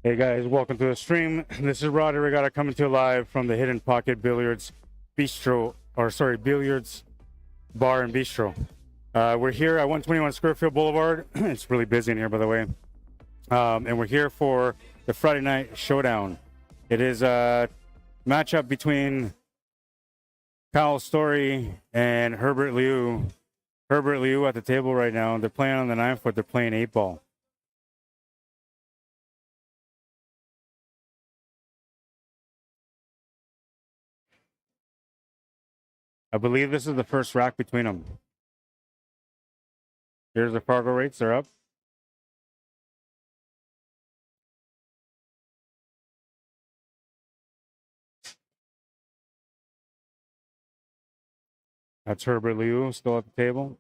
Hey guys, welcome to the stream. This is Arriagada coming to you live from the Hidden Pocket Billiards Bistro, or sorry, Billiards Bar and Bistro. We're here at 121 Scurfield Blvd. It's really busy in here, by the way. And we're here for the Friday night showdown. It is a matchup between STOREY and Herbert Liu. Herbert Liu at the table right now. They're playing on the 9-foot. They're playing 8-ball. I believe this is the first rack between them. Here's the Fargo rates. They're up. That's Herbert Liu still at the table.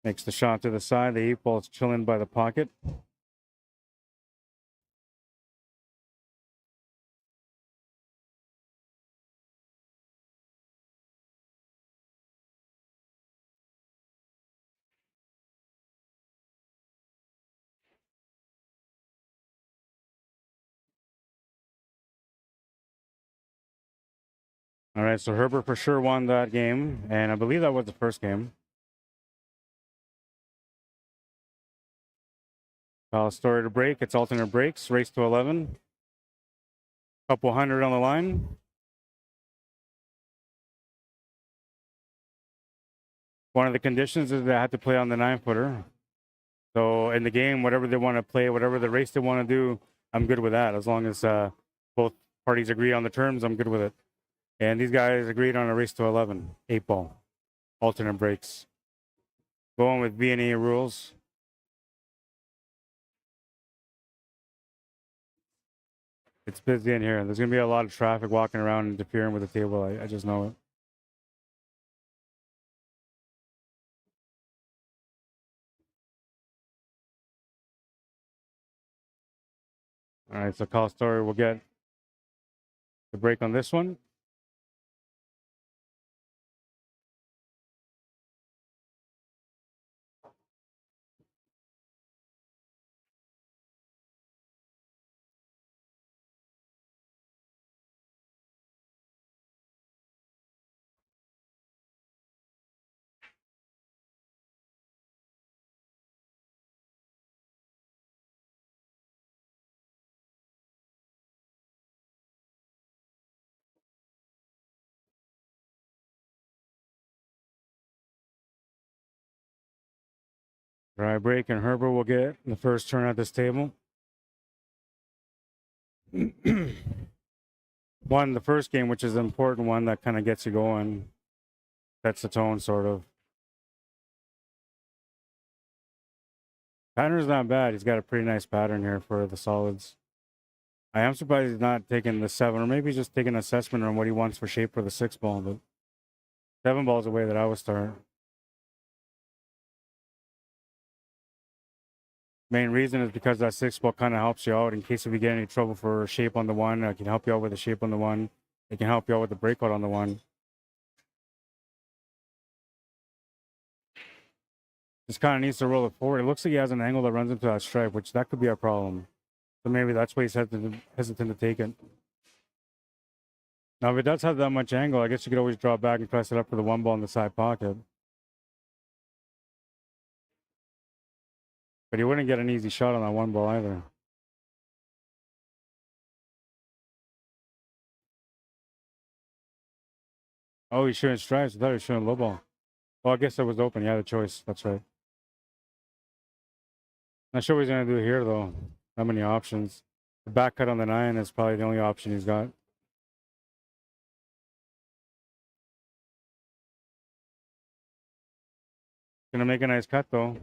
Makes the shot to the side. The 8-ball is chilling by the pocket. All right, so Herbert for sure won that game, and I believe that was the first game. STOREY to break. It's alternate breaks. Race to 11. Couple hundred on the line. One of the conditions is they have to play on the 9-footer. So in the game, whatever they want to play, whatever the race they want to do, I'm good with that. As long as both parties agree on the terms, I'm good with it. And these guys agreed on a race to 11, 8-ball, alternate breaks. Going with VNEA rules. It's busy in here. There's going to be a lot of traffic walking around interfering with the table. I just know it. All right, so STOREY will get the break on this one. Dry break, and Herbert will get the first turn at this table. Won the first game, which is an important one that kind of gets you going. Sets the tone, sort of. Pattern's not bad. He's got a pretty nice pattern here for the solids. I am surprised he's not taking the 7, or maybe he's just taking an assessment on what he wants for shape for the 6-ball, but 7-ball is the way that I would start. Main reason is because that 6-ball kind of helps you out in case if you get any trouble for shape on the 1. It can help you out with the shape on the 1. It can help you out with the breakout on the 1. Just kind of needs to roll it forward. It looks like he has an angle that runs into that stripe, which that could be a problem. So maybe that's why he's hesitant to take it. Now, if it does have that much angle, I guess you could always draw back and press it up for the 1-ball in the side pocket. But he wouldn't get an easy shot on that 1-ball either. Oh, he's shooting stripes. I thought he was shooting low ball. Oh, I guess it was open. He had a choice. That's right. Not sure what he's going to do here, though. Not many options. The back cut on the 9 is probably the only option he's got. Gonna make a nice cut, though.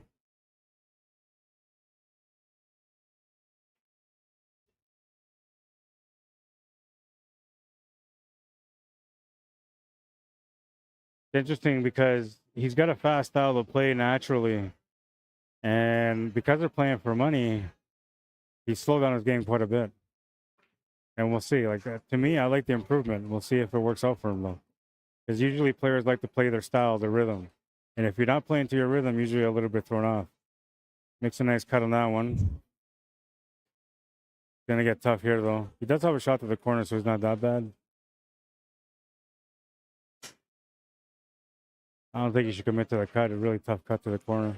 It's interesting because he's got a fast style to play naturally. And because they're playing for money, he's slowed down his game quite a bit. And we'll see. Like, to me, I like the improvement. We'll see if it works out for him, though. Because usually players like to play their style, their rhythm. And if you're not playing to your rhythm, usually you're a little bit thrown off. Makes a nice cut on that one. Gonna get tough here though. He does have a shot to the corner, so he's not that bad. I don't think he should commit to the cut. A really tough cut to the corner.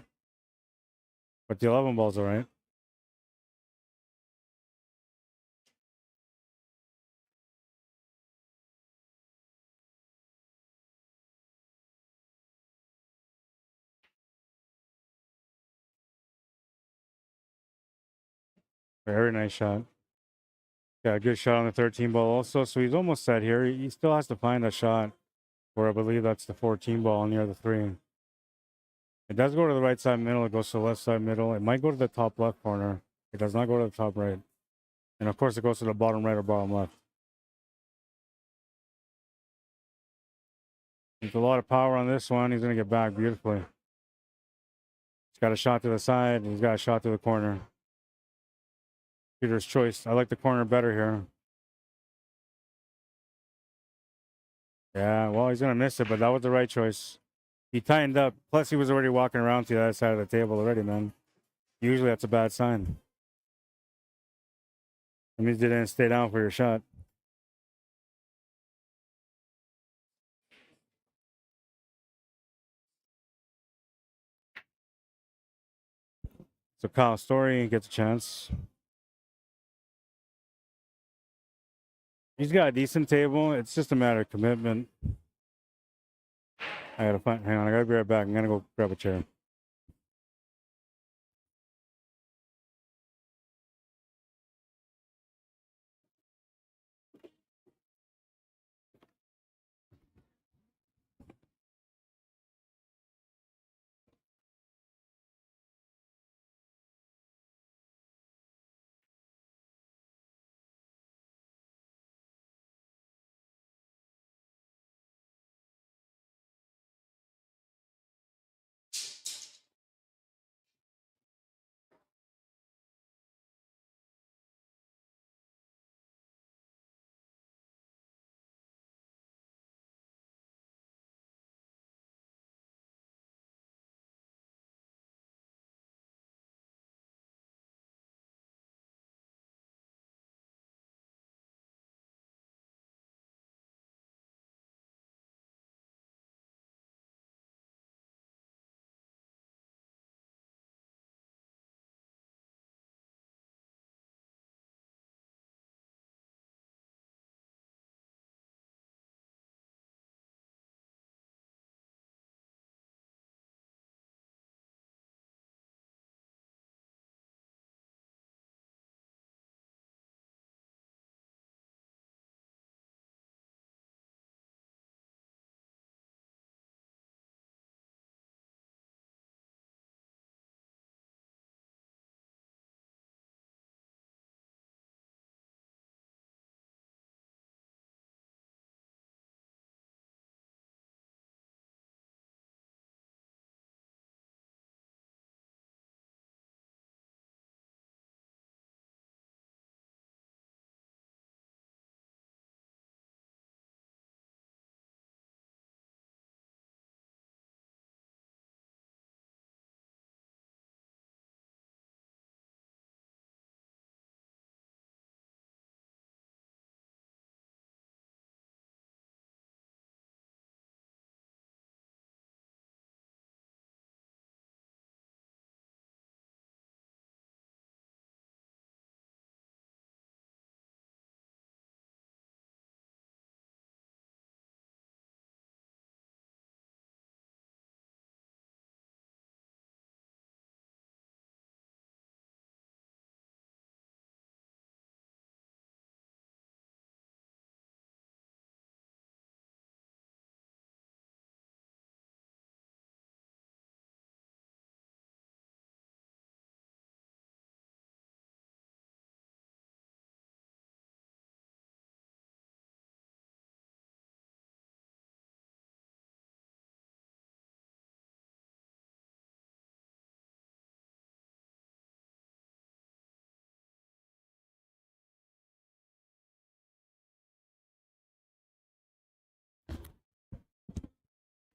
But the 11 ball's all right. Very nice shot. Yeah, good shot on the 13 ball also. So he's almost set here. He still has to find a shot where I believe that's the 14 ball near the 3. It does go to the right side middle. It goes to the left side middle. It might go to the top left corner. It does not go to the top right. And of course, it goes to the bottom right or bottom left. There's a lot of power on this one. He's going to get back beautifully. He's got a shot to the side. And he's got a shot to the corner. Peter's choice. I like the corner better here. Yeah, well, he's going to miss it, but that was the right choice. He tightened up. Plus, he was already walking around to the other side of the table already, man. Usually, that's a bad sign. It means you didn't stay down for your shot. So Kyle Story gets a chance. He's got a decent table. It's just a matter of commitment. I gotta find. Hang on, I gotta be right back. I'm gonna go grab a chair.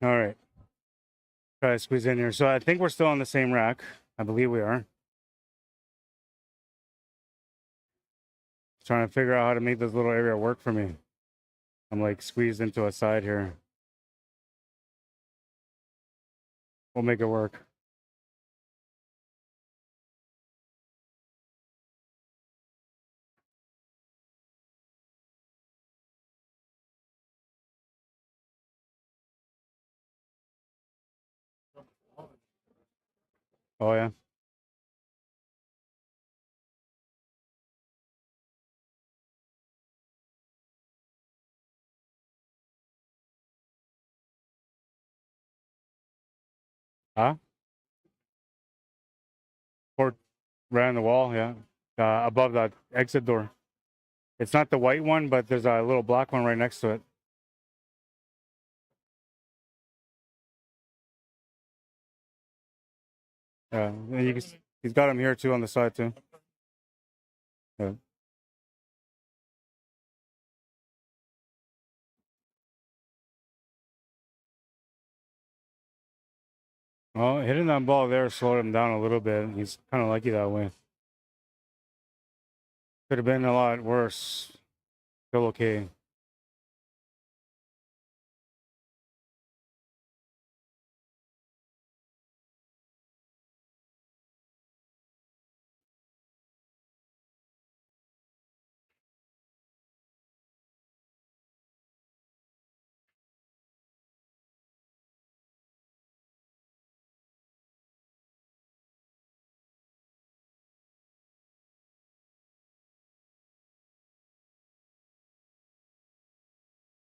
All right. Try to squeeze in here. So I think we're still on the same rack. I believe we are. Trying to figure out how to make this little area work for me. I'm like squeezed into a side here. We'll make it work. Oh yeah. Huh? Or right on the wall, yeah. Above that exit door. It's not the white one, but there's a little black one right next to it. Yeah, and you can, he's got him here too on the side too. Yeah. Well, hitting that ball there slowed him down a little bit. He's kind of lucky that way. Could have been a lot worse. Still okay.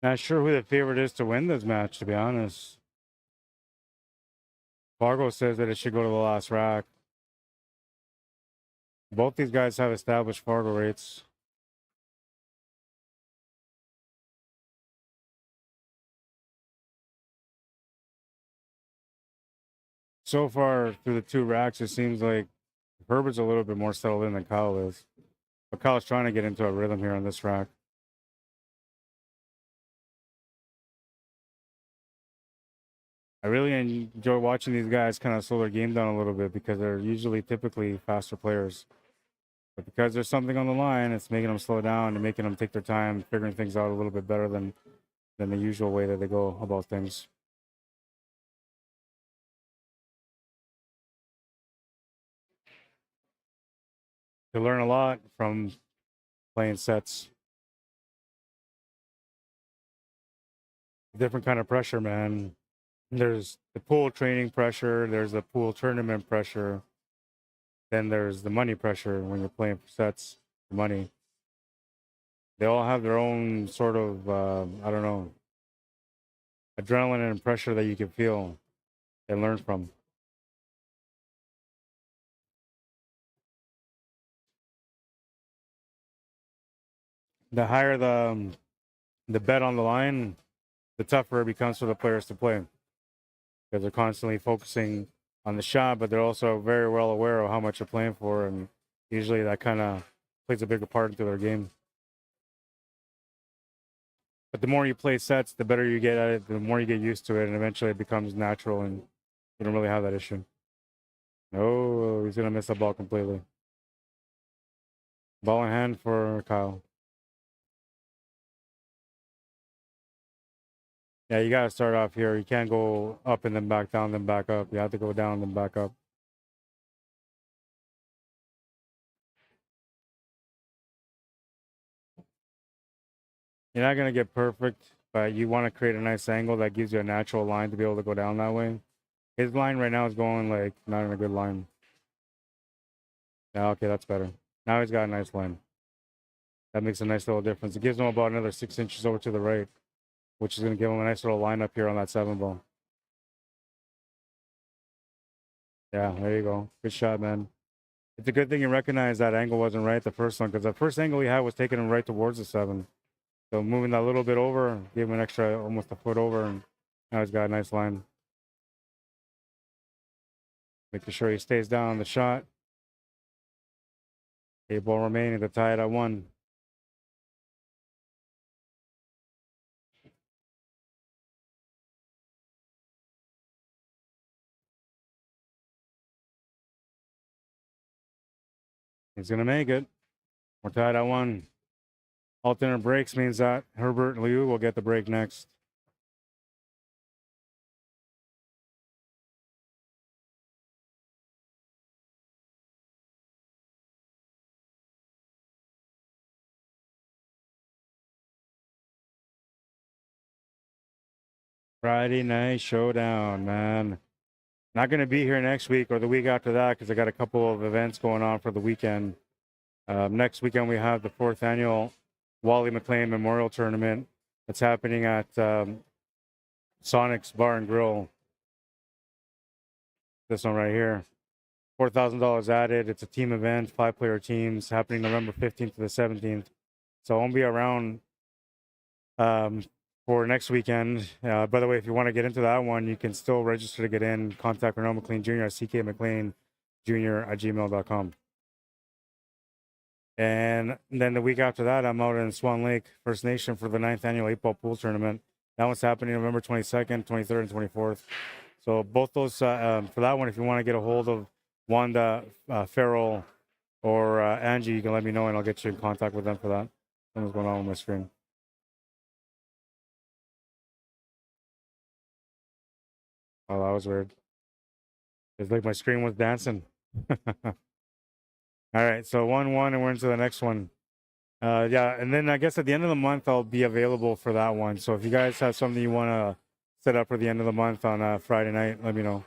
Not sure who the favorite is to win this match, to be honest. Fargo says that it should go to the last rack. Both these guys have established Fargo rates. So far through the two racks, it seems like Herbert's a little bit more settled in than Kyle is. But Kyle's trying to get into a rhythm here on this rack. I really enjoy watching these guys kind of slow their game down a little bit because they're usually typically faster players. But because there's something on the line, it's making them slow down and making them take their time, figuring things out a little bit better than the usual way that they go about things. To learn a lot from playing sets. Different kind of pressure, man. There's the pool training pressure, there's the pool tournament pressure, then there's the money pressure when you're playing for sets, for money. They all have their own sort of, I don't know, adrenaline and pressure that you can feel and learn from. The higher the bet on the line, the tougher it becomes for the players to play because they're constantly focusing on the shot, but they're also very well aware of how much they're playing for, and usually that kind of plays a bigger part into their game. But the more you play sets, the better you get at it, the more you get used to it, and eventually it becomes natural, and you don't really have that issue. Oh, he's gonna miss the ball completely. Ball in hand for Kyle. Yeah, you gotta start off here. You can't go up and then back down, then back up. You have to go down, then back up. You're not gonna get perfect, but you want to create a nice angle that gives you a natural line to be able to go down that way. His line right now is going like not in a good line. Yeah, okay, that's better. Now he's got a nice line. That makes a nice little difference. It gives him about another 6 inches over to the right, which is gonna give him a nice little line up here on that 7 ball. Yeah, there you go. Good shot, man. It's a good thing you recognize that angle wasn't right the first one, because the first angle he had was taking him right towards the 7. So moving that little bit over, gave him an extra, almost a foot over, and now he's got a nice line. Making sure he stays down on the shot. 8 ball remaining to tie it at 1. He's going to make it. We're tied at 1. Alternate breaks means that Herbert and Liu will get the break next. Friday night showdown, man. Not going to be here next week or the week after that because I got a couple of events going on for the weekend. Next weekend we have the 4th annual Wally McLean Memorial Tournament that's happening at Sonic's Bar and Grill. This one right here. $4,000 added. It's a team event, 5-player teams, happening November 15th to the 17th. So I won't be around for next weekend. By the way, if you want to get into that one, you can still register to get in. Contact Ronald McLean Jr. at ckmcleanjr@gmail.com. And then the week after that, I'm out in Swan Lake First Nation for the 9th annual 8-ball pool tournament. That one's happening November 22nd, 23rd, and 24th. So both those, for that one, if you want to get a hold of Wanda, Farrell, or Angie, you can let me know and I'll get you in contact with them for that. Something's going on with my screen. Oh, that was weird. It's like my screen was dancing. All right, so 1-1, and we're into the next one. Yeah, and then I guess at the end of the month, I'll be available for that one. So if you guys have something you want to set up for the end of the month on Friday night, let me know.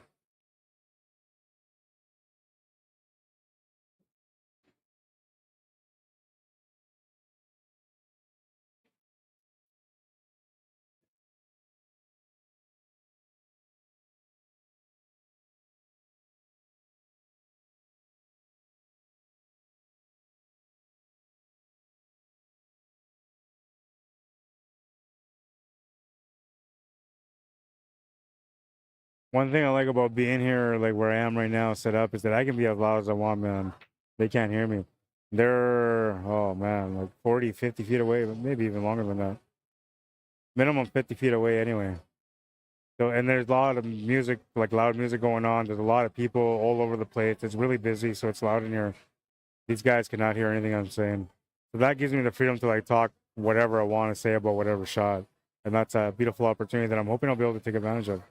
One thing I like about being here, like where I am right now, set up, is that I can be as loud as I want, man. They can't hear me. They're, oh man, like 40, 50 feet away, but maybe even longer than that. Minimum 50 feet away anyway. So, and there's a lot of music, like loud music going on. There's a lot of people all over the place. It's really busy, so it's loud in here. These guys cannot hear anything I'm saying. So that gives me the freedom to like talk whatever I want to say about whatever shot. And that's a beautiful opportunity that I'm hoping I'll be able to take advantage of.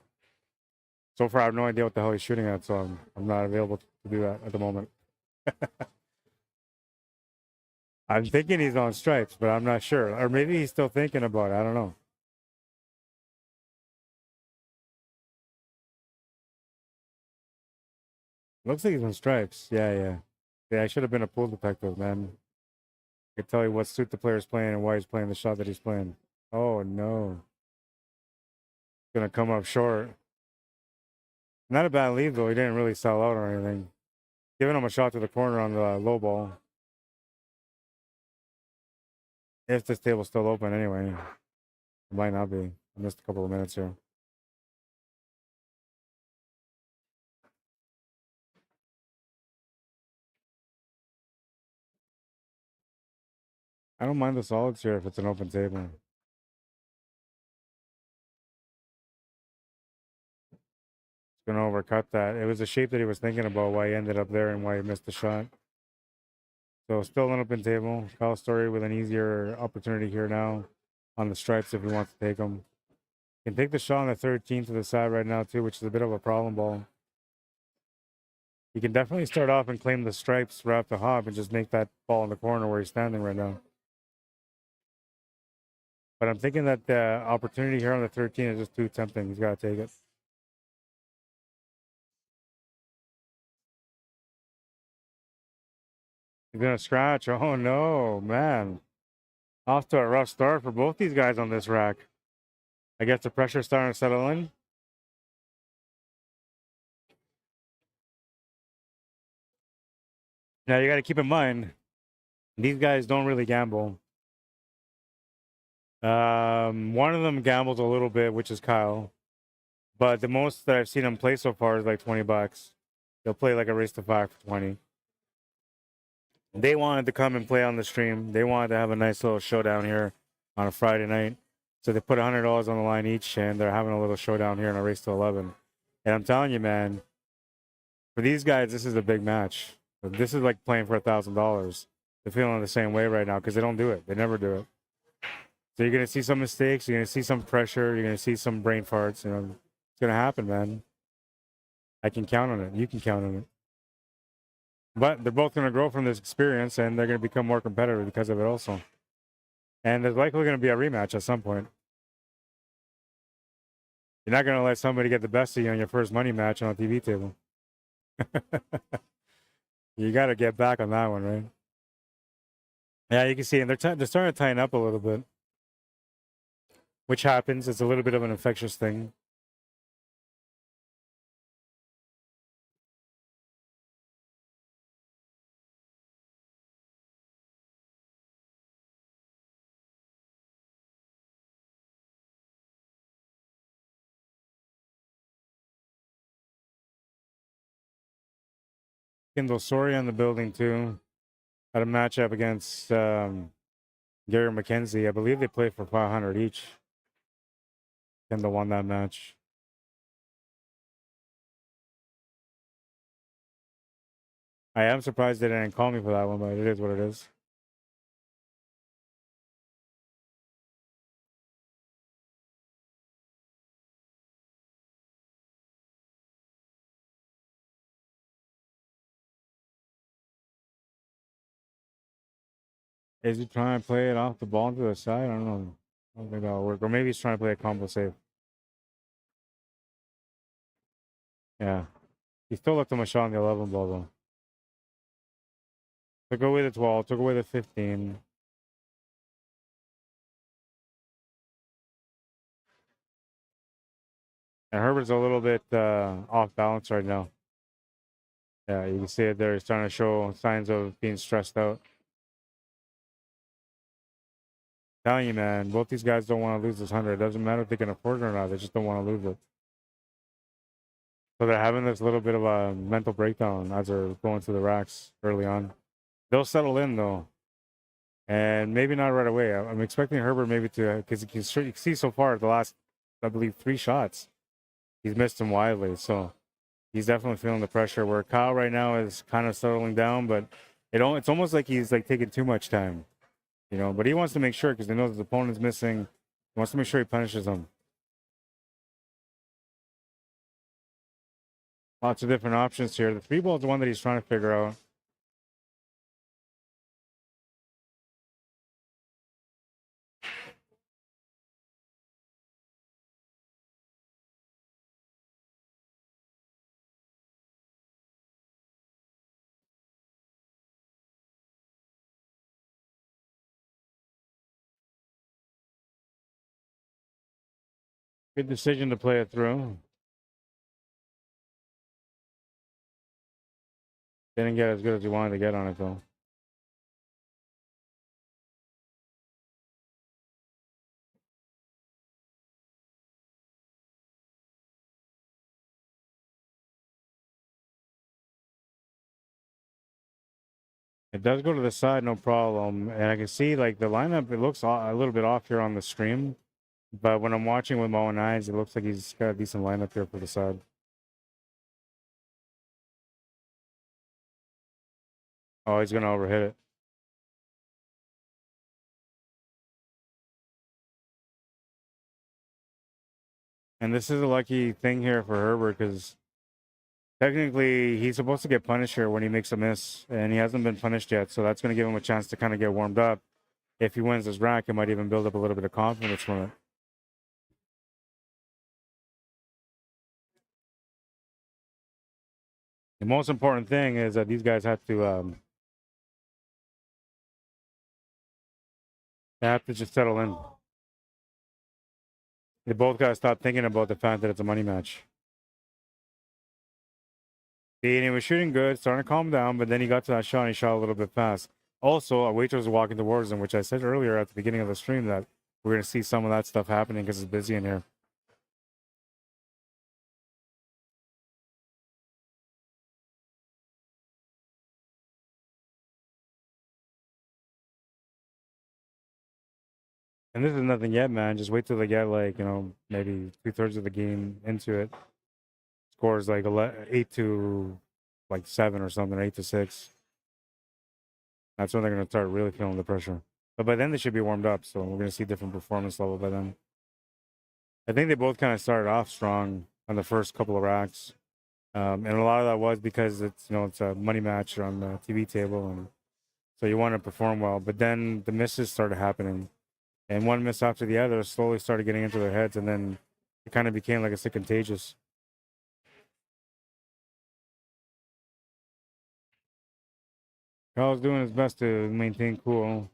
So far, I have no idea what the hell he's shooting at, so I'm not available to do that at the moment. I'm thinking he's on stripes, but I'm not sure. Or maybe he's still thinking about it. I don't know. Looks like he's on stripes. Yeah. Yeah, I should have been a pool detective, man. I could tell you what suit the player's playing and why he's playing the shot that he's playing. Oh, no. Gonna come up short. Not a bad lead, though. He didn't really sell out or anything. Giving him a shot to the corner on the low ball. If this table's still open anyway. It might not be. I missed a couple of minutes here. I don't mind the solids here if it's an open table. Gonna overcut that. It was a shape that he was thinking about why he ended up there and why he missed the shot. So still an open table. Kyle Story with an easier opportunity here now on the stripes if he wants to take them. Can take the shot on the 13 to the side right now too, which is a bit of a problem ball. He can definitely start off and claim the stripes right off the hop and just make that ball in the corner where he's standing right now. But I'm thinking that the opportunity here on the 13 is just too tempting. He's got to take it. He's going to scratch. Oh, no, man. Off to a rough start for both these guys on this rack. I guess the pressure's starting to settle in. Now, you got to keep in mind, these guys don't really gamble. One of them gambles a little bit, which is Kyle. But the most that I've seen him play so far is like $20. They'll play like a race to 5 for 20. They wanted to come and play on the stream. They wanted to have a nice little showdown here on a Friday night. So they put $100 on the line each, and they're having a little showdown here in a race to 11. And I'm telling you, man, for these guys, this is a big match. But this is like playing for $1,000. They're feeling the same way right now because they don't do it. They never do it. So you're gonna see some mistakes. You're gonna see some pressure. You're gonna see some brain farts. You know, it's gonna happen, man. I can count on it. You can count on it. But they're both gonna grow from this experience, and they're gonna become more competitive because of it, also. And there's likely gonna be a rematch at some point. You're not gonna let somebody get the best of you on your first money match on a TV table. You gotta get back on that one, right? Yeah, you can see, and they're starting to tighten up a little bit, which happens. It's a little bit of an infectious thing. Kendall Story on the building too. Had a matchup against Gary McKenzie. I believe they played for 500 each. Kendall won that match. I am surprised they didn't call me for that one, but it is what it is. Is he trying to play it off the ball to the side? I don't know. I don't think that'll work. Or maybe he's trying to play a combo save. Yeah. He still left him a shot on the 11 ball, though. Took away the 12, took away the 15. And Herbert's a little bit off balance right now. Yeah, you can see it there. He's starting to show signs of being stressed out. Telling you, man, both these guys don't want to lose this 100. It doesn't matter if they can afford it or not. They just don't want to lose it. So they're having this little bit of a mental breakdown as they're going through the racks early on. They'll settle in, though. And maybe not right away. I'm expecting Herbert maybe to, because you can see so far the last, I believe, 3 shots, he's missed them widely. So he's definitely feeling the pressure, where Kyle right now is kind of settling down, but it's almost like he's like taking too much time. You know, but he wants to make sure, because he knows his opponent's missing. He wants to make sure he punishes them. Lots of different options here. The 3 ball is the one that he's trying to figure out. Good decision to play it through. Didn't get as good as he wanted to get on it, though. It does go to the side, no problem. And I can see, like, the lineup, it looks a little bit off here on the stream. But when I'm watching with my own eyes, it looks like he's got a decent lineup here for the side. Oh, he's going to overhit it. And this is a lucky thing here for Herbert, because technically he's supposed to get punished here when he makes a miss, and he hasn't been punished yet. So that's going to give him a chance to kind of get warmed up. If he wins this rack, it might even build up a little bit of confidence from it. The most important thing is that these guys have to just settle in. They both got to stop thinking about the fact that it's a money match. See, and he was shooting good, starting to calm down, but then he got to that shot and he shot a little bit fast. Also, a waiter was walking towards him, which I said earlier at the beginning of the stream that we're going to see some of that stuff happening because it's busy in here. And this is nothing yet, man. Just wait till they get, like, you know, maybe 2/3 of the game into it. Scores like 8 to like 7 or something, 8-6. That's when they're going to start really feeling the pressure. But by then they should be warmed up, so we're going to see different performance level by then. I think they both kind of started off strong on the first couple of racks. And a lot of that was because it's, you know, it's a money match on the TV table, and so you want to perform well. But then the misses started happening, and one miss after the other slowly started getting into their heads, and then it kind of became, like I said, contagious. Kyle's doing his best to maintain cool.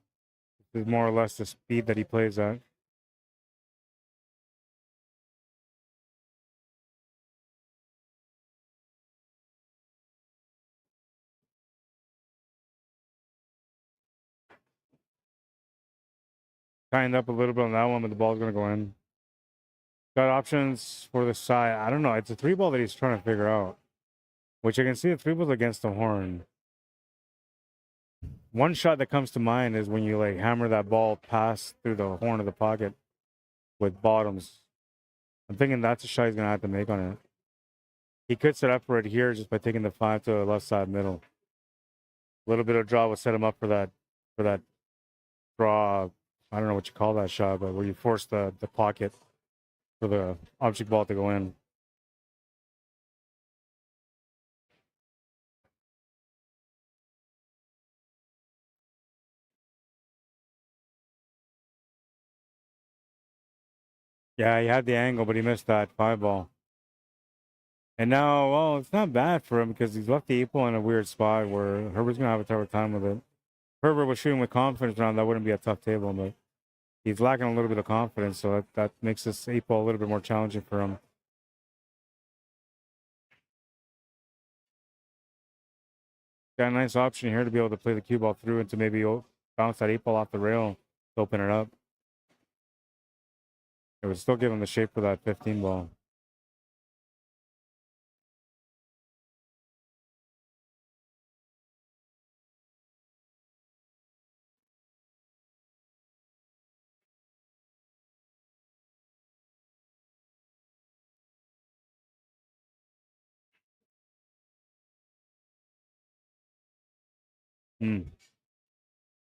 This is more or less the speed that he plays at. Tightened up a little bit on that one, but the ball's going to go in. Got options for the side. I don't know. It's a 3-ball that he's trying to figure out, which I can see the 3-ball's against the horn. One shot that comes to mind is when you like hammer that ball past through the horn of the pocket with bottoms. I'm thinking that's a shot he's gonna have to make on it. He could set up for it here just by taking the 5 to the left side middle. A little bit of draw would set him up for that draw. I don't know what you call that shot, but where you force the pocket for the object ball to go in. Yeah, he had the angle, but he missed that 5-ball. And now, well, it's not bad for him because he's left the 8-ball in a weird spot where Herbert's going to have a tougher time with it. Herbert was shooting with confidence around, that wouldn't be a tough table, but he's lacking a little bit of confidence, so that makes this 8-ball a little bit more challenging for him. Got a nice option here to be able to play the cue ball through and to maybe bounce that 8-ball off the rail to open it up. It would still give him the shape for that 15-ball.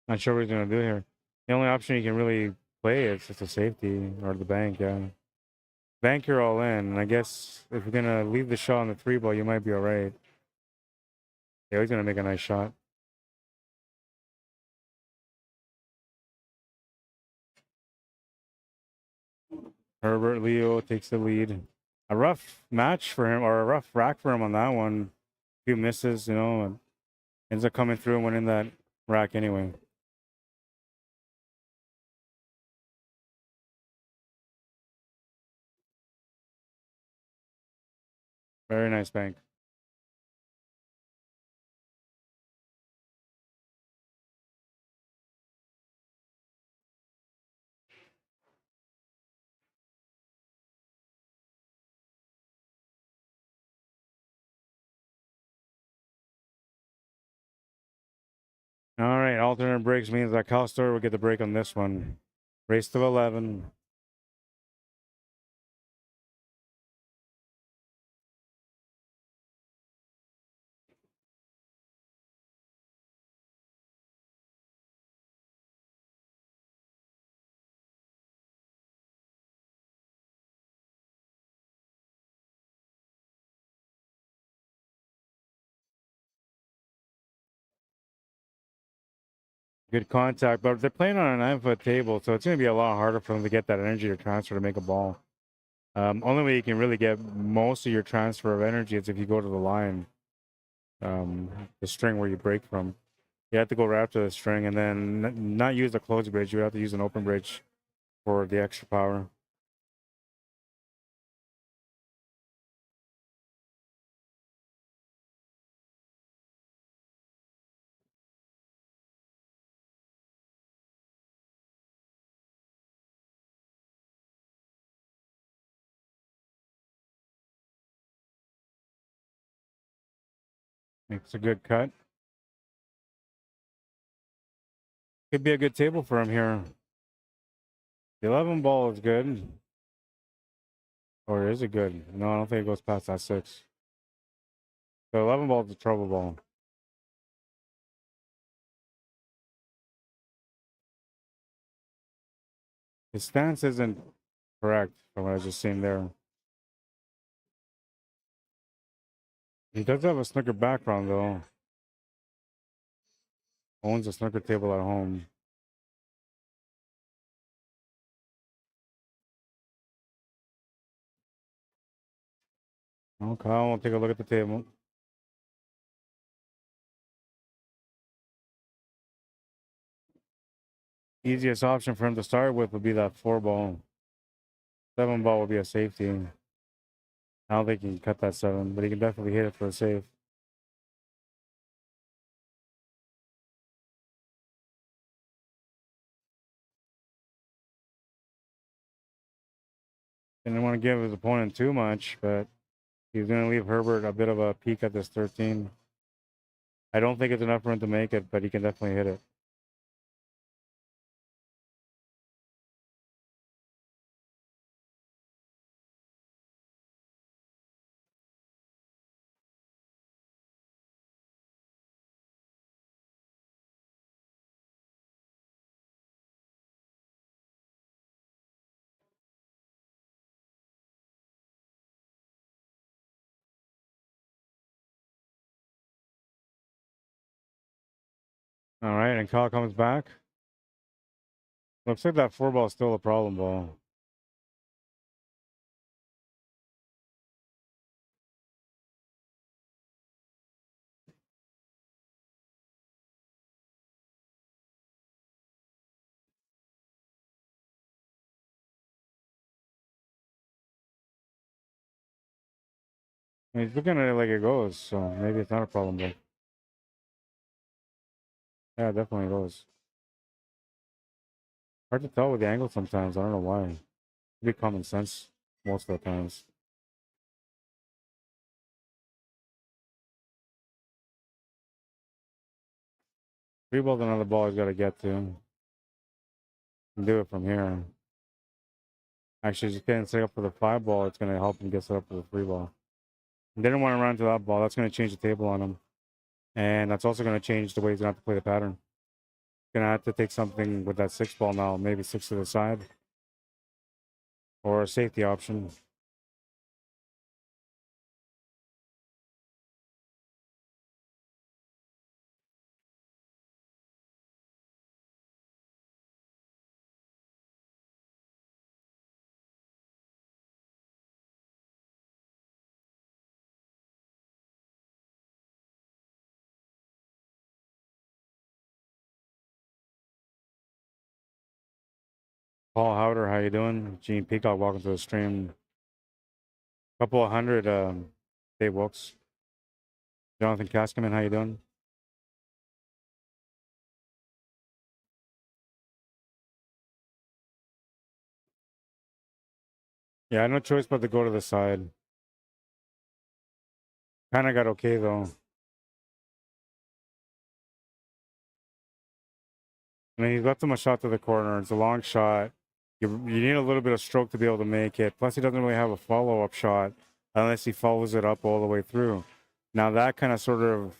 Not sure what he's going to do here. The only option you can really play is just a safety or the bank, yeah. Bank, you're all in. And I guess if you're going to leave the shot on the 3-ball, you might be all right. Yeah, he's going to make a nice shot. Herbert Leo takes the lead. A rough match for him, or a rough rack for him on that one. A few misses, you know, and ends up coming through and winning that rack anyway. Very nice bank. All right, alternate breaks means that Cal Story will get the break on this one. Race to 11. Good contact, but they're playing on a 9-foot table, so it's going to be a lot harder for them to get that energy to transfer to make a ball. Only way you can really get most of your transfer of energy is if you go to the line, the string where you break from. You have to go right up to the string and then not use the closed bridge. You have to use an open bridge for the extra power. Makes a good cut. Could be a good table for him here. The 11-ball is good. Or is it good? No, I don't think it goes past that 6. The 11 ball is a trouble ball. His stance isn't correct from what I was just seeing there. He does have a snooker background though. Owns a snooker table at home. Okay, I'll take a look at the table. Easiest option for him to start with would be that 4 ball. 7 ball would be a safety. I don't think he can cut that 7, but he can definitely hit it for a safe. Didn't want to give his opponent too much, but he's going to leave Herbert a bit of a peak at this 13. I don't think it's enough for him to make it, but he can definitely hit it. All right, and Kyle comes back. Looks like that 4 ball is still a problem ball. I mean, he's looking at it like it goes, so maybe it's not a problem ball. Yeah, it definitely goes. Hard to tell with the angle sometimes. I don't know why. It'd be common sense most of the times. Three ball's another ball he's got to get to. And do it from here. Actually, just getting set up for the 5 ball, it's going to help him get set up for the 3 ball. Didn't want to run to that ball. That's going to change the table on him. And that's also going to change the way he's going to have to play the pattern. Going to have to take something with that 6 ball now, maybe 6 to the side. Or a safety option. Paul Howder, how you doing? Gene Peacock, welcome to the stream. Couple of hundred, Dave Wilkes. Jonathan Kaskaman, how you doing? Yeah, I had no choice but to go to the side. Kind of got okay, though. I mean, he's left him a shot to the corner. It's a long shot. You need a little bit of stroke to be able to make it. Plus, he doesn't really have a follow-up shot unless he follows it up all the way through. Now, that kind of sort of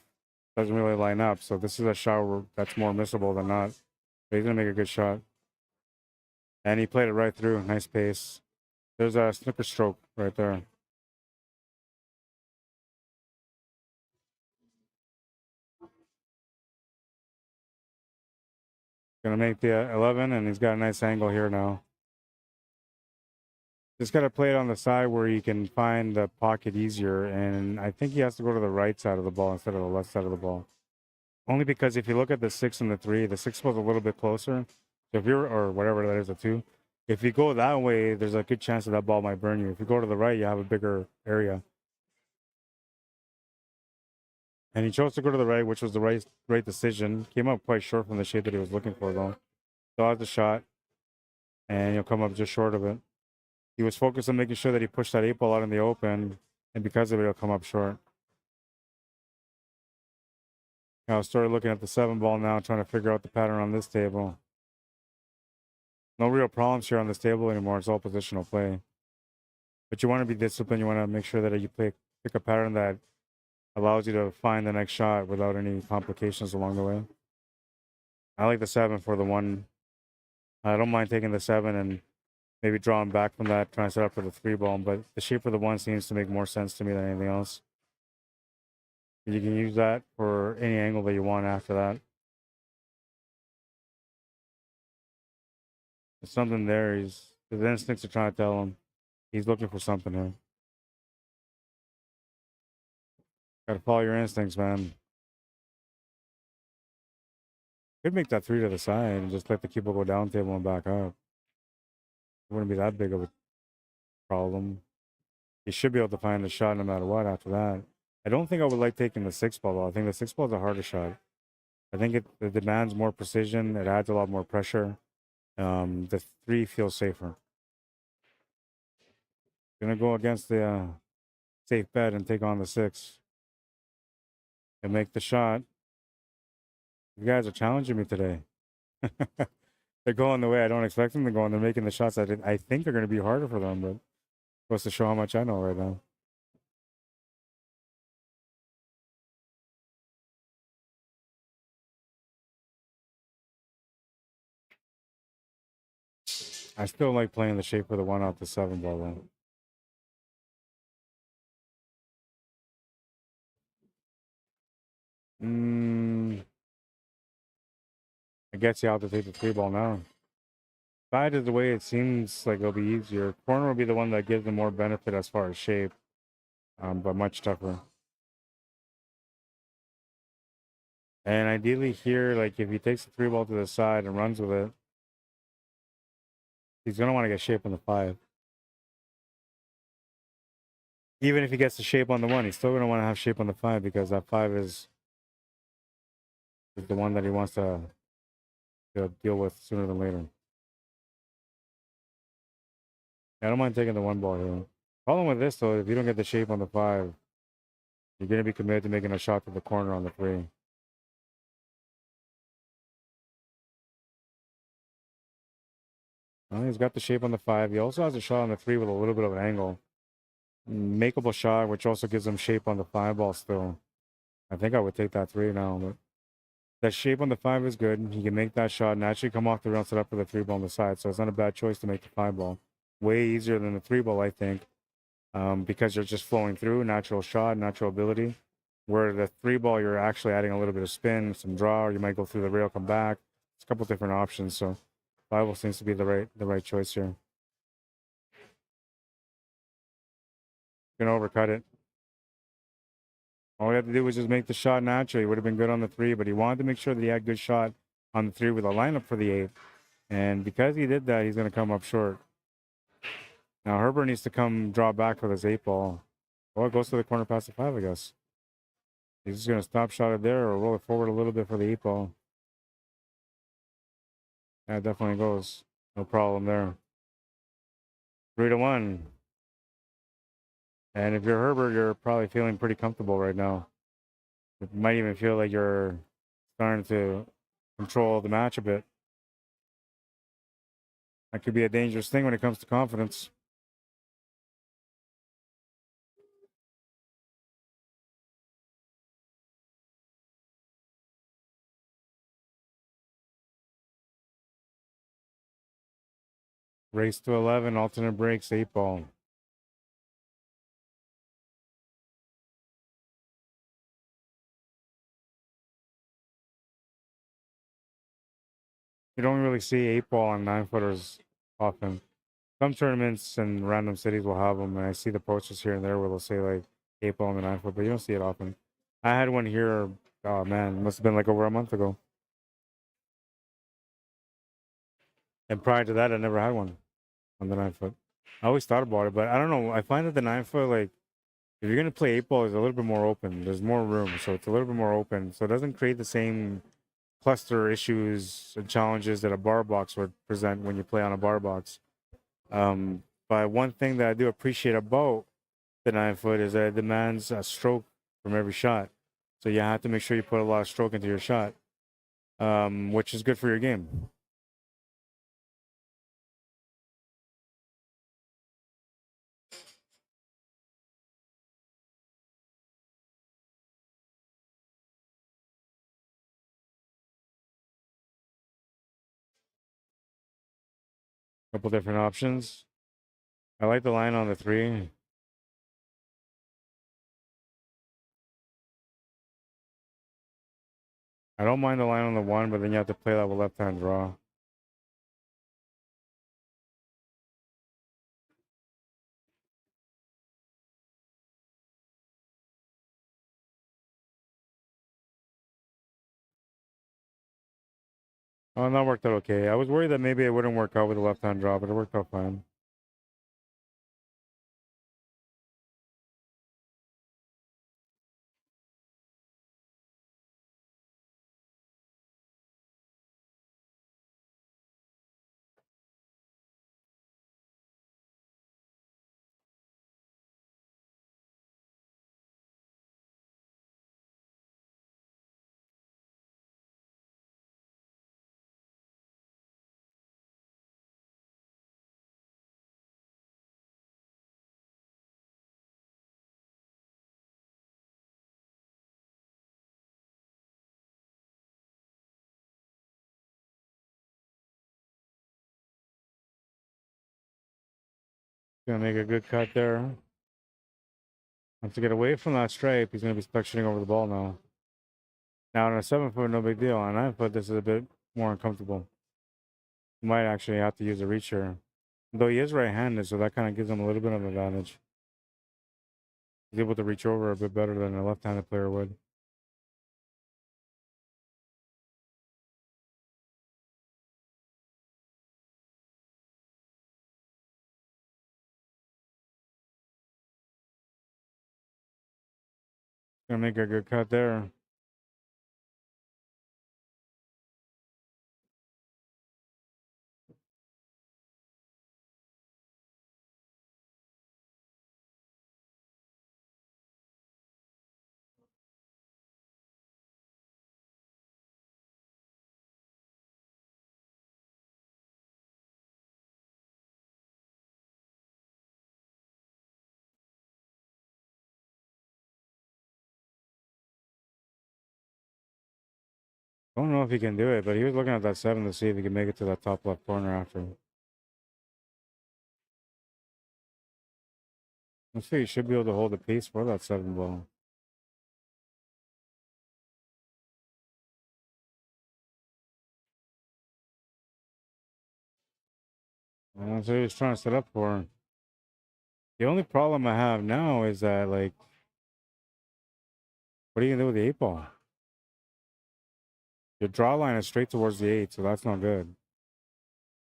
doesn't really line up. So this is a shot that's more missable than not. But he's going to make a good shot. And he played it right through. Nice pace. There's a snooker stroke right there. Gonna make the 11, and he's got a nice angle here now. Just got to play it on the side where you can find the pocket easier, and I think he has to go to the right side of the ball instead of the left side of the ball. Only because if you look at the 6 and the 3, the 6 was a little bit closer. So if you're, or whatever that is, a 2. If you go that way, there's a good chance that that ball might burn you. If you go to the right, you have a bigger area. And he chose to go to the right, which was the right decision. Came up quite short from the shape that he was looking for, though. Still has the shot, and he'll come up just short of it. He was focused on making sure that he pushed that 8 ball out in the open, and because of it, he'll come up short. I'll start looking at the 7 ball now, trying to figure out the pattern on this table. No real problems here on this table anymore. It's all positional play. But you want to be disciplined. You want to make sure that you pick a pattern that Allows you to find the next shot without any complications along the way. I like the 7 for the 1. I don't mind taking the 7 and maybe drawing back from that, trying to set up for the 3 ball, but the shape for the 1 seems to make more sense to me than anything else. You can use that for any angle that you want after that. There's something there. His instincts are trying to tell him he's looking for something here. Gotta follow your instincts, man. Could make that 3 to the side and just let the keeper go down table and back up. It wouldn't be that big of a problem. He should be able to find the shot no matter what after that. I don't think I would like taking the 6 ball though. I think the 6 ball is a harder shot. I think it demands more precision. It adds a lot more pressure. The 3 feels safer. Gonna go against the safe bet and take on the 6 and make the shot. You guys are challenging me today. They're going the way I don't expect them to go, and they're making the shots that I think are going to be harder for them, but supposed to show how much I know right now. I still like playing the shape of the 1 off the 7 ball though. I guess you have to take the 3 ball now. Side is the way it seems like it'll be easier. Corner will be the one that gives them more benefit as far as shape, but much tougher. And ideally here, like if he takes the 3 ball to the side and runs with it, he's gonna want to get shape on the 5. Even if he gets the shape on the 1, he's still gonna want to have shape on the 5 because that 5 is the one that he wants to deal with sooner than later. I don't mind taking the 1 ball here. Problem with this though, if you don't get the shape on the 5, you're gonna be committed to making a shot to the corner on the 3. Well, he's got the shape on the 5. He also has a shot on the 3 with a little bit of an angle. Makeable shot, which also gives him shape on the 5 ball still. I think I would take that 3 now, but that shape on the 5 is good. He can make that shot and actually come off the ground, set up for the 3 ball on the side. So it's not a bad choice to make the 5 ball. Way easier than the 3 ball, I think, because you're just flowing through, natural shot, natural ability. Where the 3 ball, you're actually adding a little bit of spin, some draw, or you might go through the rail, come back. It's a couple different options. So 5 ball seems to be the right choice here. Gonna overcut it. All he had to do was just make the shot naturally. He would have been good on the 3, but he wanted to make sure that he had good shot on the 3 with a lineup for the 8. And because he did that, he's going to come up short. Now Herbert needs to come draw back with his 8 ball. Well, it goes to the corner past the 5, I guess. He's just going to stop shot it there or roll it forward a little bit for the 8 ball. Yeah, it definitely goes. No problem there. 3-1. And if you're Herbert, you're probably feeling pretty comfortable right now. It might even feel like you're starting to control the match a bit. That could be a dangerous thing when it comes to confidence. Race to 11, alternate breaks, 8 ball. You don't really see 8 ball and 9 footers often. Some tournaments and random cities will have them, and I see the posters here and there where they'll say like 8 ball and the 9 foot, but you don't see it often. I had one here, oh man, it must have been like over a month ago. And prior to that, I never had one on the 9 foot. I always thought about it, but I don't know. I find that the 9 foot, like, if you're gonna play 8 ball, is a little bit more open. There's more room, so it's a little bit more open. So it doesn't create the same cluster issues and challenges that a bar box would present when you play on a bar box. But one thing that I do appreciate about the 9 foot is that it demands a stroke from every shot. So you have to make sure you put a lot of stroke into your shot, which is good for your game. Couple different options. I like the line on the 3. I don't mind the line on the 1, but then you have to play that with left-hand draw. Oh, and that worked out okay. I was worried that maybe it wouldn't work out with the left-hand draw, but it worked out fine. Gonna make a good cut there. Have to get away from that stripe. He's gonna be stuck shooting over the ball now. Now on a 7-foot, no big deal. On a 9-foot, this is a bit more uncomfortable. He might actually have to use a reach here. Though he is right-handed, so that kind of gives him a little bit of an advantage. He's able to reach over a bit better than a left-handed player would. Gonna make a good cut there. I don't know if he can do it, but he was looking at that 7 to see if he can make it to that top left corner after. Let's see, he should be able to hold the pace for that 7 ball. And that's what he was trying to set up for. The only problem I have now is that, like, what are you gonna do with the 8 ball? Your draw line is straight towards the 8, so that's not good.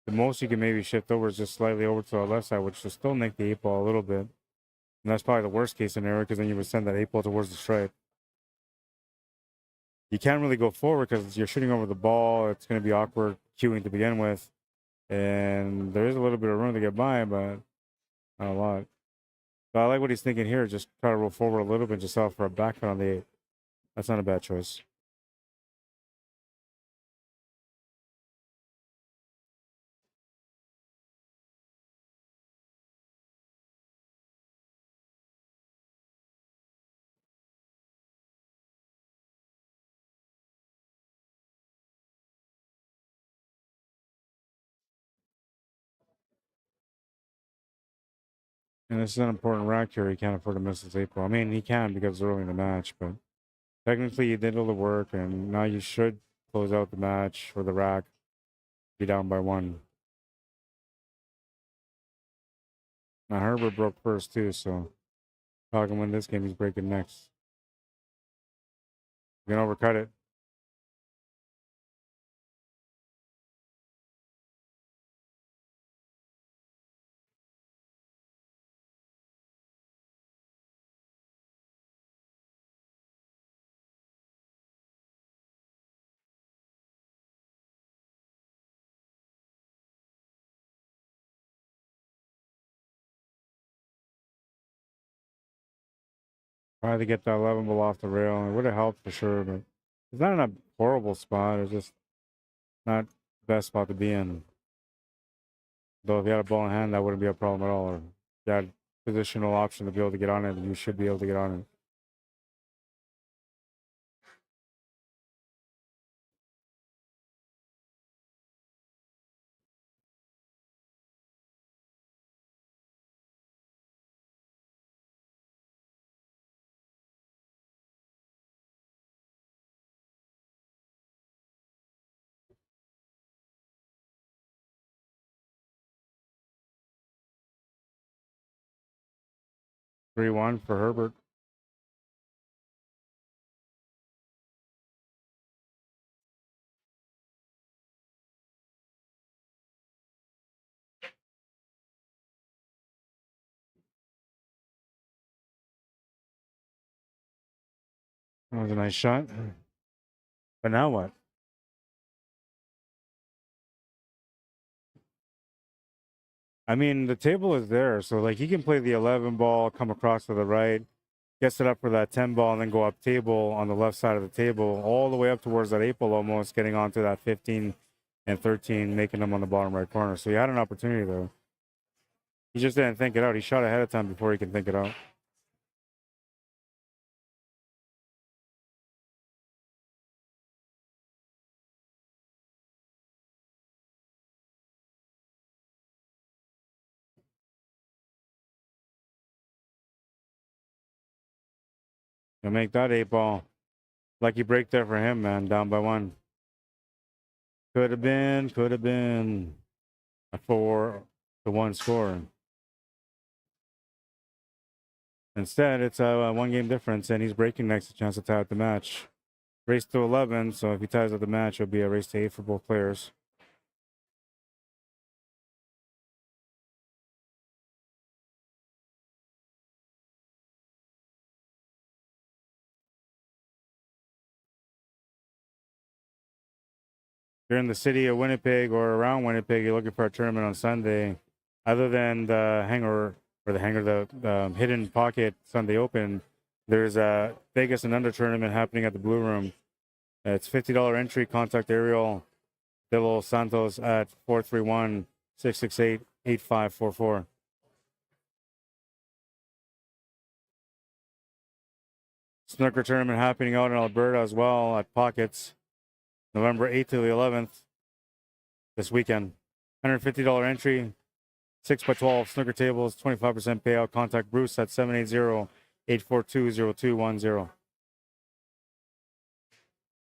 The most you can maybe shift over is just slightly over to the left side, which will still make the 8 ball a little bit. And that's probably the worst case scenario because then you would send that 8 ball towards the stripe. You can't really go forward because you're shooting over the ball. It's going to be awkward queuing to begin with. And there is a little bit of room to get by, but not a lot. But I like what he's thinking here. Just try to roll forward a little bit, just out for a back cut on the 8. That's not a bad choice. And this is an important rack here. He can't afford to miss his 8 ball. I mean, he can because it's early in the match, but technically you did all the work, and now you should close out the match for the rack. Be down by 1. Now Herbert broke first too, so if I can win this game, he's breaking next. He's gonna overcut it. Tried to get that 11 ball off the rail. It would have helped for sure, but it's not in a horrible spot. It's just not the best spot to be in. Though if you had a ball in hand, that wouldn't be a problem at all. Or if you had positional option to be able to get on it, you should be able to get on it. 3-1 for Herbert. That was a nice shot. But now what? I mean, the table is there, so like he can play the 11 ball, come across to the right, gets it up for that 10 ball, and then go up table on the left side of the table, all the way up towards that 8 ball almost, getting onto that 15 and 13, making them on the bottom right corner. So he had an opportunity though. He just didn't think it out. He shot ahead of time before he can think it out. He'll make that 8 ball. Lucky break there for him, man. Down by 1. Could have been a 4-1 score. Instead, it's a 1-game difference, and he's breaking next, a chance to tie up the match. Race to 11, so if he ties up the match, it'll be a race to 8 for both players. If you're in the city of Winnipeg or around Winnipeg, you're looking for a tournament on Sunday, other than the Hidden Pocket Sunday Open, there's a Vegas and Under tournament happening at the Blue Room. It's $50 entry. Contact Ariel De Los Santos at 431-668-8544. Snooker tournament happening out in Alberta as well at Pockets, November 8th to the 11th this weekend. $150 entry, 6x12 snooker tables, 25% payout. Contact Bruce at 780-842-0210.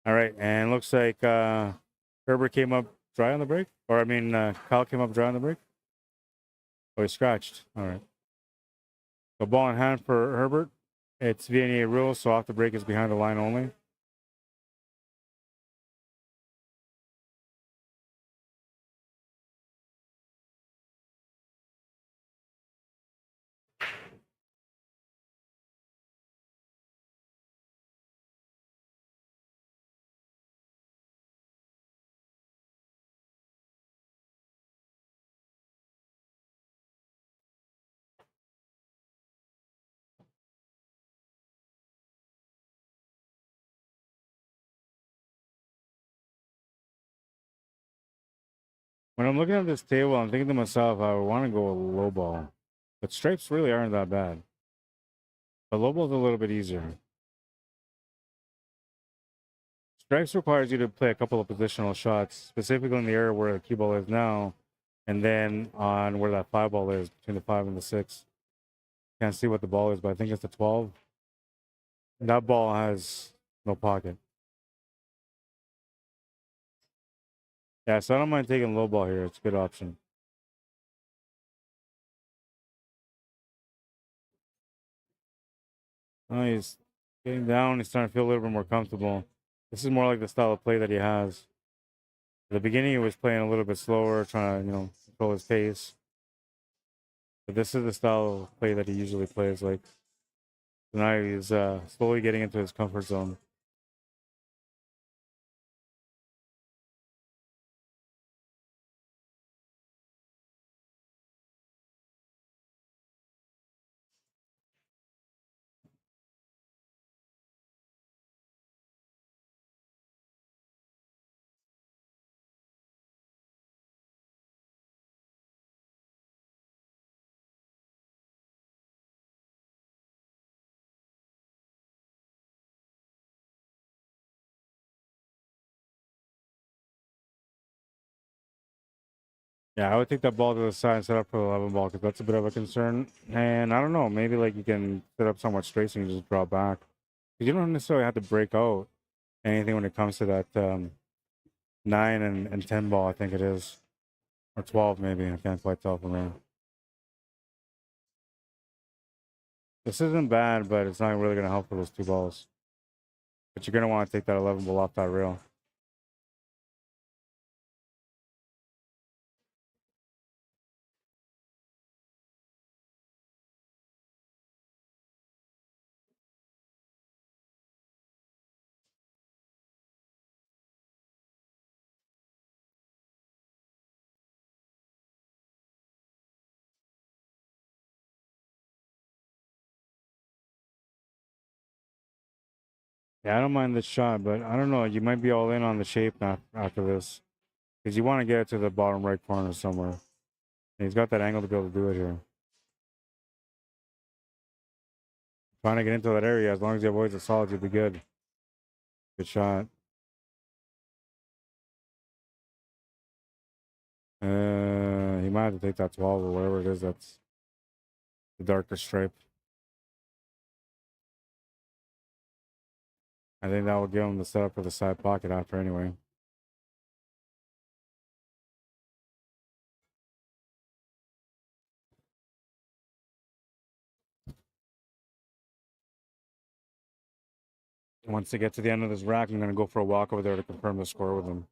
All right, and looks like Herbert came up dry on the break. Or, I mean, Kyle came up dry on the break. Oh, he scratched. All right. So ball in hand for Herbert. It's VNEA rules, so off the break is behind the line only. When I'm looking at this table, I'm thinking to myself, I want to go a low ball. But stripes really aren't that bad. But low ball's a little bit easier. Stripes requires you to play a couple of positional shots, specifically in the area where the cue ball is now, and then on where that 5 ball is, between the 5 and the 6. Can't see what the ball is, but I think it's the 12. That ball has no pocket. Yeah, so I don't mind taking low ball here. It's a good option. Oh, he's getting down. He's starting to feel a little bit more comfortable. This is more like the style of play that he has. At the beginning, he was playing a little bit slower, trying to, control his pace. But this is the style of play that he usually plays. Like, so now he's slowly getting into his comfort zone. Yeah, I would take that ball to the side and set up for the 11 ball because that's a bit of a concern. And I don't know, maybe like you can set up somewhat straight so you just draw back. Because you don't necessarily have to break out anything when it comes to that 9 and 10 ball, I think it is. Or 12 maybe, I can't quite tell from there. This isn't bad, but it's not really going to help for those 2 balls. But you're going to want to take that 11 ball off that rail. Yeah, I don't mind this shot, but I don't know. You might be all in on the shape after this. Because you want to get it to the bottom right corner somewhere. And he's got that angle to be able to do it here. Trying to get into that area. As long as he avoids the solids, you'll be good. Good shot. He might have to take that 12 or whatever it is. That's the darker stripe. I think that will give him the setup for the side pocket after anyway. Once they get to the end of this rack, I'm going to go for a walk over there to confirm the score with him.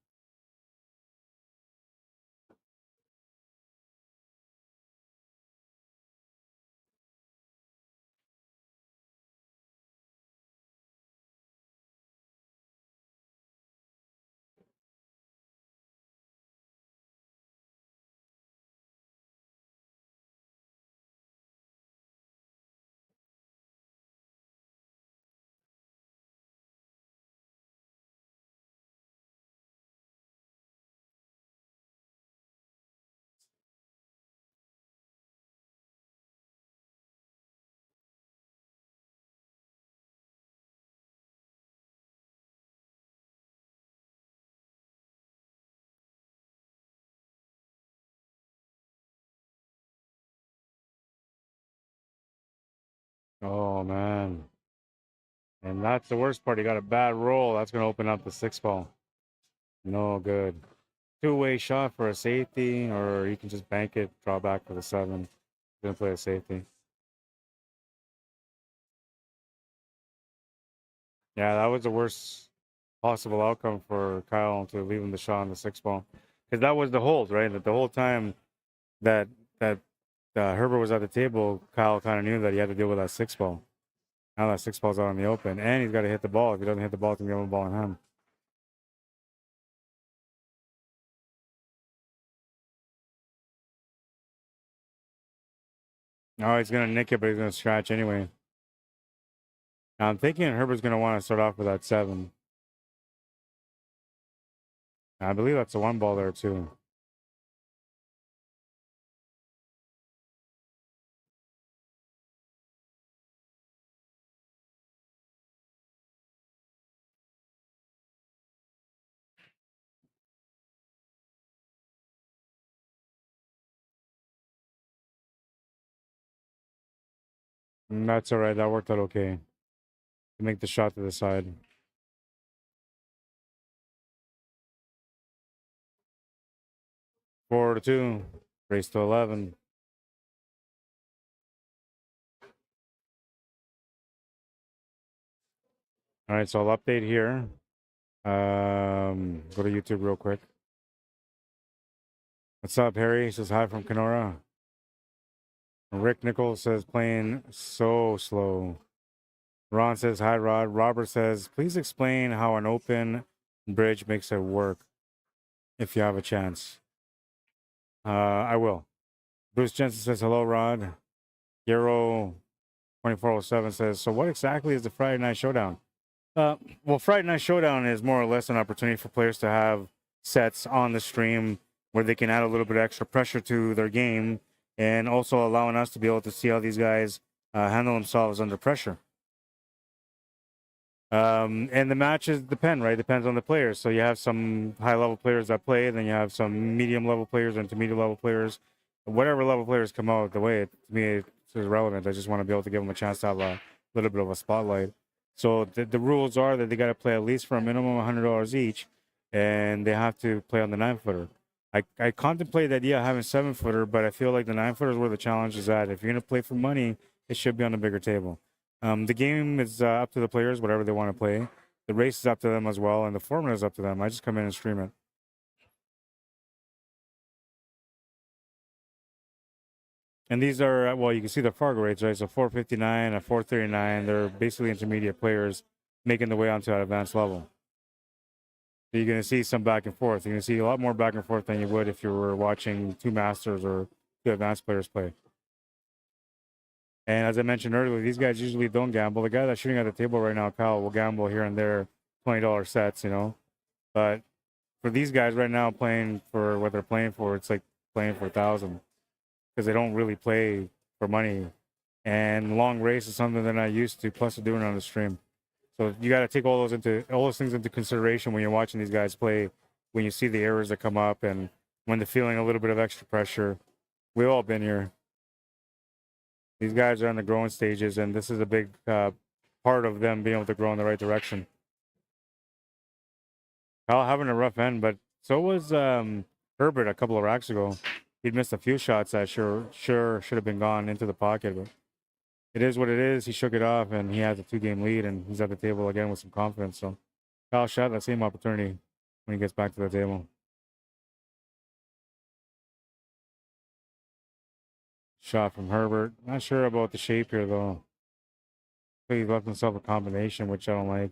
Oh, man. And that's the worst part. He got a bad roll. That's going to open up the 6 ball. No good. 2-way shot for a safety, or you can just bank it, draw back for the 7. Gonna play a safety. Yeah, that was the worst possible outcome for Kyle to leave him the shot on the 6 ball. Because that was the hold, right? That the whole time that Herbert was at the table, Kyle kind of knew that he had to deal with that 6 ball. Now that 6 ball's out in the open, and he's got to hit the ball. If he doesn't hit the ball, it's going to give him a ball in hand. Oh, he's going to nick it, but he's going to scratch anyway. Now, I'm thinking Herbert's going to want to start off with that 7. I believe that's a 1 ball there, too. That's all right. That worked out okay. To make the shot to the side. 4-2. Race to 11. All right, so I'll update here. Go to YouTube real quick. What's up, Harry? He says hi from Kenora. Rick Nichols says playing so slow. Ron says hi, Rod. Robert says, please explain how an open bridge makes it work if you have a chance. I will. Bruce Jensen says hello, Rod. Hero 2407 says, so what exactly is the Friday Night Showdown? Well, Friday Night Showdown is more or less an opportunity for players to have sets on the stream where they can add a little bit of extra pressure to their game, and also allowing us to be able to see how these guys handle themselves under pressure. And the matches depend, right? Depends on the players. So you have some high-level players that play, then you have some medium-level players and intermediate-level players. Whatever level players come out, the way to me it's irrelevant. I just want to be able to give them a chance to have a little bit of a spotlight. So the rules are that they got to play at least for a minimum of $100 each, and they have to play on the 9-footer. I contemplate the idea of having 7-footer, but I feel like the 9-footer is where the challenge is at. If you're going to play for money, it should be on a bigger table. The game is up to the players, whatever they want to play. The race is up to them as well, and the format is up to them. I just come in and stream it. And these are, well, you can see the Fargo rates, right? So 459 and 439, they're basically intermediate players making the way onto that advanced level. So you're going to see some back and forth. You're going to see a lot more back and forth than you would if you were watching two masters or two advanced players play. And as I mentioned earlier, these guys usually don't gamble. The guy that's shooting at the table right now, Kyle, will gamble here and there, $20 sets, you know. But for these guys right now playing for what they're playing for, it's like playing for 1,000 because they don't really play for money. And long race is something they're not used to, plus they're doing it on the stream. So you got to take all those things into consideration when you're watching these guys play, when you see the errors that come up and when they're feeling a little bit of extra pressure. We've all been here. These guys are in the growing stages, and this is a big part of them being able to grow in the right direction. Kyle having a rough end, but so was Herbert a couple of racks ago. He'd missed a few shots that sure should have been gone into the pocket, but it is what it is. He shook it off, and he has a 2-game lead, and he's at the table again with some confidence. So Kyle shot that same opportunity when he gets back to the table. Shot from Herbert. Not sure about the shape here, though. He left himself a combination, which I don't like.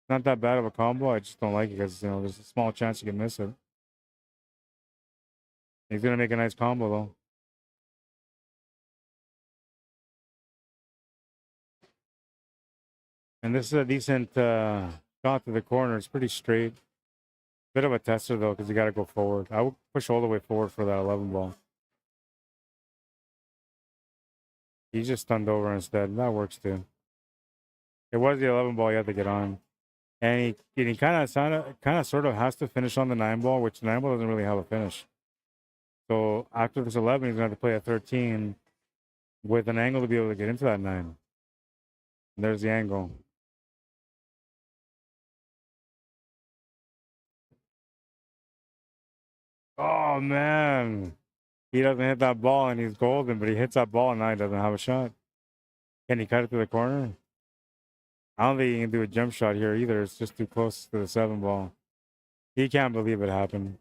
Not that bad of a combo. I just don't like it because, you know, there's a small chance you can miss it. He's going to make a nice combo, though. And this is a decent shot to the corner. It's pretty straight. Bit of a tester, though, because you got to go forward. I would push all the way forward for that 11 ball. He just stunned over instead. That works, too. It was the 11 ball you had to get on. And he kind of sort of has to finish on the 9 ball, which the 9 ball doesn't really have a finish. So after this 11, he's going to have to play a 13 with an angle to be able to get into that 9. And there's the angle. Oh, man. He doesn't hit that ball, and he's golden, but he hits that ball, and now he doesn't have a shot. Can he cut it to the corner? I don't think he can do a jump shot here either. It's just too close to the 7 ball. He can't believe it happened.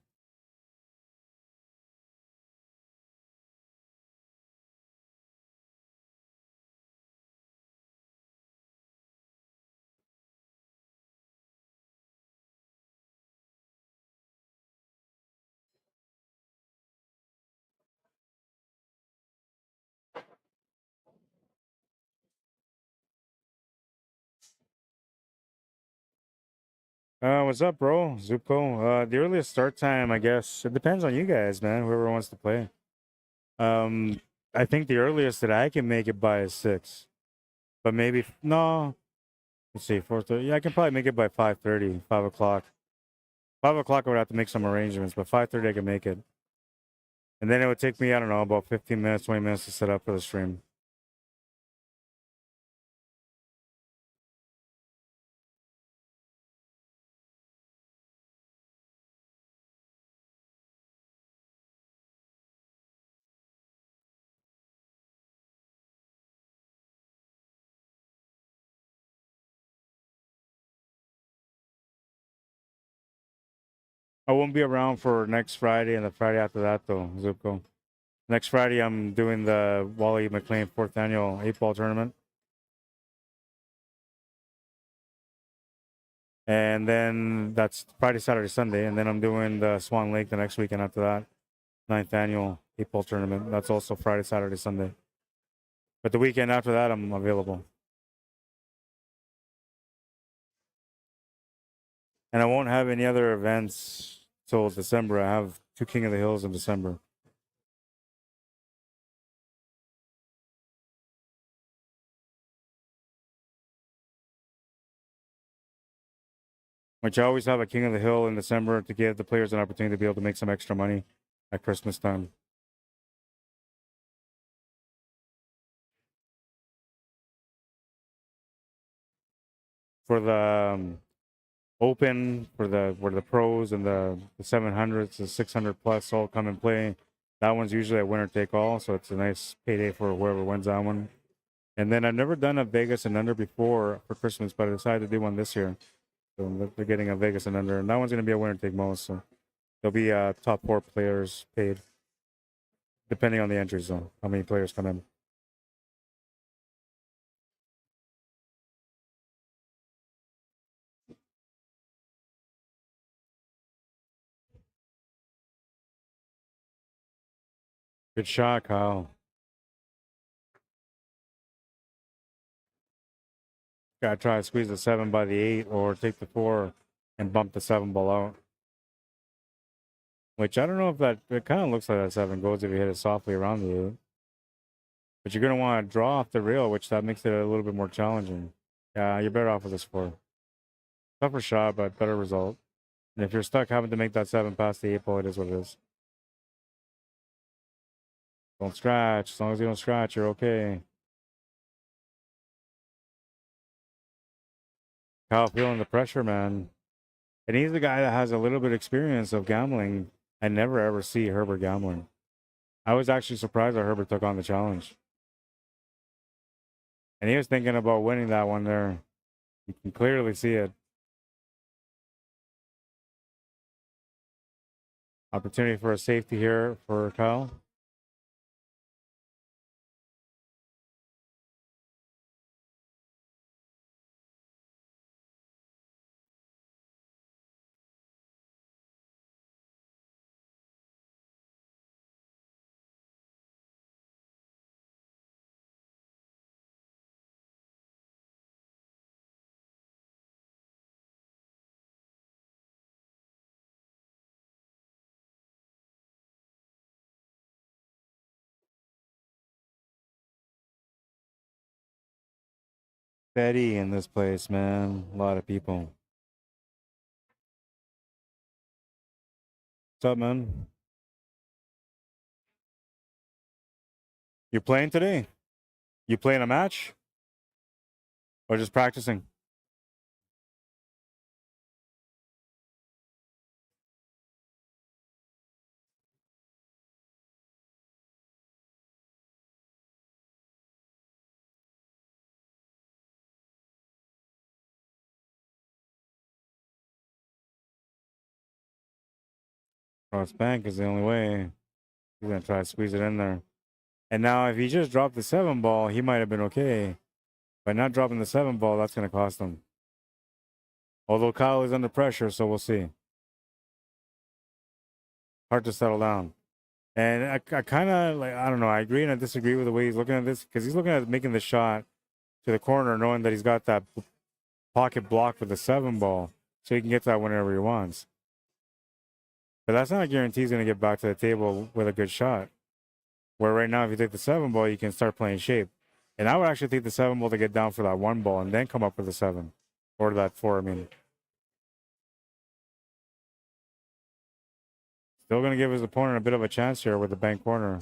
What's up, bro? Zuko. The earliest start time, I guess, it depends on you guys, man. Whoever wants to play. I think the earliest that I can make it by is 6. But maybe, no. Let's see, 4:30. Yeah, I can probably make it by 5:30, 5 o'clock. 5 o'clock I would have to make some arrangements, but 5:30 I can make it. And then it would take me, I don't know, about 15 minutes, 20 minutes to set up for the stream. I won't be around for next Friday and the Friday after that, though, Zuko. Next Friday, I'm doing the Wally McLean 4th annual 8-ball tournament. And then that's Friday, Saturday, Sunday. And then I'm doing the Swan Lake the next weekend after that. 9th annual 8-ball tournament. That's also Friday, Saturday, Sunday. But the weekend after that, I'm available. And I won't have any other events till December. I have 2 King of the Hills in December. Which I always have a King of the Hill in December to give the players an opportunity to be able to make some extra money at Christmas time. For the Open, for the where the pros and the 700s, the 600 plus all come and play. That one's usually a winner take all, so it's a nice payday for whoever wins that one. And then I've never done a Vegas and under before for Christmas, but I decided to do one this year. So they're getting a Vegas and under, and that one's going to be a winner take most. So there'll be top 4 players paid, depending on the entry zone, how many players come in. Good shot, Kyle. Gotta try to squeeze the 7 by the 8 or take the 4 and bump the 7 ball out. Which I don't know if that, it kind of looks like that 7 goes if you hit it softly around the 8. But you're going to want to draw off the rail, which that makes it a little bit more challenging. Yeah, you're better off with this 4. Tougher shot, but better result. And if you're stuck having to make that 7 past the 8 ball, it is what it is. Don't scratch. As long as you don't scratch, you're okay. Kyle feeling the pressure, man. And he's the guy that has a little bit of experience of gambling. I never ever see Herbert gambling. I was actually surprised that Herbert took on the challenge. And he was thinking about winning that one there. You can clearly see it. Opportunity for a safety here for Kyle. Steady in this place, man. A lot of people. What's up, man? You playing today? You playing a match? Or just practicing? Cross bank is the only way. He's gonna try to squeeze it in there. And now if he just dropped the 7 ball, he might have been okay. By not dropping the 7 ball, that's gonna cost him. Although Kyle is under pressure, so we'll see. Hard to settle down. And I kind of like, I don't know, I agree and I disagree with the way he's looking at this, because he's looking at making the shot to the corner, knowing that he's got that pocket block with the 7 ball, so he can get to that whenever he wants. But that's not a guarantee he's going to get back to the table with a good shot. Where right now, if you take the 7 ball, you can start playing shape. And I would actually take the 7 ball to get down for that 1 ball and then come up with the 7. Or that 4, I mean. Still going to give his opponent a bit of a chance here with the bank corner.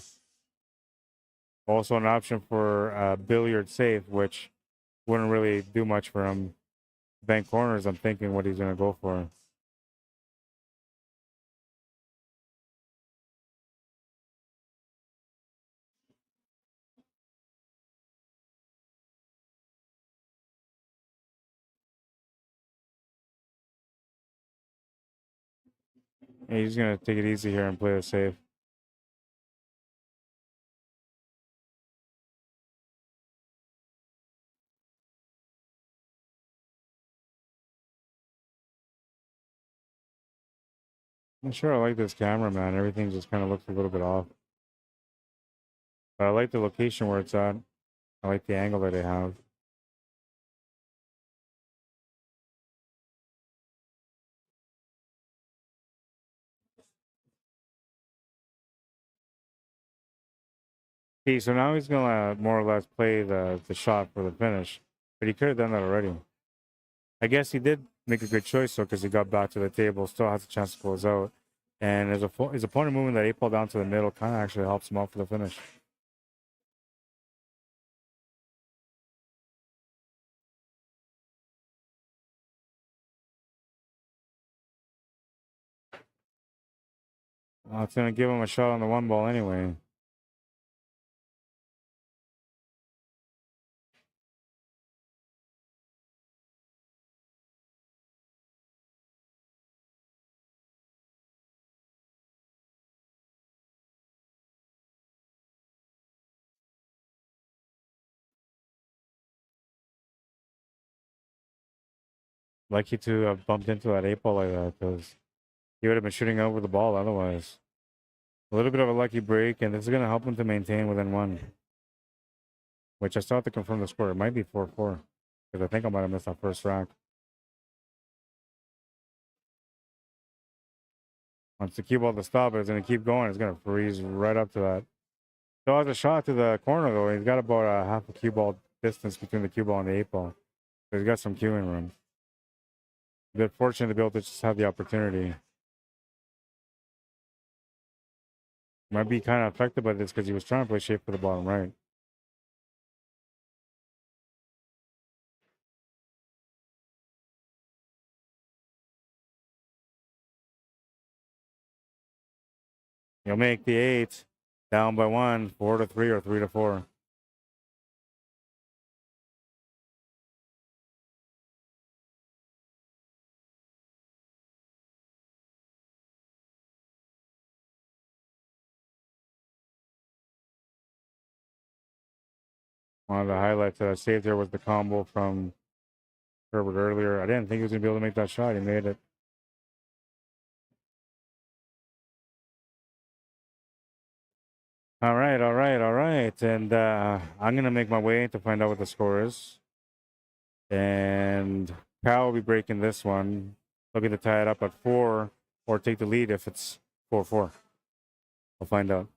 Also an option for billiard safe, which wouldn't really do much for him. Bank corners, I'm thinking what he's going to go for. And he's going to take it easy here and play it safe. I'm sure I like this camera, man. Everything just kind of looks a little bit off. But I like the location where it's at. I like the angle that they have. Okay, so now he's gonna more or less play the shot for the finish, but he could have done that already. I guess he did make a good choice though, because he got back to the table, still has a chance to close out, and his opponent moving that 8 ball down to the middle kind of actually helps him out for the finish. It's going to give him a shot on the one ball anyway. Lucky to have bumped into that 8 ball like that, because he would have been shooting over the ball otherwise. A little bit of a lucky break, and this is going to help him to maintain within one. Which I still have to confirm the score. It might be 4-4, because I think I might have missed that first rack. Wants the cue ball to stop, but it's going to keep going. It's going to freeze right up to that. Still has a shot to the corner, though. He's got about a half a cue ball distance between the cue ball and the 8 ball. So he's got some cueing room. Good fortune to be able to just have the opportunity. Might be kind of affected by this because he was trying to play shape for the bottom right. He'll make the 8, down by 1, 4-3 or 3-4. One of the highlights that I saved here was the combo from Herbert earlier. I didn't think he was going to be able to make that shot. He made it. All right, all right, all right. And I'm going to make my way to find out what the score is. And Powell will be breaking this one. Looking to tie it up at 4 or take the lead if it's 4-4. We'll find out.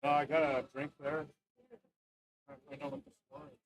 I got a drink there. I know what the score is.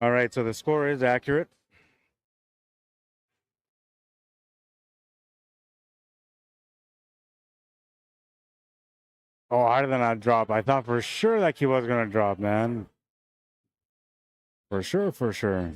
All right, so the score is accurate. Oh, how did that not drop? I thought for sure that key was gonna drop, man. For sure, for sure.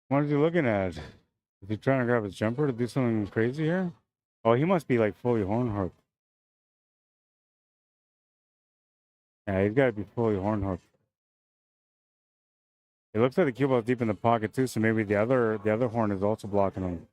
What is he looking at? Is he trying to grab his jumper to do something crazy here? Oh, he must be like fully horn hooked. Yeah, he's got to be fully horn hooked. It looks like the cue ball's deep in the pocket too, so maybe the other horn is also blocking him.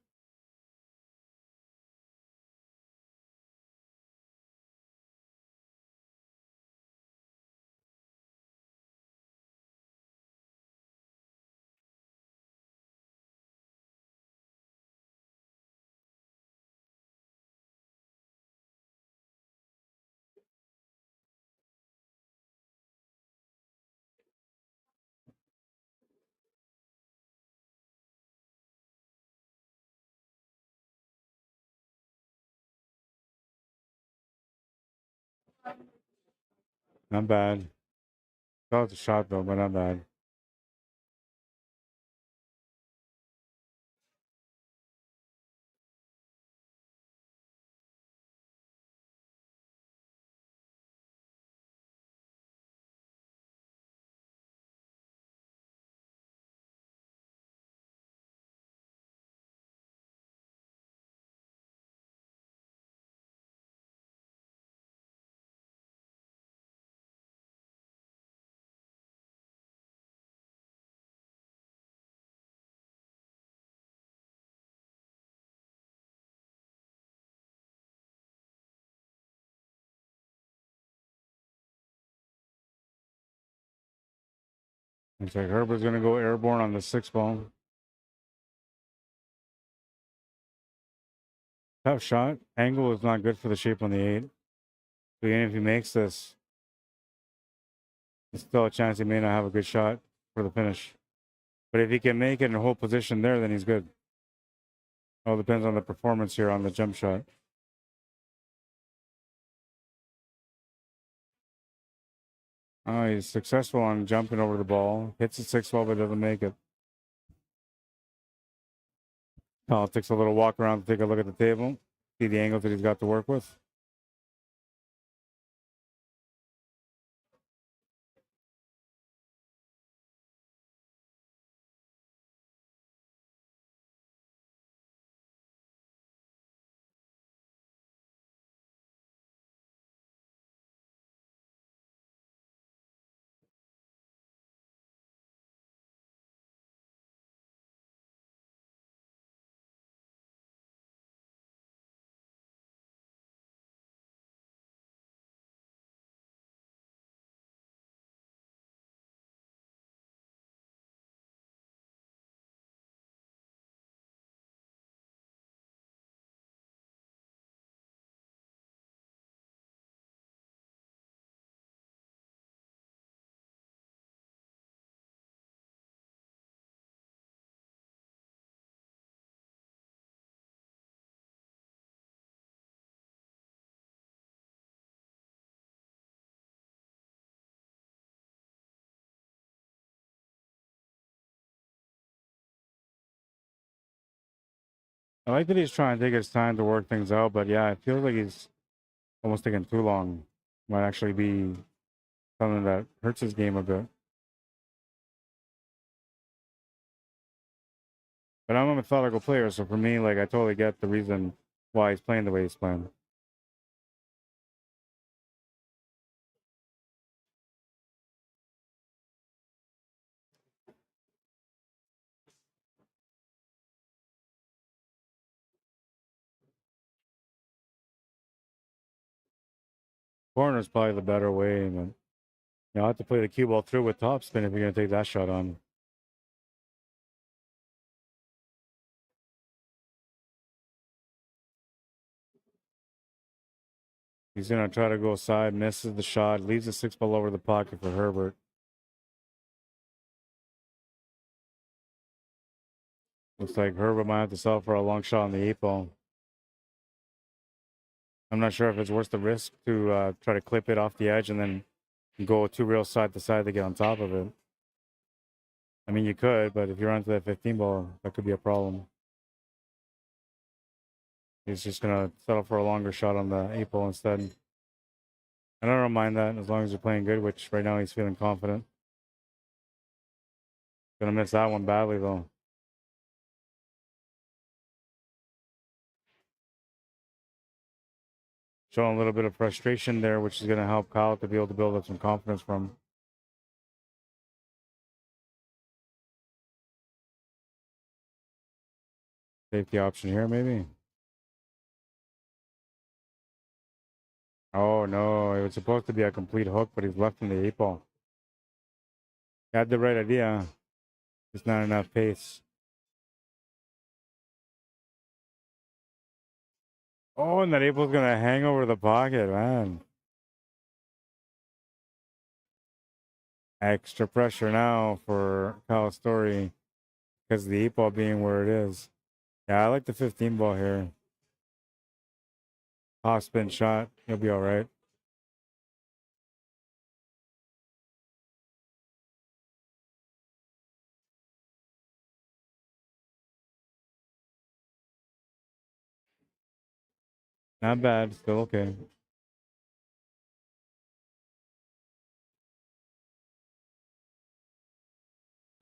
Not bad. That was a shot though, but not bad. Looks like Herbert's gonna go airborne on the 6 ball. Tough shot. Angle is not good for the shape on the 8. So even if he makes this, there's still a chance he may not have a good shot for the finish. But if he can make it and hold position there, then he's good. All depends on the performance here on the jump shot. Oh, he's successful on jumping over the ball. Hits the 6 ball, but doesn't make it. Kyle takes a little walk around to take a look at the table, see the angles that he's got to work with. I like that he's trying to take his time to work things out, but yeah, it feels like he's almost taking too long. Might actually be something that hurts his game a bit. But I'm a methodical player, so for me, like I totally get the reason why he's playing the way he's playing. Corner is probably the better way, but you know, I have to play the cue ball through with topspin if you're gonna take that shot on. He's gonna try to go side, misses the shot, leaves the 6-ball over the pocket for Herbert. Looks like Herbert might have to settle for a long shot on the 8-ball. I'm not sure if it's worth the risk to try to clip it off the edge and then go 2 rails side to side to get on top of it. I mean, you could, but if you're onto that 15-ball, that could be a problem. He's just gonna settle for a longer shot on the 8-ball instead. And I don't mind that as long as you're playing good, which right now he's feeling confident. Gonna miss that one badly though. Showing a little bit of frustration there, which is gonna help Kyle to be able to build up some confidence from. Safety option here, maybe. Oh no, it was supposed to be a complete hook, but he's left in the 8-ball. Had the right idea, just not enough pace. Oh, and that 8-ball's gonna hang over the pocket, man. Extra pressure now for Kyle Story because of the 8-ball being where it is. Yeah, I like the 15-ball here. Off spin shot, he'll be all right. Not bad, still okay.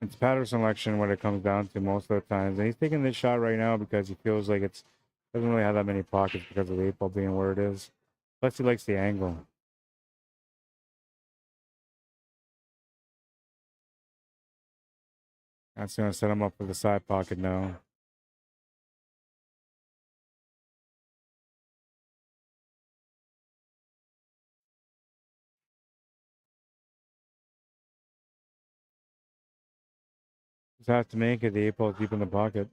It's pattern selection what it comes down to most of the times. And he's taking this shot right now because he feels like it's doesn't really have that many pockets because of the 8-ball being where it is. Plus he likes the angle. That's gonna set him up for the side pocket now. Just has to make it the 8-ball deep in the pocket.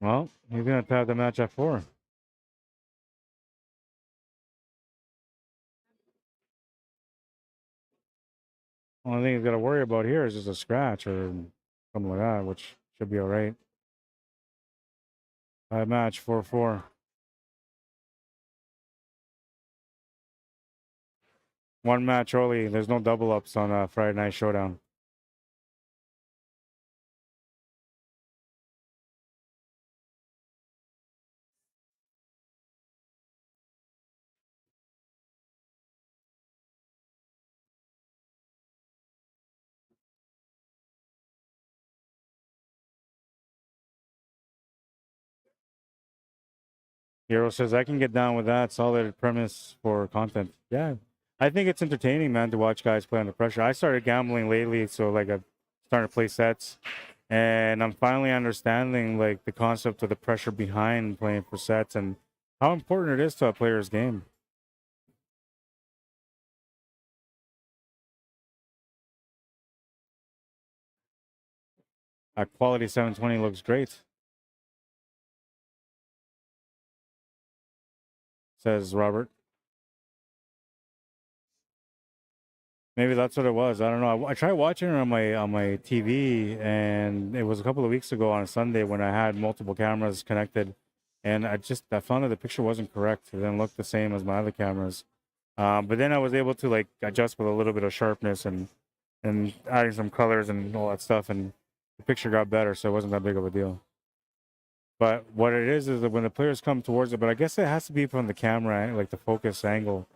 Well, he's gonna tie the match at 4. Only thing he's got to worry about here is just a scratch or something like that, which should be all right. Tie match 4-4. One match only. There's no double ups on Friday Night Showdown. Hero says, I can get down with that. Solid premise for content. Yeah. I think it's entertaining, man, to watch guys play under pressure. I started gambling lately, so like I'm starting to play sets. And I'm finally understanding like the concept of the pressure behind playing for sets and how important it is to a player's game. A quality 720 looks great, says Robert. Maybe that's what it was. I don't know. I tried watching it on my TV, and it was a couple of weeks ago on a Sunday when I had multiple cameras connected, and I found that the picture wasn't correct. It didn't look the same as my other cameras. But then I was able to like adjust with a little bit of sharpness and adding some colors and all that stuff, and the picture got better, so it wasn't that big of a deal. But what it is that when the players come towards it, but I guess it has to be from the camera, like the focus angle,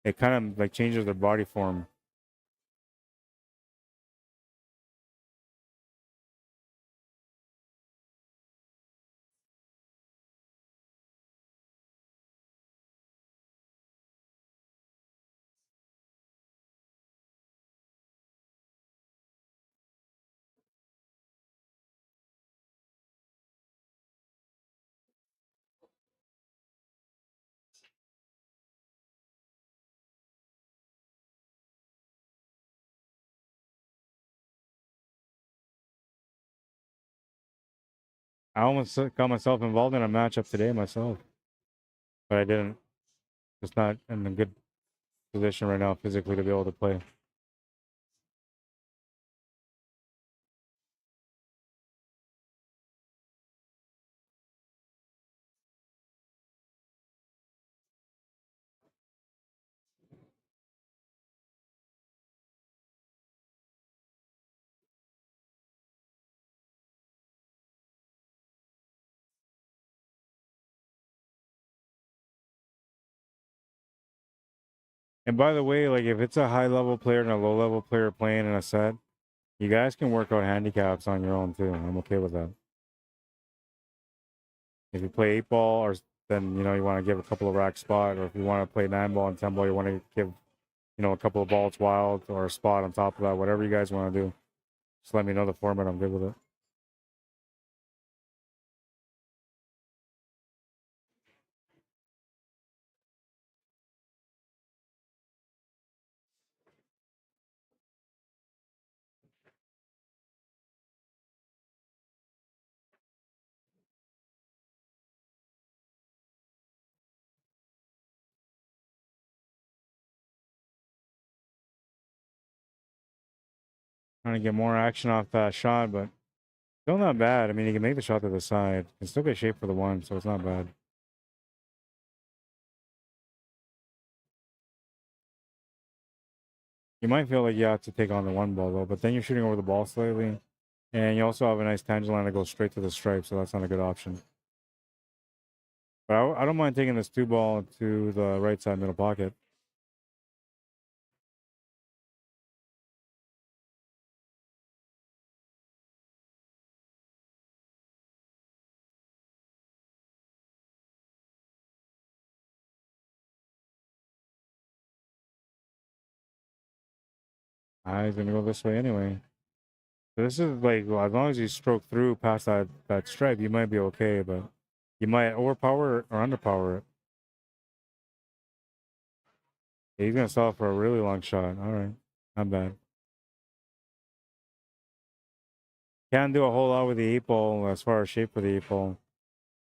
it kind of like changes their body form. I almost got myself involved in a matchup today myself, but I didn't. Just not in a good position right now physically to be able to play. And by the way, like if it's a high level player and a low level player playing in a set, you guys can work out handicaps on your own too. I'm okay with that. If you play 8 ball, or then you want to give a couple of rack spot, or if you want to play 9 ball and 10 ball, you want to give a couple of balls wild or a spot on top of that. Whatever you guys want to do, just let me know the format. I'm good with it. Trying to get more action off that shot, but still not bad. I mean, he can make the shot to the side. Can still get shape for the one, so it's not bad. You might feel like you have to take on the 1 ball though, but then you're shooting over the ball slightly, and you also have a nice tangent line that goes straight to the stripe, so that's not a good option. But I don't mind taking this 2 ball to the right side middle pocket. He's gonna go this way anyway. So this is like, well, as long as you stroke through past that stripe, you might be okay, but you might overpower it or underpower it. He's gonna stall for a really long shot. All right, not bad. Can't do a whole lot with the 8 ball as far as shape for the 8 ball.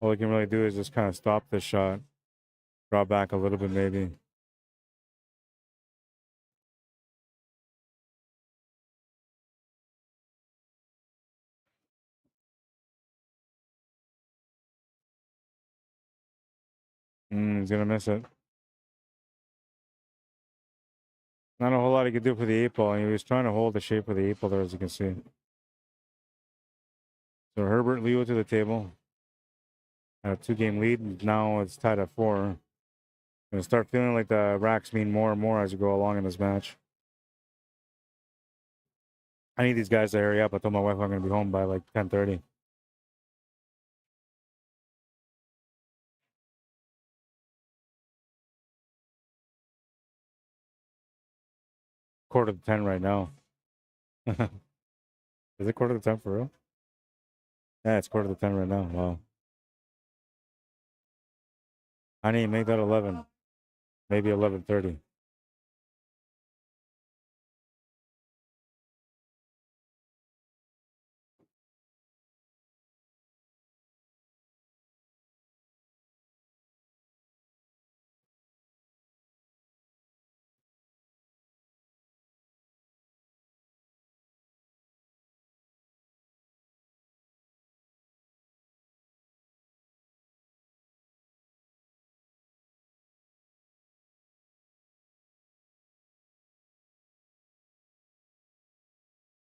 All we can really do is just kind of stop this shot, draw back a little bit maybe. He's gonna miss it. Not a whole lot he could do for the 8 ball. He was trying to hold the shape of the 8 ball there, as you can see. So Herbert Leo to the table. A 2-game lead. Now it's tied at 4. Gonna start feeling like the racks mean more and more as you go along in this match. I need these guys to hurry up. I told my wife I'm gonna be home by like 10:30. Quarter to 10 right now. Is it quarter to 10 for real? Yeah, it's quarter to 10 right now. Wow. I need to make that 11. Maybe 11:30.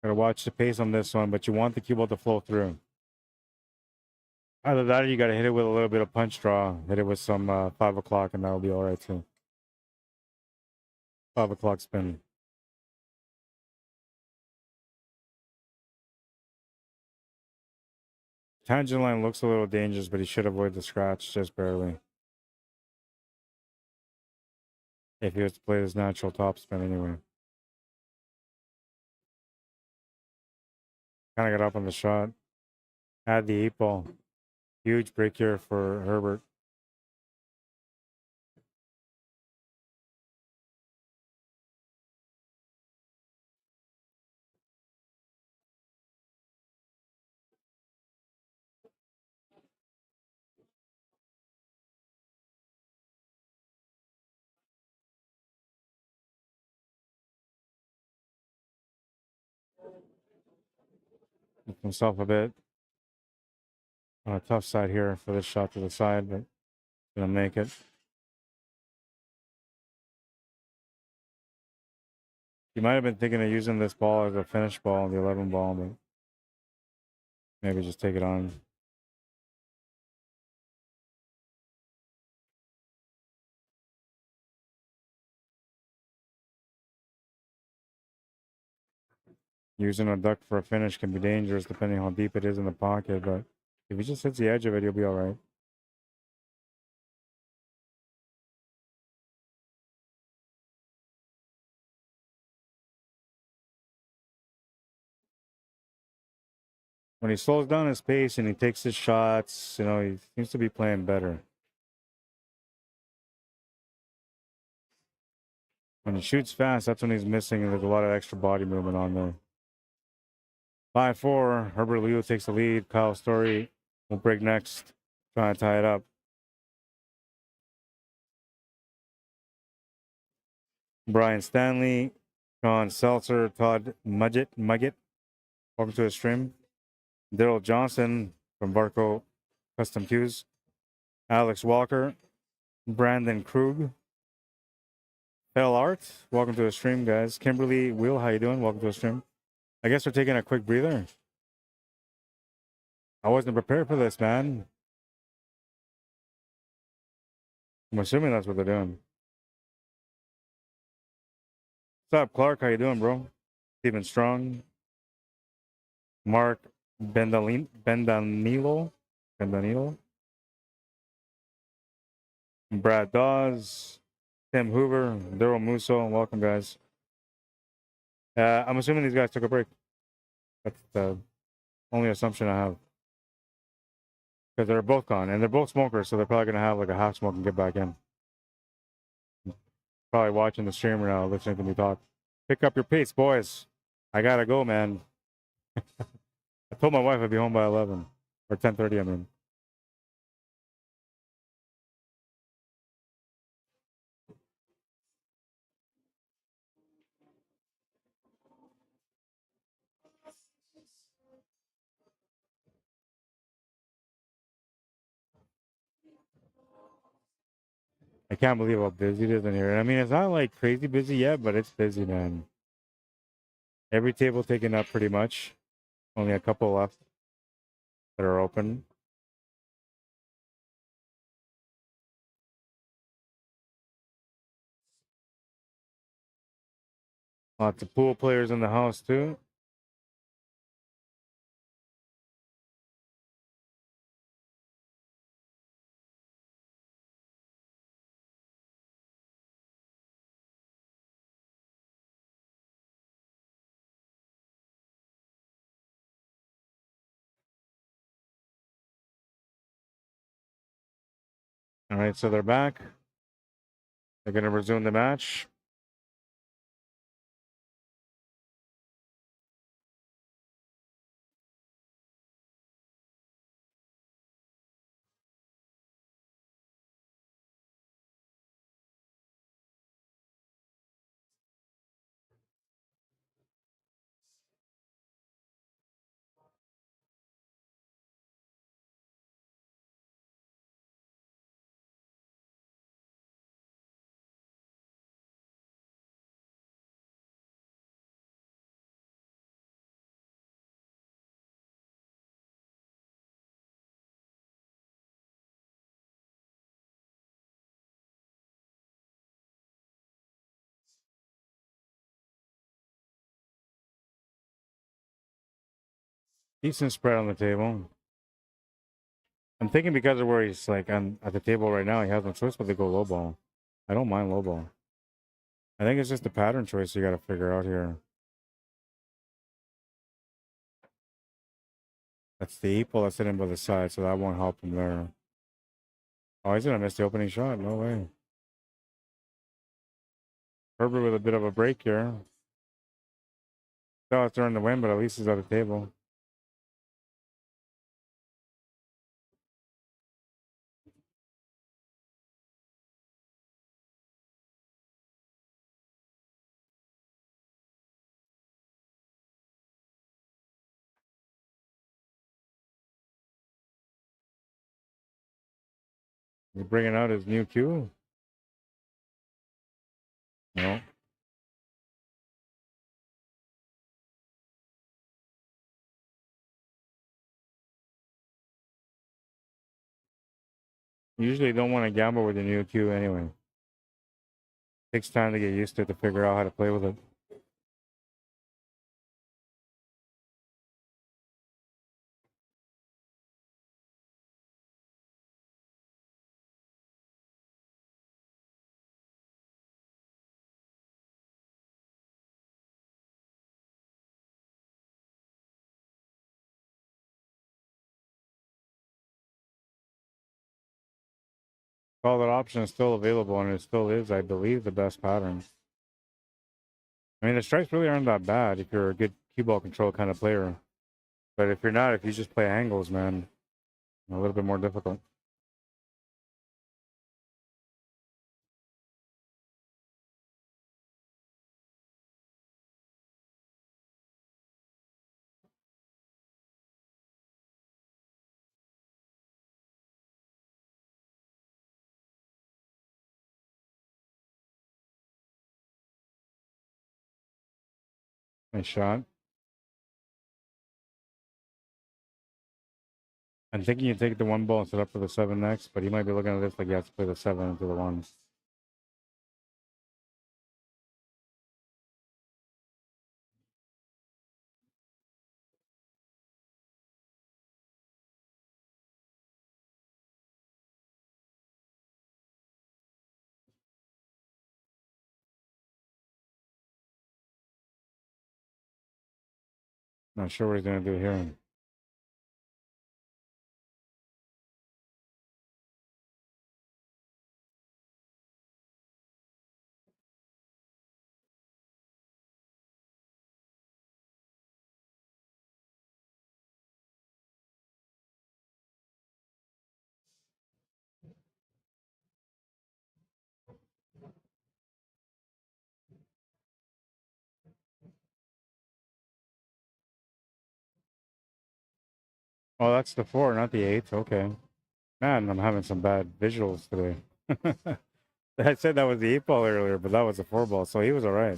Gotta watch the pace on this one, but you want the cue ball to flow through. Either that or you gotta hit it with a little bit of punch draw. Hit it with some 5 o'clock and that'll be all right too. 5 o'clock spin. Tangent line looks a little dangerous, but he should avoid the scratch just barely. If he was to play his natural top spin anyway. Kind of got up on the shot. Had the 8 ball. Huge break here for Herbert. himself a bit on a tough side here for this shot to the side, but gonna make it. He might have been thinking of using this ball as a finish ball, the 11 ball, but maybe just take it on. Using a duck for a finish can be dangerous depending how deep it is in the pocket, but if he just hits the edge of it, he'll be all right. When he slows down his pace and he takes his shots, you know, he seems to be playing better. When he shoots fast, that's when he's missing, and there's a lot of extra body movement on there. 5-4, Herbert Leo takes the lead. Kyle Story will break next, trying to tie it up. Brian Stanley, Sean Seltzer, Todd Mugget, welcome to the stream. Daryl Johnson from Barco Custom Cues. Alex Walker, Brandon Krug, Hell Art, welcome to the stream, guys. Kimberly Will, how you doing? Welcome to the stream. I guess we're taking a quick breather. I wasn't prepared for this, man. I'm assuming that's what they're doing. What's up, Clark? How you doing, bro? Stephen Strong. Mark Bendanilo. Brad Dawes. Tim Hoover. Daryl Musso. Welcome, guys. I'm assuming these guys took a break. That's the only assumption I have. Because they're both gone. And they're both smokers, so they're probably going to have like a half smoke and get back in. Probably watching the streamer now, listening to me talk. Pick up your pace, boys. I got to go, man. I told my wife I'd be home by 11. Or 10:30, I mean. I can't believe how busy it is in here. I mean, it's not like crazy busy yet, but it's busy, man. Every table taken up pretty much. Only a couple left that are open. Lots of pool players in the house, too. All right, so they're back. They're going to resume the match. Decent spread on the table. I'm thinking because of where he's like at the table right now, he has no choice but to go low ball. I don't mind low ball. I think it's just a pattern choice you got to figure out here. That's the 8 ball that's sitting by the side, so that won't help him there. Oh, he's going to miss the opening shot. No way. Herbert with a bit of a break here. Thought it's during the win, but at least he's at the table. He's bringing out his new cue. No. Usually don't want to gamble with a new cue anyway. Takes time to get used to it to figure out how to play with it. Call that option is still available, and it still is, I believe, the best pattern. I mean, the strikes really aren't that bad if you're a good cue ball control kind of player. But if you're not, if you just play angles, man, a little bit more difficult. Nice shot. I'm thinking you take the one ball and set up for the 7 next, but he might be looking at this like he has to play the 7 into the 1. Not sure what he's going to do here. Oh, that's the 4, not the 8. Okay. Man, I'm having some bad visuals today. I said that was the 8 ball earlier, but that was the 4 ball, so he was all right.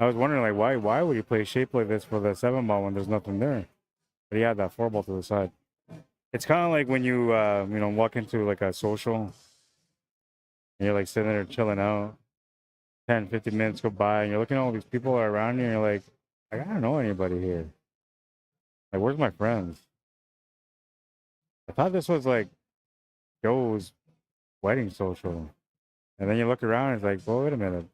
I was wondering, like, why would you play shape like this for the 7 ball when there's nothing there? But he had that 4 ball to the side. It's kind of like when you, walk into like a social and you're like sitting there chilling out. 10, 15 minutes go by and you're looking at all these people around you and you're like, I don't know anybody here. Like, where's my friends? I thought this was like Joe's wedding social. And then you look around and it's like, well, wait a minute.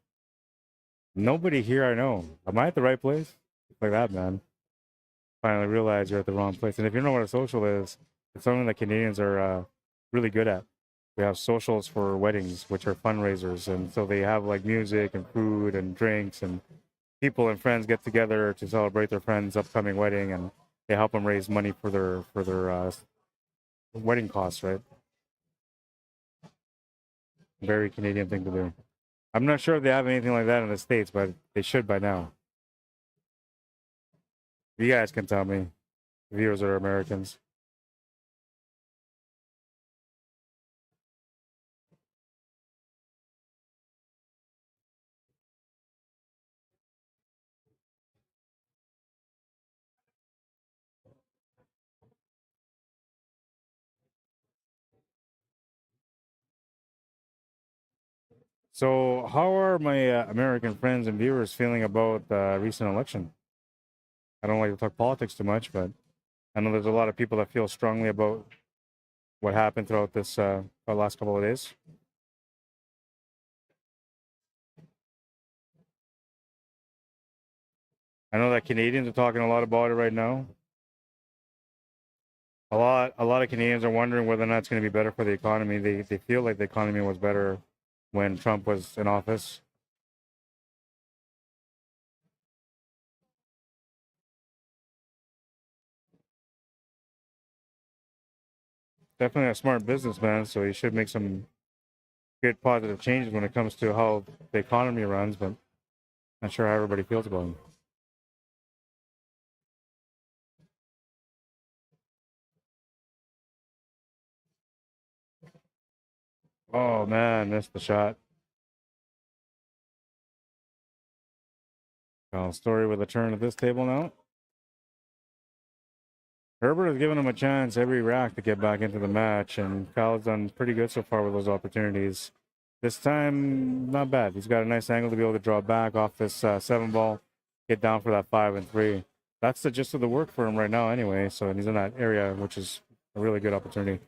Nobody here I know. Am I at the right place? It's like that, man. Finally realize you're at the wrong place. And if you know what a social is, it's something that Canadians are really good at. We have socials for weddings, which are fundraisers. And so they have like music and food and drinks, and people and friends get together to celebrate their friend's upcoming wedding, and they help them raise money for their wedding costs, right? Very Canadian thing to do. I'm not sure if they have anything like that in the States, but they should by now. You guys can tell me. Viewers are Americans. So, how are my American friends and viewers feeling about the recent election? I don't like to talk politics too much, but I know there's a lot of people that feel strongly about what happened throughout this the last couple of days. I know that Canadians are talking a lot about it right now. A lot of Canadians are wondering whether or not it's going to be better for the economy. They feel like the economy was better when Trump was in office. Definitely a smart businessman, so he should make some good positive changes when it comes to how the economy runs, but not sure how everybody feels about him. Oh man, missed the shot. Story with a turn at this table now. Herbert has given him a chance every rack to get back into the match, and Kyle's done pretty good so far with those opportunities. This time, not bad. He's got a nice angle to be able to draw back off this 7 ball, get down for that 5 and 3. That's the gist of the work for him right now anyway, so he's in that area, which is a really good opportunity.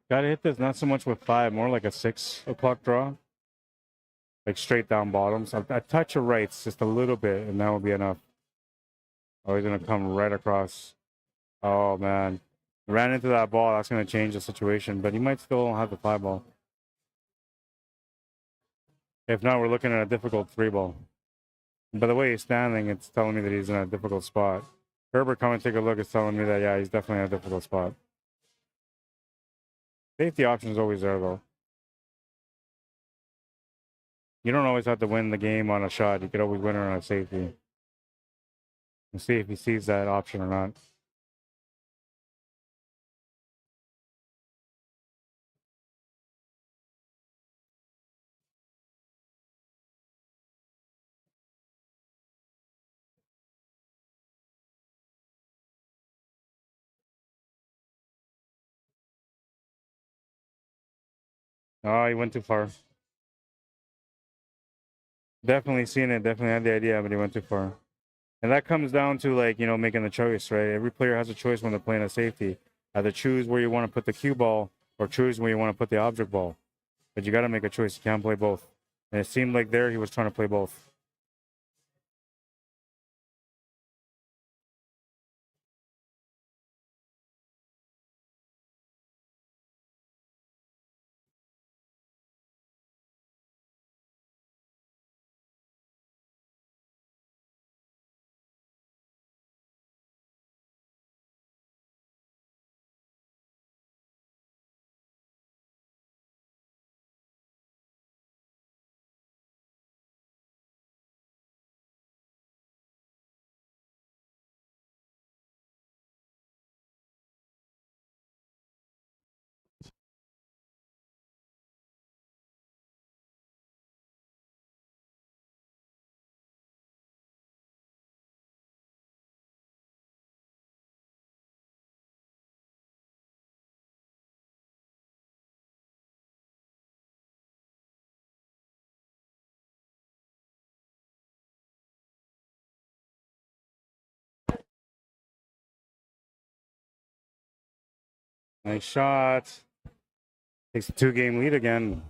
Gotta hit this not so much with 5, more like a 6 o'clock draw. Like straight down bottoms. A touch of rights, just a little bit, and that will be enough. Oh, he's gonna come right across. Oh man. Ran into that ball, that's gonna change the situation, but he might still have the 5 ball. If not, we're looking at a difficult 3 ball. By the way he's standing, it's telling me that he's in a difficult spot. Herbert, come and take a look, is telling me that, yeah, he's definitely in a difficult spot. Safety option is always there, though. You don't always have to win the game on a shot. You could always win it on a safety. We'll see if he sees that option or not. Oh, he went too far. Definitely seen it. Definitely had the idea, but he went too far. And that comes down to, like, you know, making the choice, right? Every player has a choice when they're playing a safety. Either choose where you want to put the cue ball or choose where you want to put the object ball. But you got to make a choice. You can't play both. And it seemed like there he was trying to play both. Nice shot. Takes a 2-game lead again.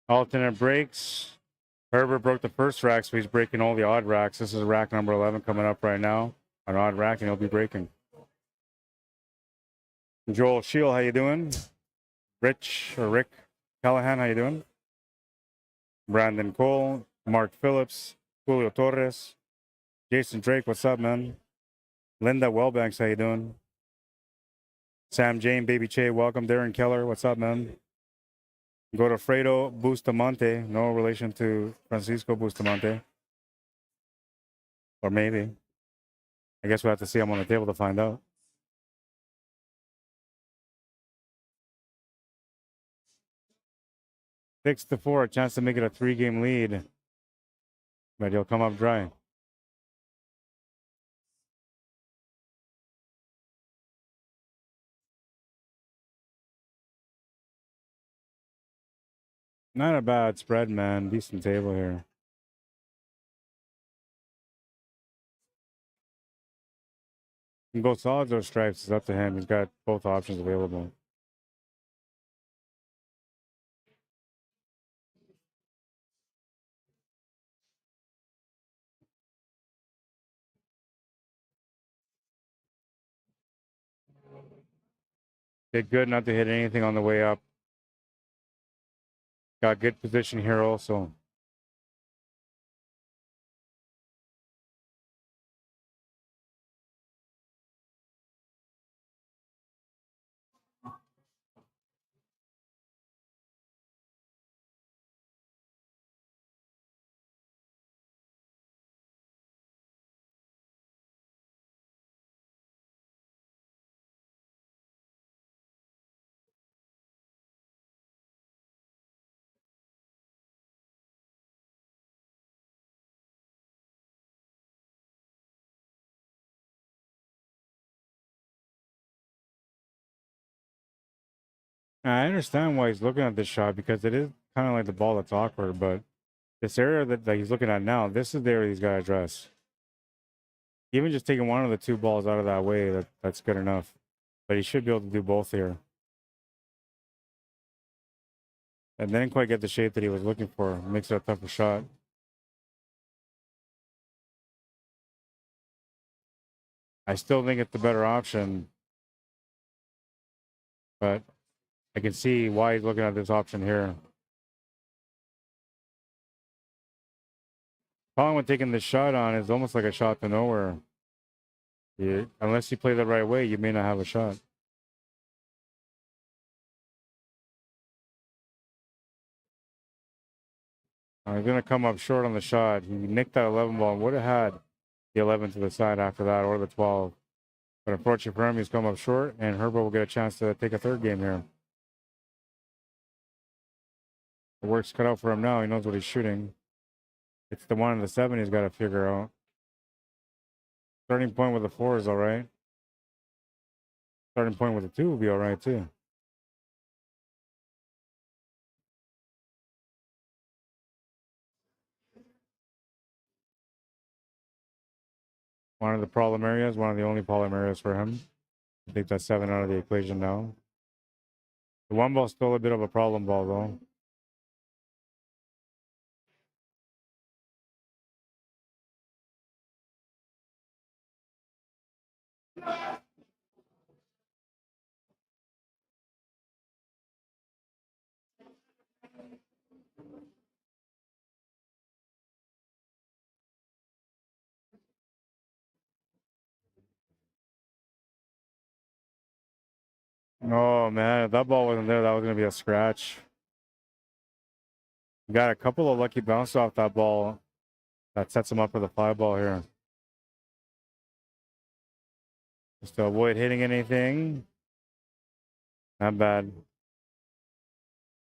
Alternate breaks. Herbert broke the first rack, so he's breaking all the odd racks. This is rack number 11 coming up right now. An odd rack, and he'll be breaking. Joel Shield, how you doing? Rich or Rick Callahan, how you doing? Brandon Cole, Mark Phillips, Julio Torres, Jason Drake, what's up, man? Linda Wellbanks, how you doing? Sam Jane, Baby Che, welcome. Darren Keller, what's up, man? Godofredo Bustamante, no relation to Francisco Bustamante. Or maybe. I guess we'll have to see him on the table to find out. Six to 4, a chance to make it a 3-game lead. But he'll come up dry. Not a bad spread, man. Decent table here. You can go solids or stripes. It's up to him. He's got both options available. Did good not to hit anything on the way up. Got good position here also. I understand why he's looking at this shot because it is kind of like the ball that's awkward, but this area that he's looking at now, this is the area he's got to address. Even just taking one of the two balls out of that way, that's good enough. But he should be able to do both here. And didn't quite get the shape that he was looking for. Makes it a tougher shot. I still think it's the better option. But I can see why he's looking at this option here. Problem with taking this shot on is almost like a shot to nowhere. Unless you play the right way, you may not have a shot. He's going to come up short on the shot. He nicked that 11 ball and would have had the 11 to the side after that, or the 12. But unfortunately for him, he's come up short, and Herbert will get a chance to take a third game here. The work's cut out for him now. He knows what he's shooting. It's the 1 and the 7 he's got to figure out. Starting point with the 4 is all right. Starting point with the 2 will be all right, too. One of the problem areas, one of the only problem areas for him. I think that's 7 out of the equation now. The 1 ball's still a bit of a problem ball, though. Oh, man, if that ball wasn't there, that was going to be a scratch. Got a couple of lucky bounces off that ball. That sets him up for the 5 ball here. Just to avoid hitting anything. Not bad.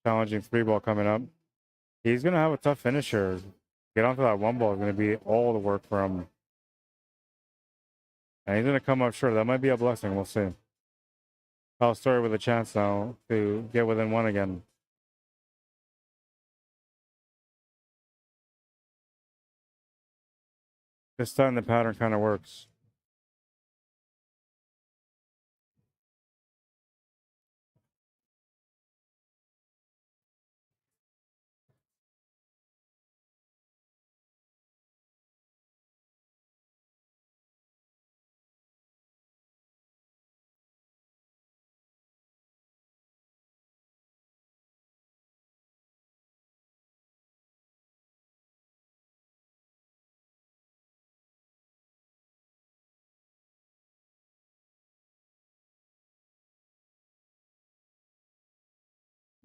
Challenging 3 ball coming up. He's going to have a tough finish here. Get onto that 1 ball is going to be all the work for him. And he's going to come up short. That might be a blessing. We'll see. STOREY with a chance now to get within 1 again. This time the pattern kind of works.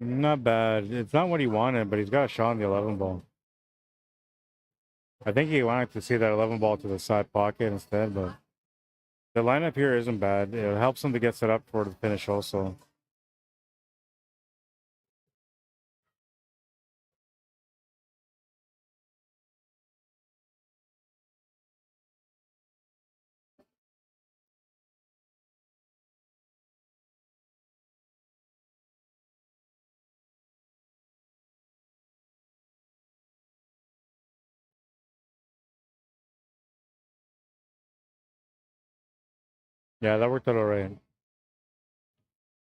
Not bad. It's not what he wanted, but he's got a shot on the 11 ball. I think he wanted to see that 11 ball to the side pocket instead, but the lineup here isn't bad. It helps him to get set up for the finish also. Yeah, that worked out all right.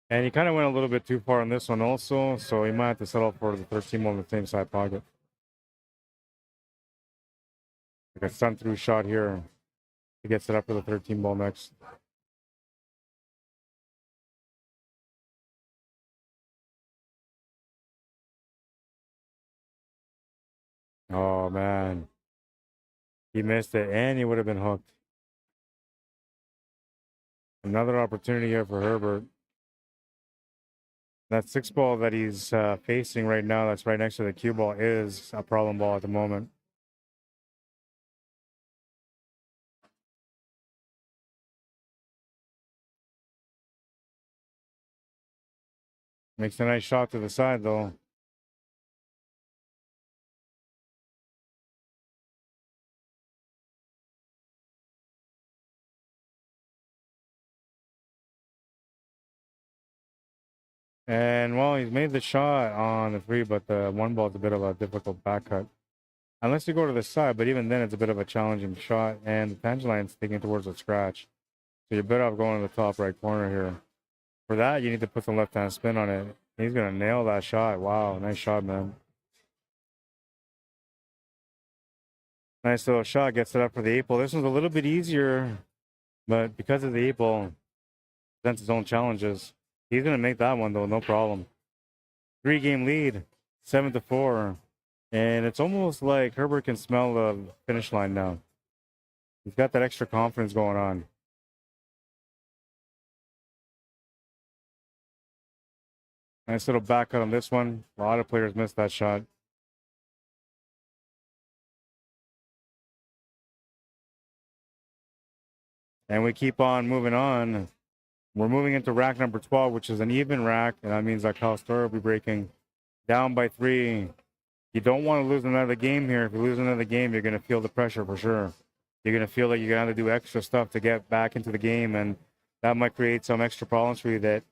And he kind of went a little bit too far on this one also, so he might have to settle for the 13 on the same side pocket. Like a sun through shot here to get set up for the 13 ball next. Oh, man. He missed it, and he would have been hooked. Another opportunity here for Herbert. That 6 ball that he's facing right now, that's right next to the cue ball, is a problem ball at the moment. Makes a nice shot to the side, though. And, well, he's made the shot on the free, but the 1 ball is a bit of a difficult back cut. Unless you go to the side, but even then it's a bit of a challenging shot, and the tangeline's taking towards the scratch. So you're better off going to the top right corner here. For that, you need to put some left-hand spin on it. He's going to nail that shot. Wow, nice shot, man. Nice little shot, gets it up for the 8 ball. This one's a little bit easier, but because of the 8 ball, presents its own challenges. He's going to make that one, though, no problem. 3-game lead, 7-4. And it's almost like Herbert can smell the finish line now. He's got that extra confidence going on. Nice little back cut on this one. A lot of players missed that shot. And we keep on moving on. We're moving into rack number 12, which is an even rack. And that means that STOREY will be breaking down by 3. You don't want to lose another game here. If you lose another game, you're going to feel the pressure for sure. You're going to feel like you're going to have to do extra stuff to get back into the game. And that might create some extra problems for you that,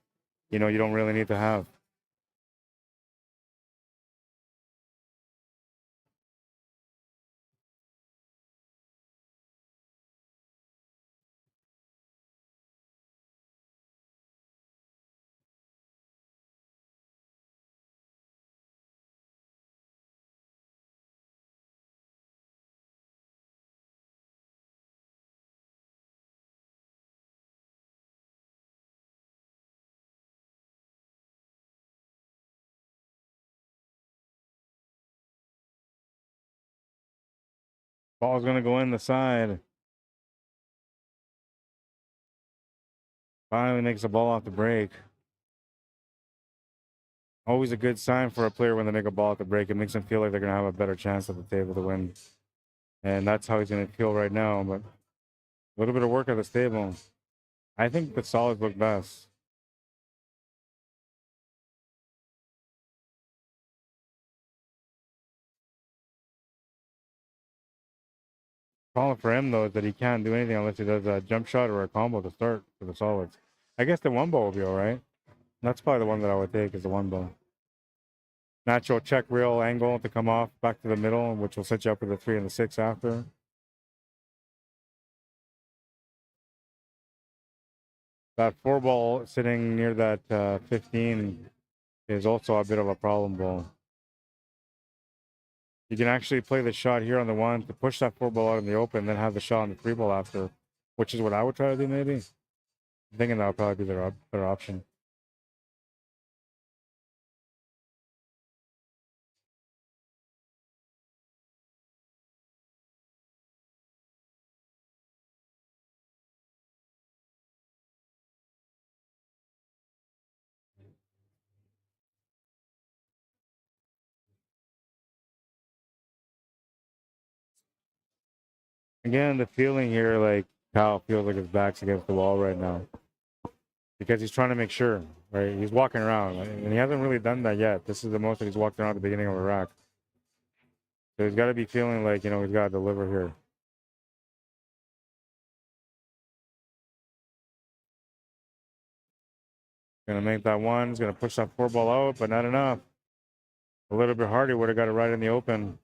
you know, you don't really need to have. Ball's going to go in the side. Finally makes the ball off the break. Always a good sign for a player when they make a ball at the break. It makes them feel like they're going to have a better chance at the table to win. And that's how he's going to feel right now. But a little bit of work at the table. I think the solids look best. Problem for him, though, is that he can't do anything unless he does a jump shot or a combo to start for the solids. I guess the 1 ball will be all right. That's probably the one that I would take is the 1 ball. Natural check real angle to come off back to the middle, which will set you up with the 3 and the 6 after. That 4 ball sitting near that 15 is also a bit of a problem ball. You can actually play the shot here on the 1 to push that 4 ball out in the open, then have the shot on the 3 ball after, which is what I would try to do maybe. I'm thinking that would probably be the better option. Again, the feeling here, like Kyle feels like his back's against the wall right now because he's trying to make sure, right? He's walking around, and he hasn't really done that yet. This is the most that he's walked around at the beginning of a rack. So he's got to be feeling like, you know, he's got to deliver here. Gonna make that 1. He's gonna push that 4 ball out, but not enough. A little bit harder. Would have got it right in the open.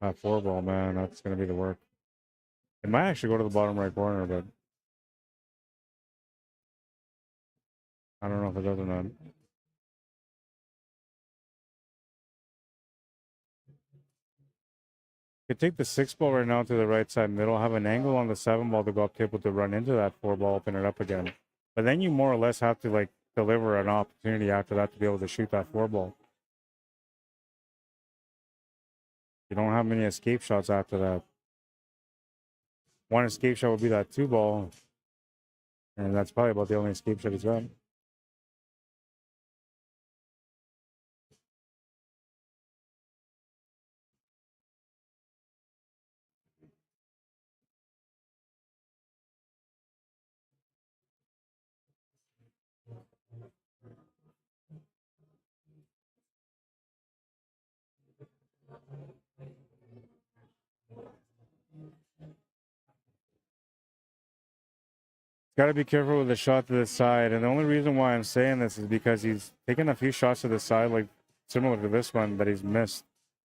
That 4-ball, man, that's going to be the work. It might actually go to the bottom right corner, but I don't know if it does or not. You could take the 6-ball right now to the right side middle, have an angle on the 7-ball to go up table to run into that 4-ball, open it up again. But then you more or less have to like deliver an opportunity after that to be able to shoot that 4-ball. You don't have many escape shots after that. One escape shot would be that 2-ball. And that's probably about the only escape shot he's got. Got to be careful with the shot to the side. And the only reason why I'm saying this is because he's taken a few shots to the side, like similar to this one, that he's missed.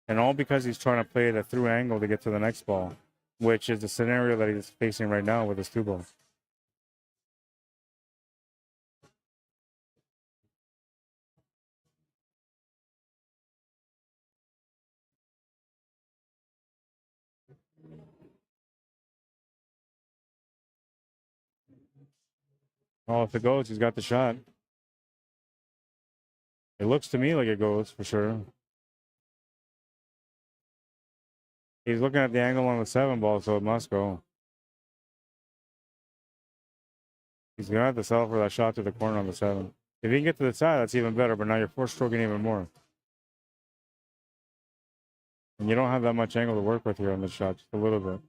And all because he's trying to play it a through angle to get to the next ball, which is the scenario that he's facing right now with his 2-ball. Oh, if it goes, he's got the shot. It looks to me like it goes for sure. He's looking at the angle on the 7-ball, so it must go. He's going to have to settle for that shot to the corner on the 7. If he can get to the side, that's even better, but now you're four-stroking even more. And you don't have that much angle to work with here on the shot, just a little bit.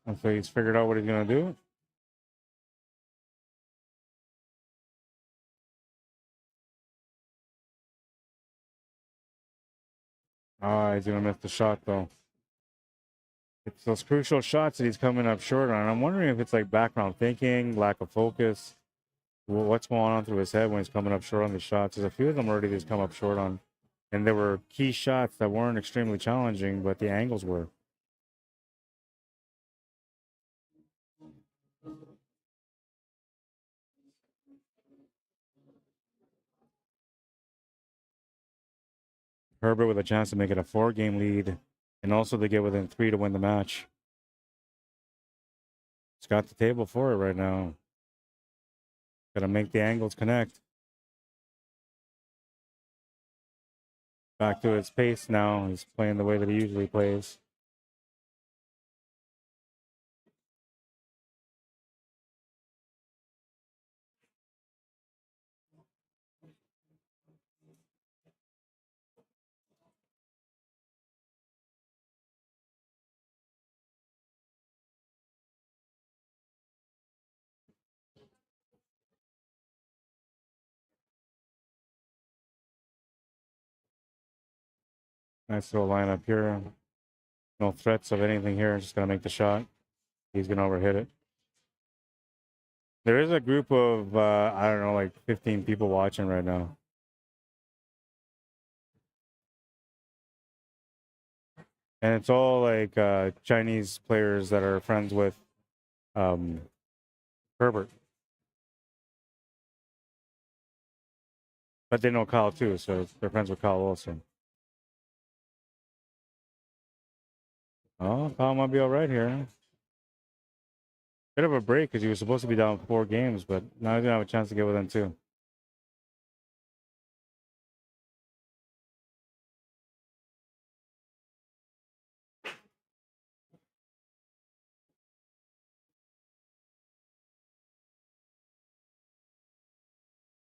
And so he's figured out what he's going to do. Ah, he's going to miss the shot, though. It's those crucial shots that he's coming up short on. I'm wondering if it's like background thinking, lack of focus. What's going on through his head when he's coming up short on these shots? There's a few of them already he's come up short on. And there were key shots that weren't extremely challenging, but the angles were. Herbert with a chance to make it a 4-game lead and also to get within 3 to win the match. He's got the table for it right now. Got to make the angles connect. Back to his pace now. He's playing the way that he usually plays. Nice little lineup here. No threats of anything here. Just going to make the shot. He's going to overhit it. There is a group of, I don't know, like 15 people watching right now. And it's all like Chinese players that are friends with Herbert. But they know Kyle too, so they're friends with Kyle also. Oh, Kyle might be all right here. Bit of a break because he was supposed to be down 4 games, but now he's going to have a chance to get within 2.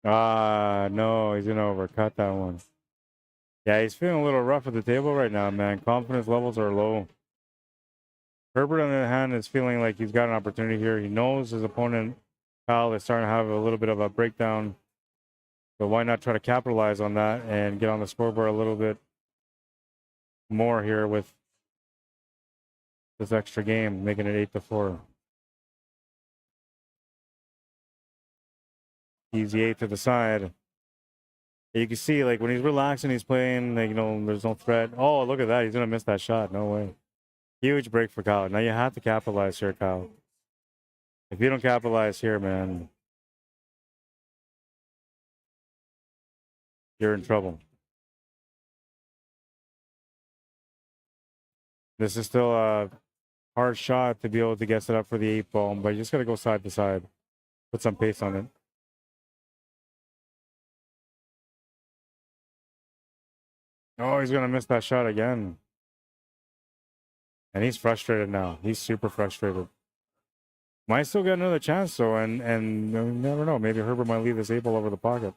Ah, no, he's going to overcut that one. Yeah, he's feeling a little rough at the table right now, man. Confidence levels are low. Herbert, on the other hand, is feeling like he's got an opportunity here. He knows his opponent, Kyle, is starting to have a little bit of a breakdown. So why not try to capitalize on that and get on the scoreboard a little bit more here with this extra game, making it 8-4. Easy 8 to the side. You can see, like, when he's relaxing, he's playing, like, you know, there's no threat. Oh, look at that. He's going to miss that shot. No way. Huge break for Kyle. Now you have to capitalize here, Kyle. If you don't capitalize here, man, you're in trouble. This is still a hard shot to be able to get set up for the 8-ball, but you just got to go side to side. Put some pace on it. Oh, he's going to miss that shot again. And he's frustrated now. He's super frustrated. Might still get another chance, though, and you never know. Maybe Herbert might leave this 8-ball over the pocket.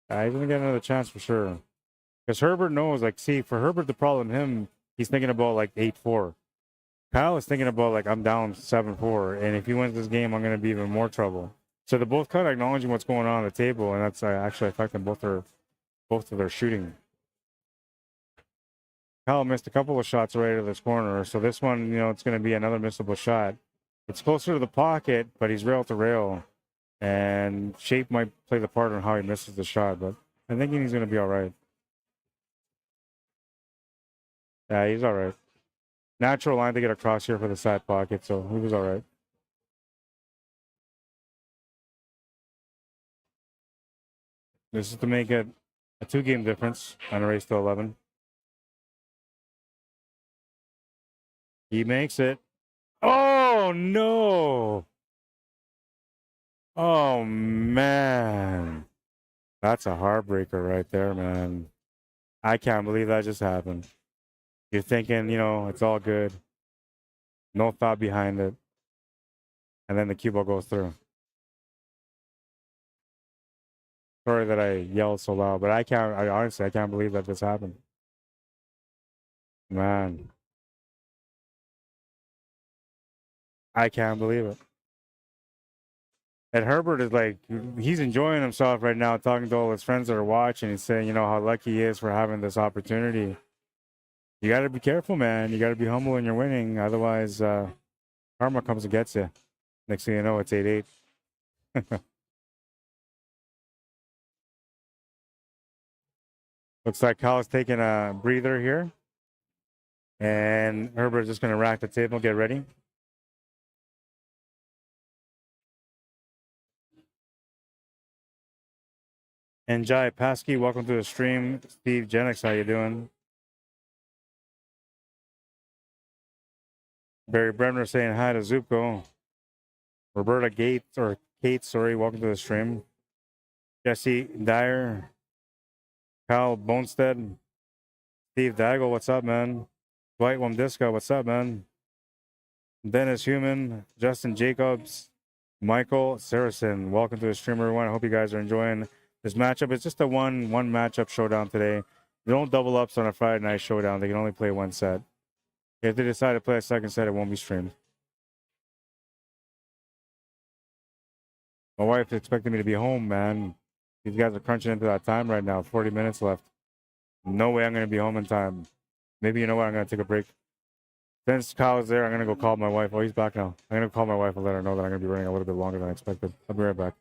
He's going to get another chance for sure. Because Herbert knows, like, see, for Herbert, the problem, he's thinking about, like, 8-4. Kyle is thinking about, like, I'm down 7-4, and if he wins this game, I'm going to be even more trouble. So they're both kind of acknowledging what's going on the table, and that's actually affecting both of their shooting. Kyle missed a couple of shots right out of this corner, so this one, you know, it's going to be another missable shot. It's closer to the pocket, but he's rail to rail, and shape might play the part on how he misses the shot, but I'm thinking he's going to be all right. Yeah, he's all right. Natural line to get across here for the side pocket, so he was all right. This is to make it a 2-game difference on a race to 11. He makes it. Oh, no. Oh, man. That's a heartbreaker right there, man. I can't believe that just happened. You're thinking, you know, it's all good. No thought behind it. And then the cue ball goes through. Sorry that I yelled so loud, but I honestly can't believe that this happened. Man. I can't believe it. And Herbert is like, he's enjoying himself right now, talking to all his friends that are watching and saying, you know, how lucky he is for having this opportunity. You got to be careful, man. You got to be humble when you're winning. Otherwise, karma comes and gets you. Next thing you know, it's 8-8. Looks like Kyle's taking a breather here. And Herbert's just going to rack the table, get ready. And Jai Paskey, welcome to the stream. Steve Jenix, how you doing? Barry Bremner saying hi to Zupko. Roberta Gates, or Kate, sorry, welcome to the stream. Jesse Dyer, Kyle Bonestead, Steve Daggle, what's up, man? Dwight Wamdiska, what's up, man? Dennis Human, Justin Jacobs, Michael Saracen, welcome to the stream, everyone. I hope you guys are enjoying this matchup. It's just a one matchup showdown today. They don't double ups on a Friday night showdown. They can only play one set. If they decide to play a second set, it won't be streamed. My wife expected me to be home, man. These guys are crunching into that time right now. 40 minutes left. No way I'm going to be home in time. Maybe, you know what? I'm going to take a break. Since Kyle's there, I'm going to go call my wife. Oh, he's back now. I'm going to call my wife and let her know that I'm going to be running a little bit longer than I expected. I'll be right back.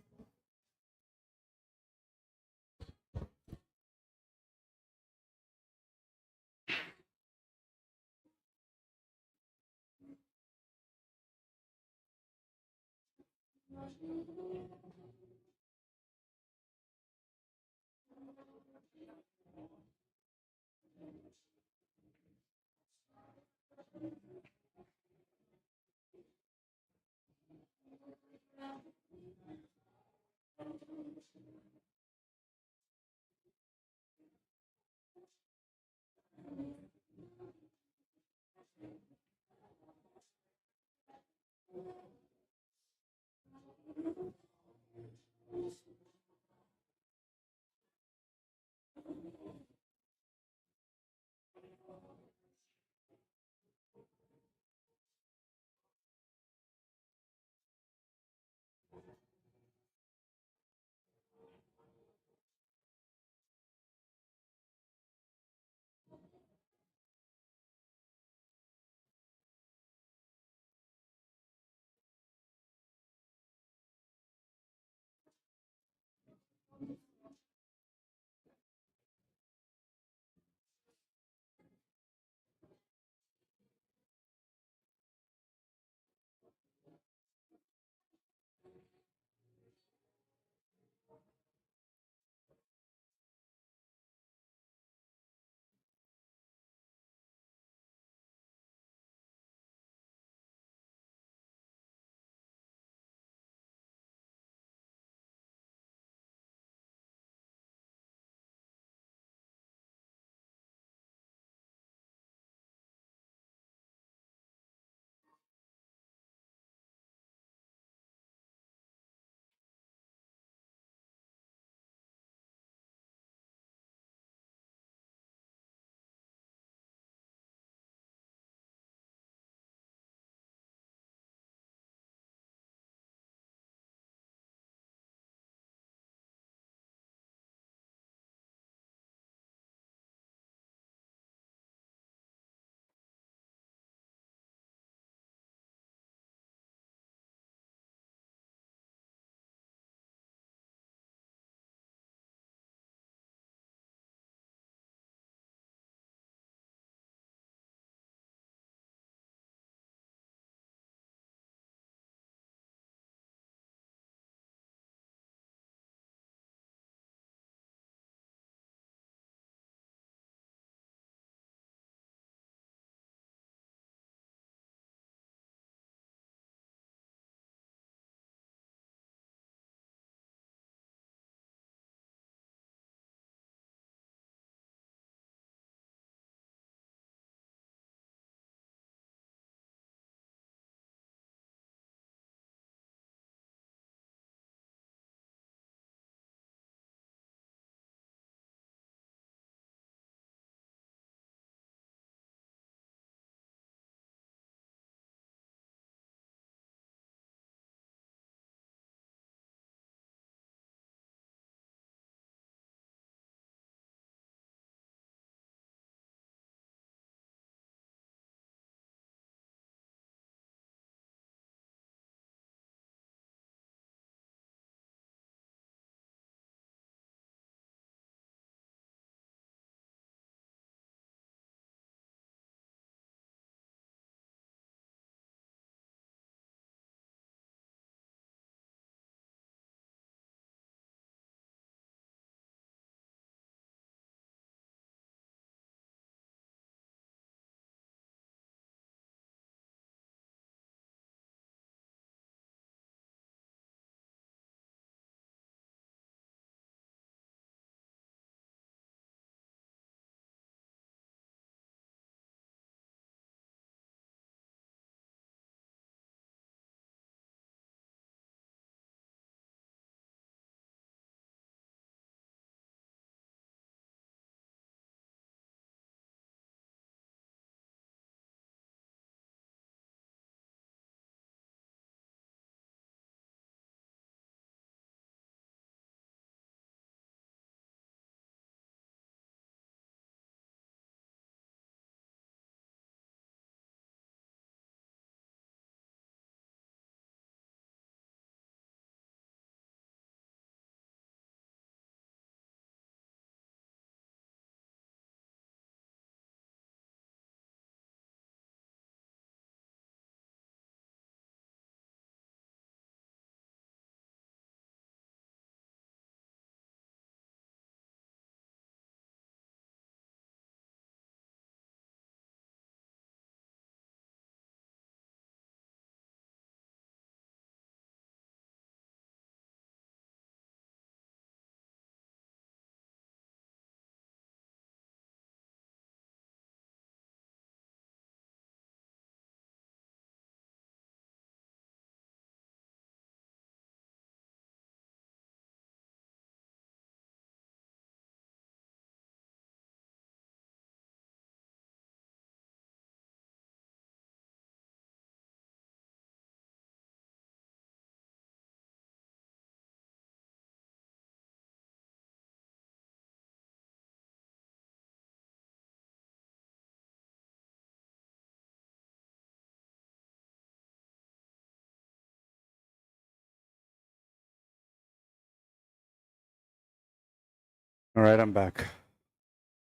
All right, I'm back.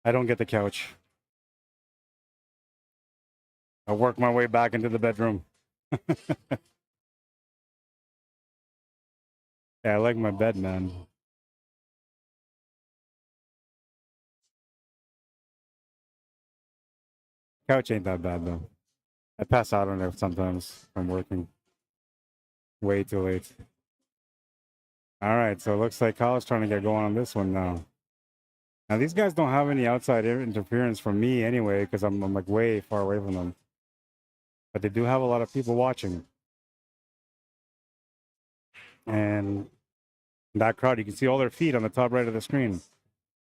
I don't get the couch. I work my way back into the bedroom. Yeah, I like my bed, man. Couch ain't that bad, though. I pass out on it sometimes from working way too late. All right, so it looks like Kyle's trying to get going on this one now. Now, these guys don't have any outside interference from me anyway, because I'm like way far away from them. But they do have a lot of people watching. And that crowd, you can see all their feet on the top right of the screen.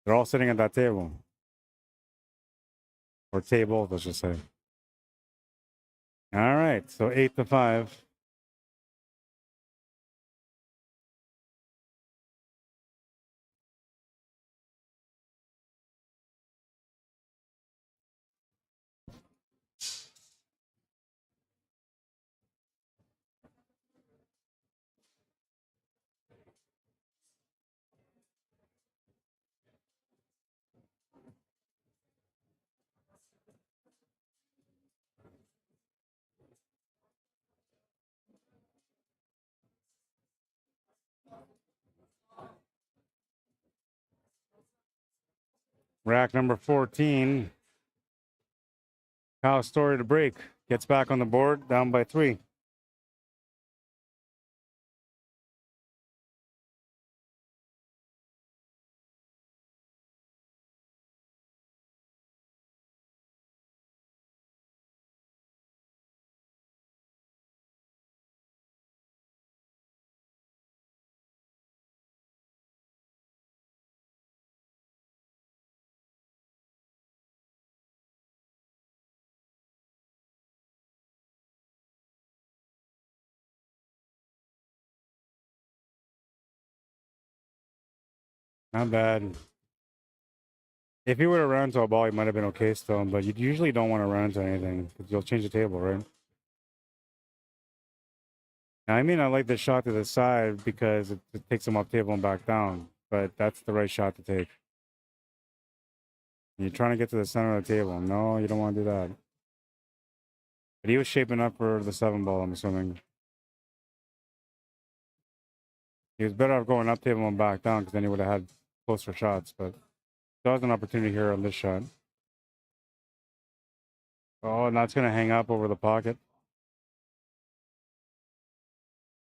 They're all sitting at that table. Or table, let's just say. All right, so 8-5. Rack number 14. Kyle Story to break. Gets back on the board, down by 3. Not bad. If he were to run into a ball, he might have been okay still, but you usually don't want to run into anything because you'll change the table, right? Now, I mean, I like the shot to the side because it takes him off table and back down, but that's the right shot to take. You're trying to get to the center of the table. No, you don't want to do that. But he was shaping up for the 7 ball, I'm assuming. He was better off going up table and back down because then he would have had closer shots, but there was an opportunity here on this shot. Oh, and that's going to hang up over the pocket.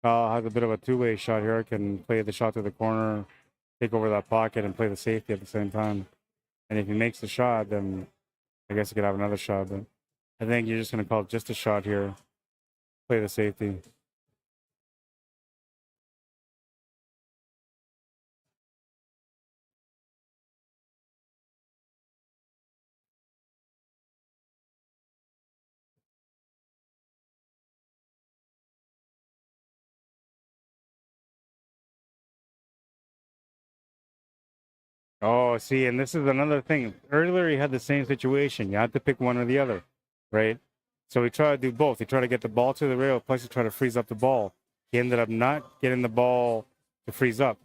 Kyle has a bit of a two-way shot here. Can play the shot to the corner, take over that pocket, and play the safety at the same time. And if he makes the shot, then I guess he could have another shot. But I think you're just going to call it just a shot here, play the safety. Oh, see, and this is another thing. Earlier, he had the same situation. You had to pick one or the other, right? So he tried to do both. He tried to get the ball to the rail, plus he tried to freeze up the ball. He ended up not getting the ball to freeze up.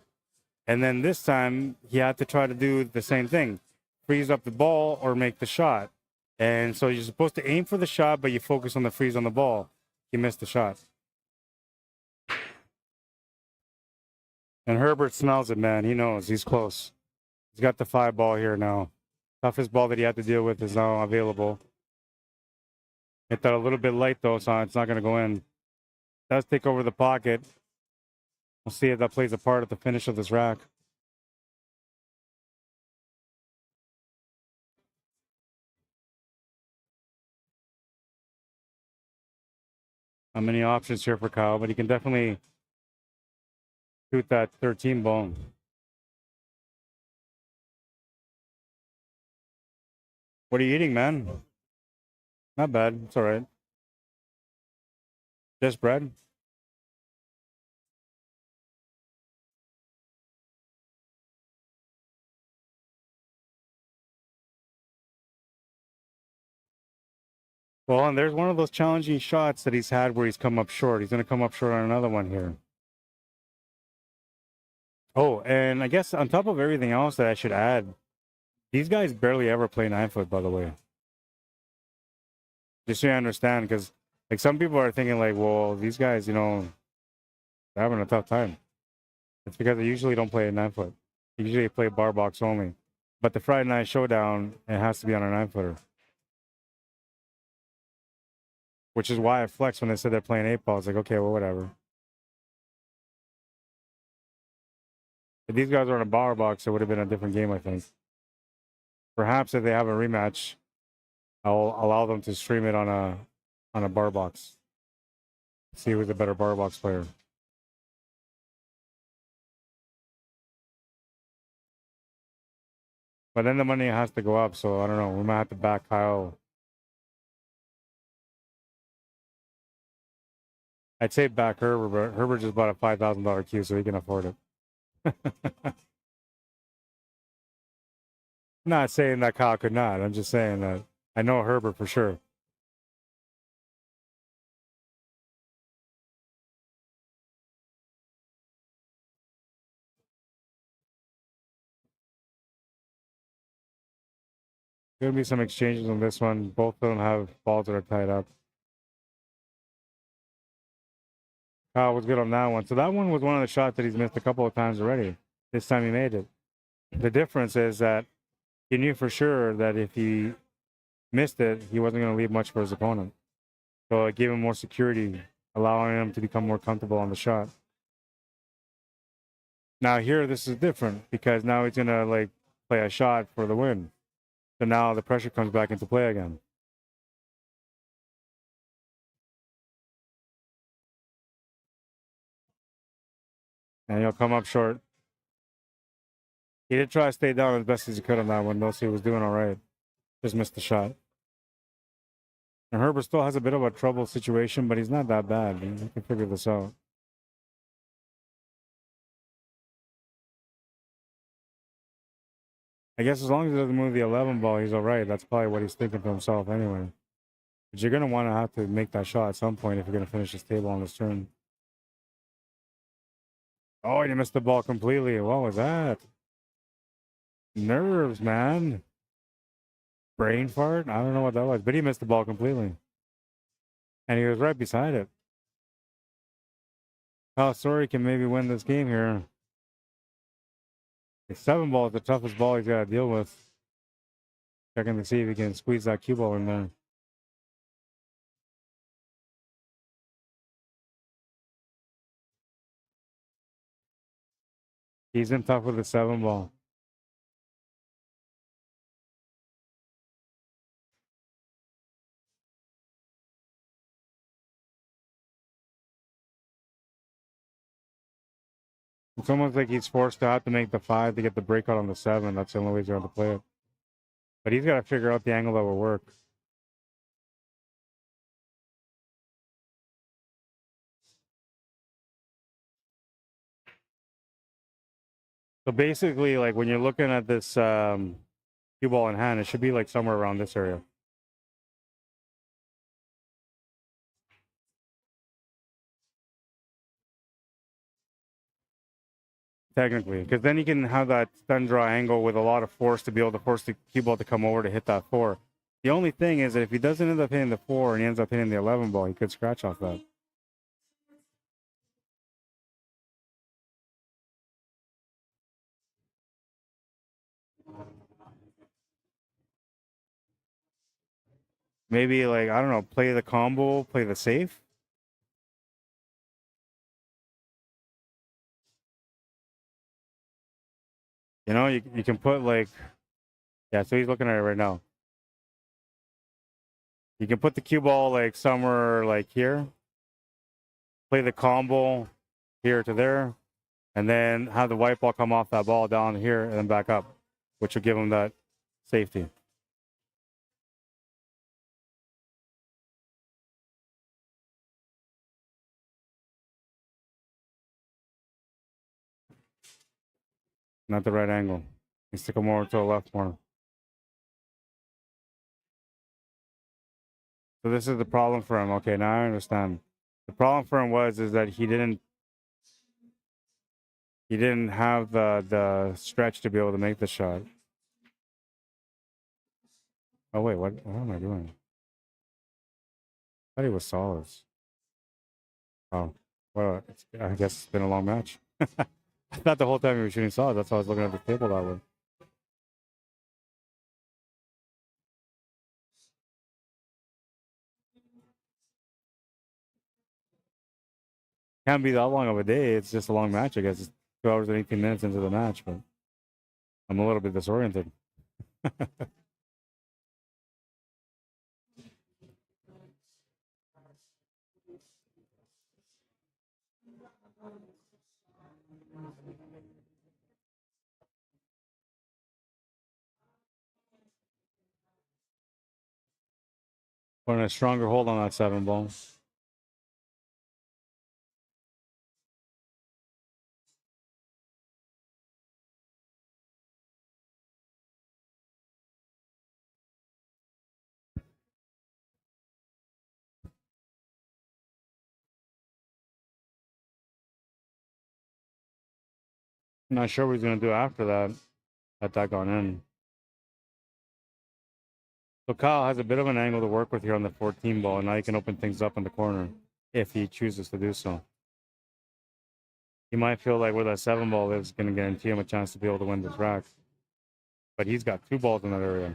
And then this time, he had to try to do the same thing. Freeze up the ball or make the shot. And so you're supposed to aim for the shot, but you focus on the freeze on the ball. He missed the shot. And Herbert smells it, man. He knows. He's close. He's got the 5 ball here now. Toughest ball that he had to deal with is now available. Hit that a little bit light, though, so it's not going to go in. Does take over the pocket. We'll see if that plays a part at the finish of this rack. Not many options here for Kyle, but he can definitely shoot that 13 ball. What are you eating, man? Not bad. It's all right. Just bread? Well, and there's one of those challenging shots that he's had where he's come up short. He's going to come up short on another one here. Oh, and I guess on top of everything else that I should add, these guys barely ever play 9-foot, by the way. Just so you understand, because like some people are thinking like, well, these guys, you know, they're having a tough time. It's because they usually don't play a 9-foot. They usually play bar box only. But the Friday night showdown, it has to be on a 9-footer. Which is why I flexed when they said they're playing 8-ball. It's like, okay, well, whatever. If these guys were on a bar box, it would have been a different game, I think. Perhaps if they have a rematch, I'll allow them to stream it on a bar box. See who's the better bar box player. But then the money has to go up, so I don't know. We might have to back Kyle. I'd say back Herbert, but Herbert just bought a $5,000 cue, so he can afford it. Not saying that Kyle could not. I'm just saying that I know Herbert for sure. Gonna be some exchanges on this one. Both of them have balls that are tied up. Kyle was good on that one. So that one was one of the shots that he's missed a couple of times already. This time he made it. The difference is that he knew for sure that if he missed it, he wasn't going to leave much for his opponent. So it gave him more security, allowing him to become more comfortable on the shot. Now here, this is different because now he's going to like play a shot for the win. So now the pressure comes back into play again. And he'll come up short. He did try to stay down as best as he could on that one, though, so he was doing all right. Just missed the shot. And Herbert still has a bit of a trouble situation, but he's not that bad. He can figure this out. I guess as long as he doesn't move the 11 ball, he's all right. That's probably what he's thinking to himself anyway. But you're going to want to have to make that shot at some point if you're going to finish this table on this turn. Oh, you missed the ball completely. What was that? Nerves, man. Brain fart? I don't know what that was, but he missed the ball completely. And he was right beside it. Oh, STOREY can maybe win this game here. The 7 ball is the toughest ball he's got to deal with. Checking to see if he can squeeze that cue ball in there. He's in tough with the 7 ball. It's almost like he's forced to have to make the 5 to get the breakout on the 7. That's the only way he's going to play it. But he's got to figure out the angle that will work. So basically, like when you're looking at this cue ball in hand, it should be like somewhere around this area. Technically, because then you can have that stun draw angle with a lot of force to be able to force the cue ball to come over to hit that 4. The only thing is that if he doesn't end up hitting the 4 and he ends up hitting the 11 ball, he could scratch off that. Maybe like, I don't know, play the combo, play the safe. You know, you can put like, yeah, so he's looking at it right now. You can put the cue ball like somewhere like here. Play the combo here to there. And then have the white ball come off that ball down here and then back up, which will give him that safety. Not the right angle. Needs to come more to the left more. So this is the problem for him. Okay, now I understand. The problem for him is that he didn't He didn't have the stretch to be able to make the shot. Oh wait, what am I doing? I thought he was solids. Oh, well, I guess it's been a long match. I thought the whole time he was shooting solids. That's why I was looking at the table that way. Can't be that long of a day. It's just a long match, I guess. It's 2 hours and 18 minutes into the match, but I'm a little bit disoriented. Putting a stronger hold on that 7 ball. I'm not sure what he's going to do after that. That gone in. So Kyle has a bit of an angle to work with here on the 14 ball, and now he can open things up in the corner if he chooses to do so. He might feel like where that 7 ball is going to guarantee him a chance to be able to win this rack. But he's got 2 balls in that area.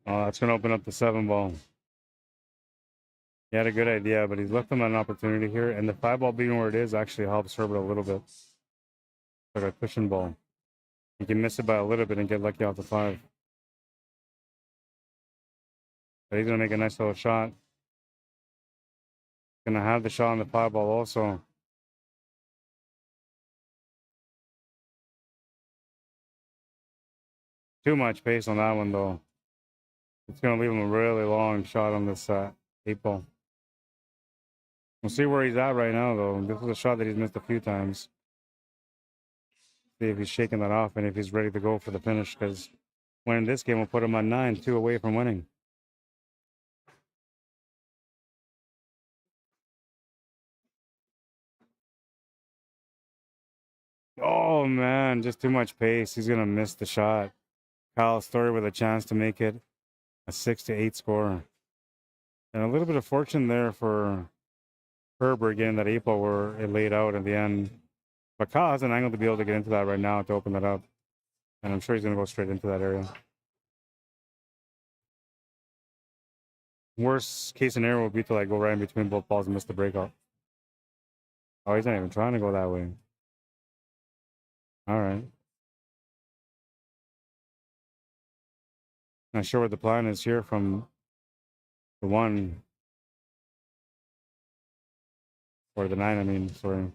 Oh, that's going to open up the 7 ball. He had a good idea, but he's left him an opportunity here. And the 5 ball being where it is actually helps Herbert a little bit. Like a cushion ball. He can miss it by a little bit and get lucky off the 5. But he's going to make a nice little shot. Going to have the shot on the 5 ball also. Too much pace on that one, though. It's going to leave him a really long shot on this 8 ball. We'll see where he's at right now, though. This is a shot that he's missed a few times. See if he's shaking that off and if he's ready to go for the finish, because winning this game will put him on 9, 2 away from winning. Oh, man, just too much pace. He's going to miss the shot. Kyle Story with a chance to make it a 6-8 score. And a little bit of fortune there for Herbert getting that 8 ball where it laid out at the end. But Kyle has an angle to be able to get into that right now to open that up. And I'm sure he's going to go straight into that area. Worst case scenario would be to like go right in between both balls and miss the breakout. Oh, he's not even trying to go that way. All right. Not sure what the plan is here from the 1. Or the 9, I mean, sorry.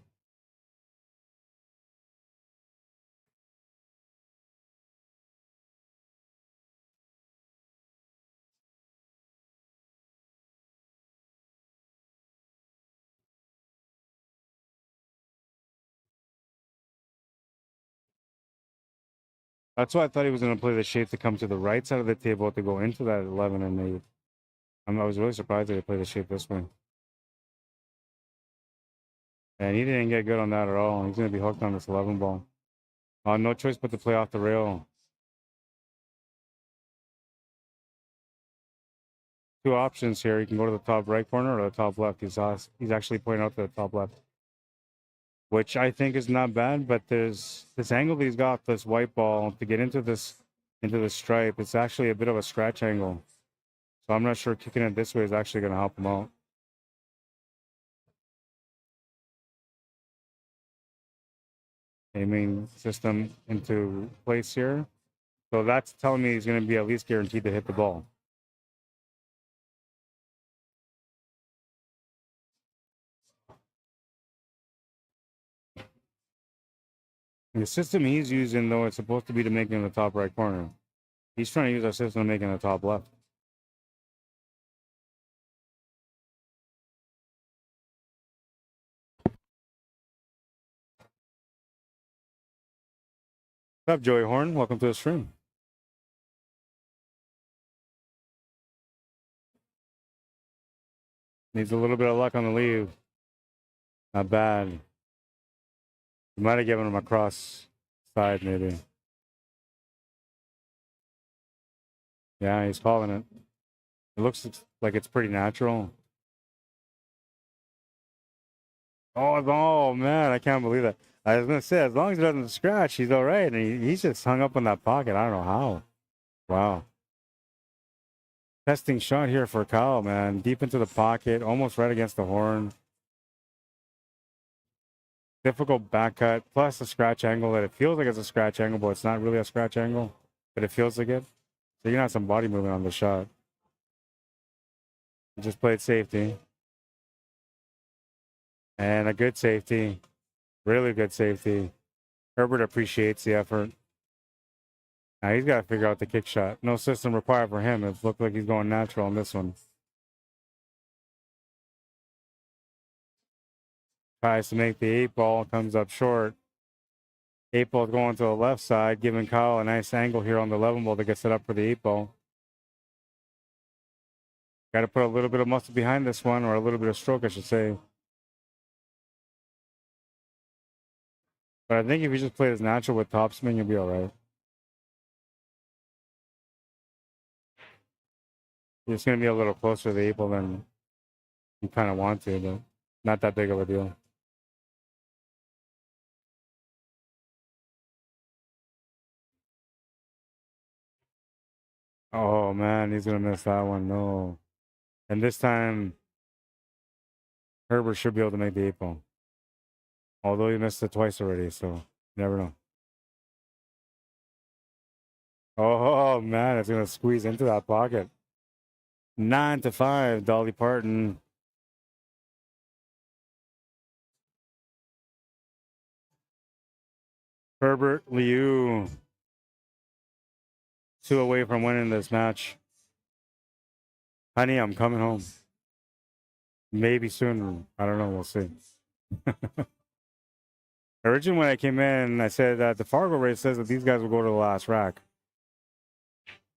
That's why I thought he was going to play the shape to come to the right side of the table to go into that 11 and 8. I was really surprised that he played the shape this way. And he didn't get good on that at all. He's going to be hooked on this 11 ball. No choice but to play off the rail. 2 options here. You can go to the top right corner or the top left. He's actually pointing out to the top left, which I think is not bad. But there's this angle that he's got, this white ball, to get into the stripe. It's actually a bit of a scratch angle. So I'm not sure kicking it this way is actually going to help him out. aiming system into place here. So that's telling me he's going to be at least guaranteed to hit the ball. And the system he's using, though, it's supposed to be to make it in the top right corner. He's trying to use our system to make it in the top left. What's up, Joey Horn? Welcome to the stream. Needs a little bit of luck on the leave. Not bad. You might have given him a cross side, maybe. Yeah, he's calling it. It looks like it's pretty natural. Oh man, I can't believe that. I was gonna say, as long as he doesn't scratch, he's all right. And he's just hung up in that pocket. I don't know how. Wow. Testing shot here for Kyle, man. Deep into the pocket, almost right against the horn. Difficult back cut, plus a scratch angle that it feels like it's a scratch angle, but it's not really a scratch angle, but it feels like it. So you're gonna have some body movement on the shot. You just played safety. And a good safety. Really good safety. Herbert appreciates the effort. Now he's got to figure out the kick shot. No system required for him. It looked like he's going natural on this one. Tries to make the 8-ball, comes up short. 8-ball going to the left side, giving Kyle a nice angle here on the 11-ball to get set up for the 8-ball. Got to put a little bit of muscle behind this one, or a little bit of stroke, I should say. But I think if you just play this natural with topspin, you'll be all right. It's going to be a little closer to the 8-ball than you kind of want to, but not that big of a deal. Oh, man, he's going to miss that one. No. And this time, Herbert should be able to make the 8-ball. Although he missed it twice already, so you never know. Oh, man, it's going to squeeze into that pocket. 9-5, Dolly Parton. Herbert Liu. 2 away from winning this match. Honey, I'm coming home. Maybe soon. I don't know. We'll see. Originally, when I came in, I said that the Fargo race says that these guys will go to the last rack.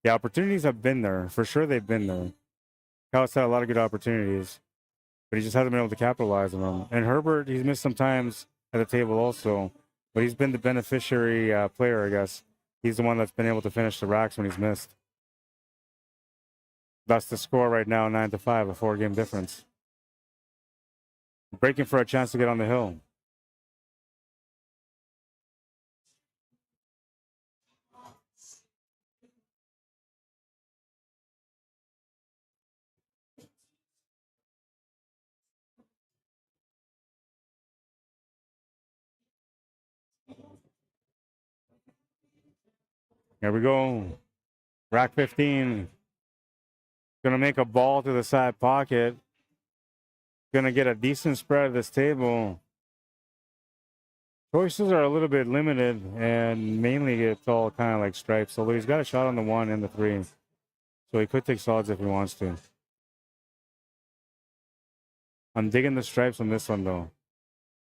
The opportunities have been there. For sure, they've been there. Kyle's had a lot of good opportunities, but he just hasn't been able to capitalize on them. And Herbert, he's missed some times at the table also, but he's been the beneficiary player, I guess. He's the one that's been able to finish the racks when he's missed. That's the score right now, 9-5, a 4-game difference. Breaking for a chance to get on the hill. Here we go. Rack 15. Gonna make a ball to the side pocket. Gonna get a decent spread of this table. Choices are a little bit limited, and mainly it's all kind of like stripes. Although he's got a shot on the 1 and the 3. So he could take solids if he wants to. I'm digging the stripes on this one, though.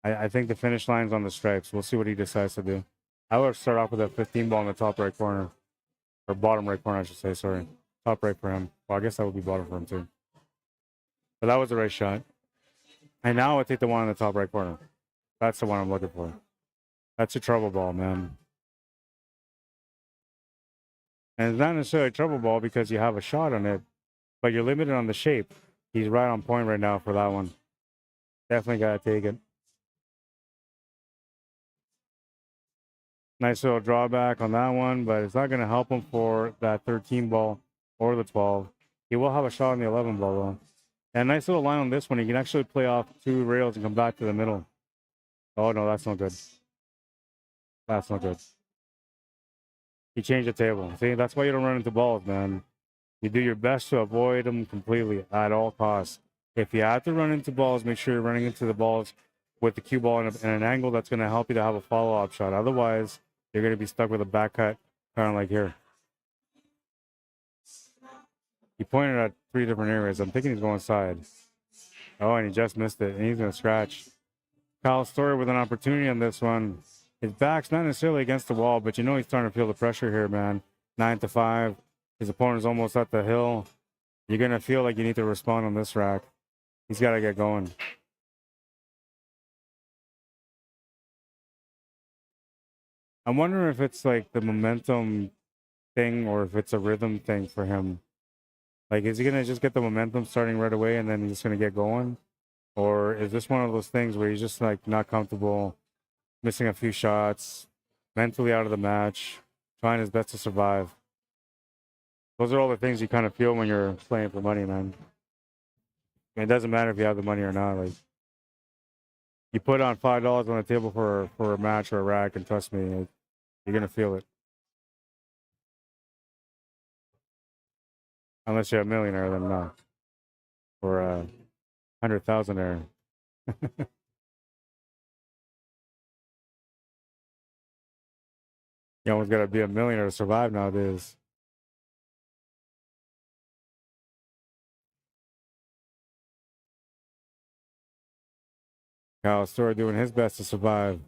I think the finish line's on the stripes. We'll see what he decides to do. I would start off with a 15-ball in the top right corner. Or bottom right corner, I should say, sorry. Top right for him. Well, I guess that would be bottom for him, too. But that was the right shot. And now I would take the one in the top right corner. That's the one I'm looking for. That's a trouble ball, man. And it's not necessarily a trouble ball because you have a shot on it, but you're limited on the shape. He's right on point right now for that one. Definitely got to take it. Nice little drawback on that one, but it's not going to help him for that 13 ball or the 12. He will have a shot on the 11 ball, though. And nice little line on this one. He can actually play off 2 rails and come back to the middle. Oh, no, that's not good. That's not good. He changed the table. See, that's why you don't run into balls, man. You do your best to avoid them completely at all costs. If you have to run into balls, make sure you're running into the balls with the cue ball in an angle that's going to help you to have a follow-up shot. Otherwise, you're going to be stuck with a back cut, kind of like here. He pointed at 3 different areas. I'm thinking he's going side. Oh, and he just missed it, and he's going to scratch. Kyle Story with an opportunity on this one. His back's not necessarily against the wall, but you know he's starting to feel the pressure here, man. 9-5. His opponent's almost at the hill. You're going to feel like you need to respond on this rack. He's got to get going. I'm wondering if it's like the momentum thing or if it's a rhythm thing for him. Like, is he going to just get the momentum starting right away and then he's just going to get going? Or is this one of those things where he's just like not comfortable, missing a few shots, mentally out of the match, trying his best to survive? Those are all the things you kind of feel when you're playing for money, man. It doesn't matter if you have the money or not. Like, you put on $5 on the table for a match or a rack, and trust me, you're gonna feel it. Unless you're a millionaire, then no. Or a 100,000-aire. You almost gotta be a millionaire to survive nowadays. Kyle Story doing his best to survive.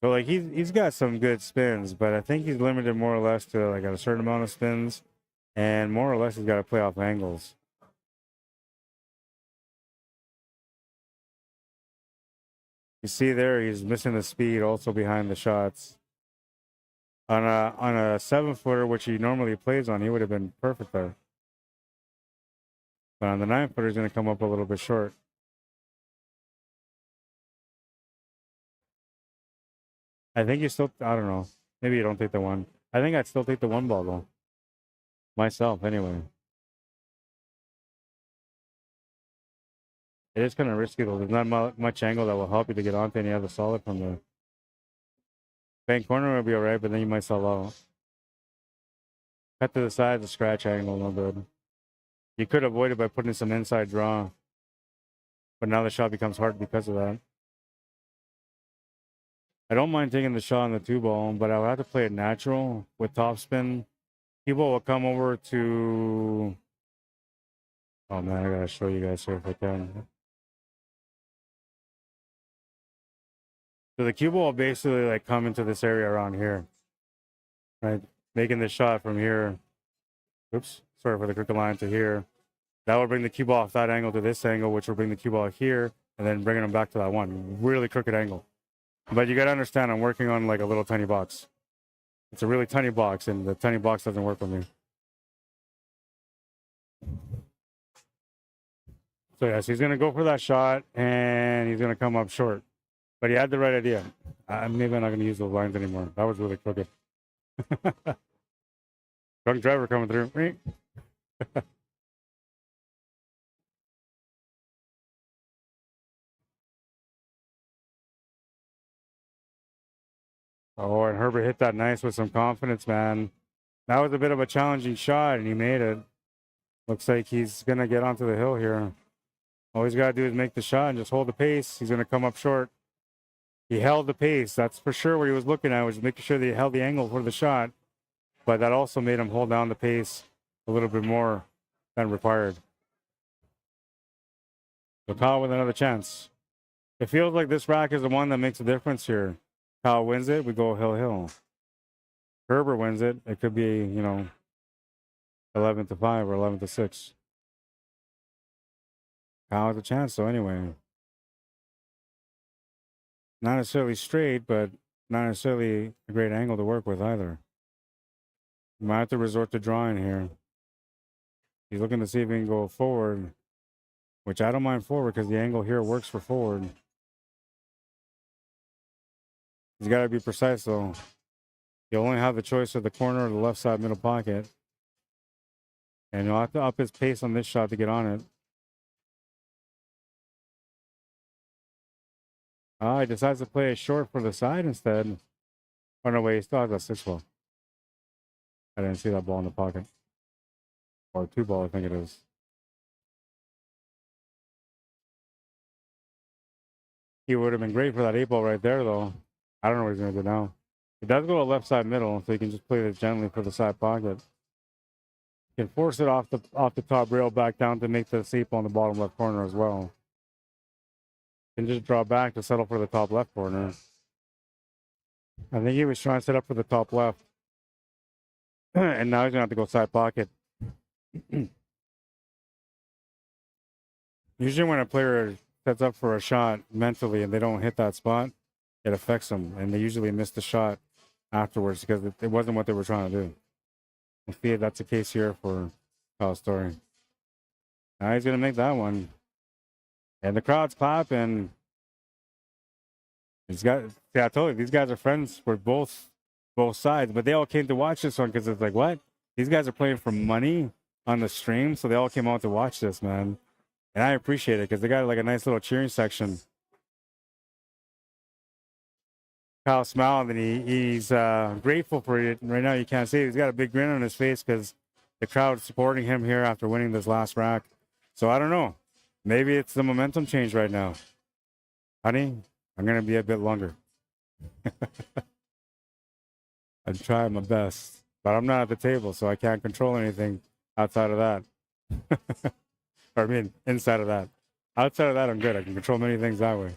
So like he's got some good spins, but I think he's limited more or less to like a certain amount of spins, and more or less he's got to play off angles. You see there, he's missing the speed also behind the shots. On a 7-footer, which he normally plays on, he would have been perfect there. But on the 9-footer, he's going to come up a little bit short. I think you still, I don't know. Maybe you don't take the one. I think I'd still take the 1 ball though. Myself, anyway. It is kind of risky though. There's not much angle that will help you to get onto any other solid from the bank corner. Will be alright, but then you might sell out. Cut to the side, the scratch angle, no good. You could avoid it by putting some inside draw, but now the shot becomes hard because of that. I don't mind taking the shot on the 2 ball, but I would have to play it natural with topspin. People will come over to. Oh man, I gotta show you guys here if I can. So the cue ball will basically like come into this area around here, right? Making the shot from here. Oops, sorry for the crooked line to here. That will bring the cue ball off that angle to this angle, which will bring the cue ball here, and then bringing them back to that one. Really crooked angle. But you gotta understand, I'm working on like a little tiny box. It's a really tiny box, and the tiny box doesn't work with me. So yes, he's gonna go for that shot, and he's gonna come up short. But he had the right idea. Maybe I'm not gonna use those lines anymore. That was really crooked. Drunk driver coming through. Oh, and Herbert hit that nice with some confidence, man. That was a bit of a challenging shot, and he made it. Looks like he's going to get onto the hill here. All he's got to do is make the shot and just hold the pace. He's going to come up short. He held the pace. That's for sure what he was looking at, was making sure that he held the angle for the shot. But that also made him hold down the pace a little bit more than required. So Kyle with another chance. It feels like this rack is the one that makes a difference here. Kyle wins it, we go hill. Herbert wins it, it could be, 11-5 or 11-6. Kyle has a chance, though, anyway. Not necessarily straight, but not necessarily a great angle to work with either. You might have to resort to drawing here. He's looking to see if he can go forward, which I don't mind forward because the angle here works for forward. He's got to be precise, though. You only have the choice of the corner or the left side middle pocket. And you'll have to up his pace on this shot to get on it. Ah, he decides to play it short for the side instead. Oh, no, wait, he still has that 6-ball. I didn't see that ball in the pocket. Or 2-ball, I think it is. He would have been great for that 8-ball right there, though. I don't know what he's going to do now. He does go to left side middle, so he can just play this gently for the side pocket. He can force it off the top rail back down to make the 8-ball in the bottom left corner as well. Can just draw back to settle for the top left corner. I think he was trying to set up for the top left. And now he's going to have to go side pocket. Usually when a player sets up for a shot mentally and they don't hit that spot, it affects them. And they usually miss the shot afterwards because it wasn't what they were trying to do. I see that's the case here for STOREY. Now he's going to make that one. And the crowd's clapping. These guys, I told you, these guys are friends for both sides, but they all came to watch this one because it's like, what? These guys are playing for money on the stream, so they all came out to watch this, man. And I appreciate it because they got like a nice little cheering section. Kyle smiled and he's grateful for it. Right now, you can't see it. He's got a big grin on his face because the crowd supporting him here after winning this last rack. So I don't know. Maybe it's the momentum change right now. Honey, I'm going to be a bit longer. I'm trying my best, but I'm not at the table, so I can't control anything outside of that. Or I mean, inside of that. Outside of that, I'm good. I can control many things that way.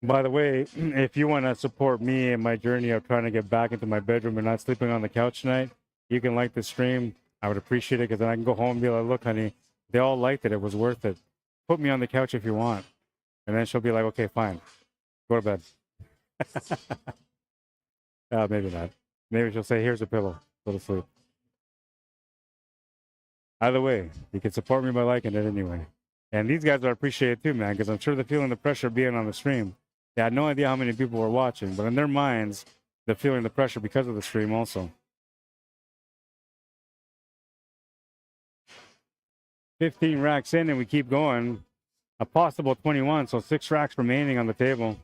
By the way, if you want to support me in my journey of trying to get back into my bedroom and not sleeping on the couch tonight, you can like the stream. I would appreciate it because then I can go home and be like, look, honey, they all liked it. It was worth it. Put me on the couch if you want. And then she'll be like, okay, fine. Go to bed. Maybe not. Maybe she'll say, here's a pillow. Go to sleep. Either way, you can support me by liking it anyway. And these guys are appreciated too, man, because I'm sure they're feeling the pressure of being on the stream. They had no idea how many people were watching, but in their minds, they're feeling the pressure because of the stream also. 15 racks in and we keep going. A possible 21, so 6 racks remaining on the table.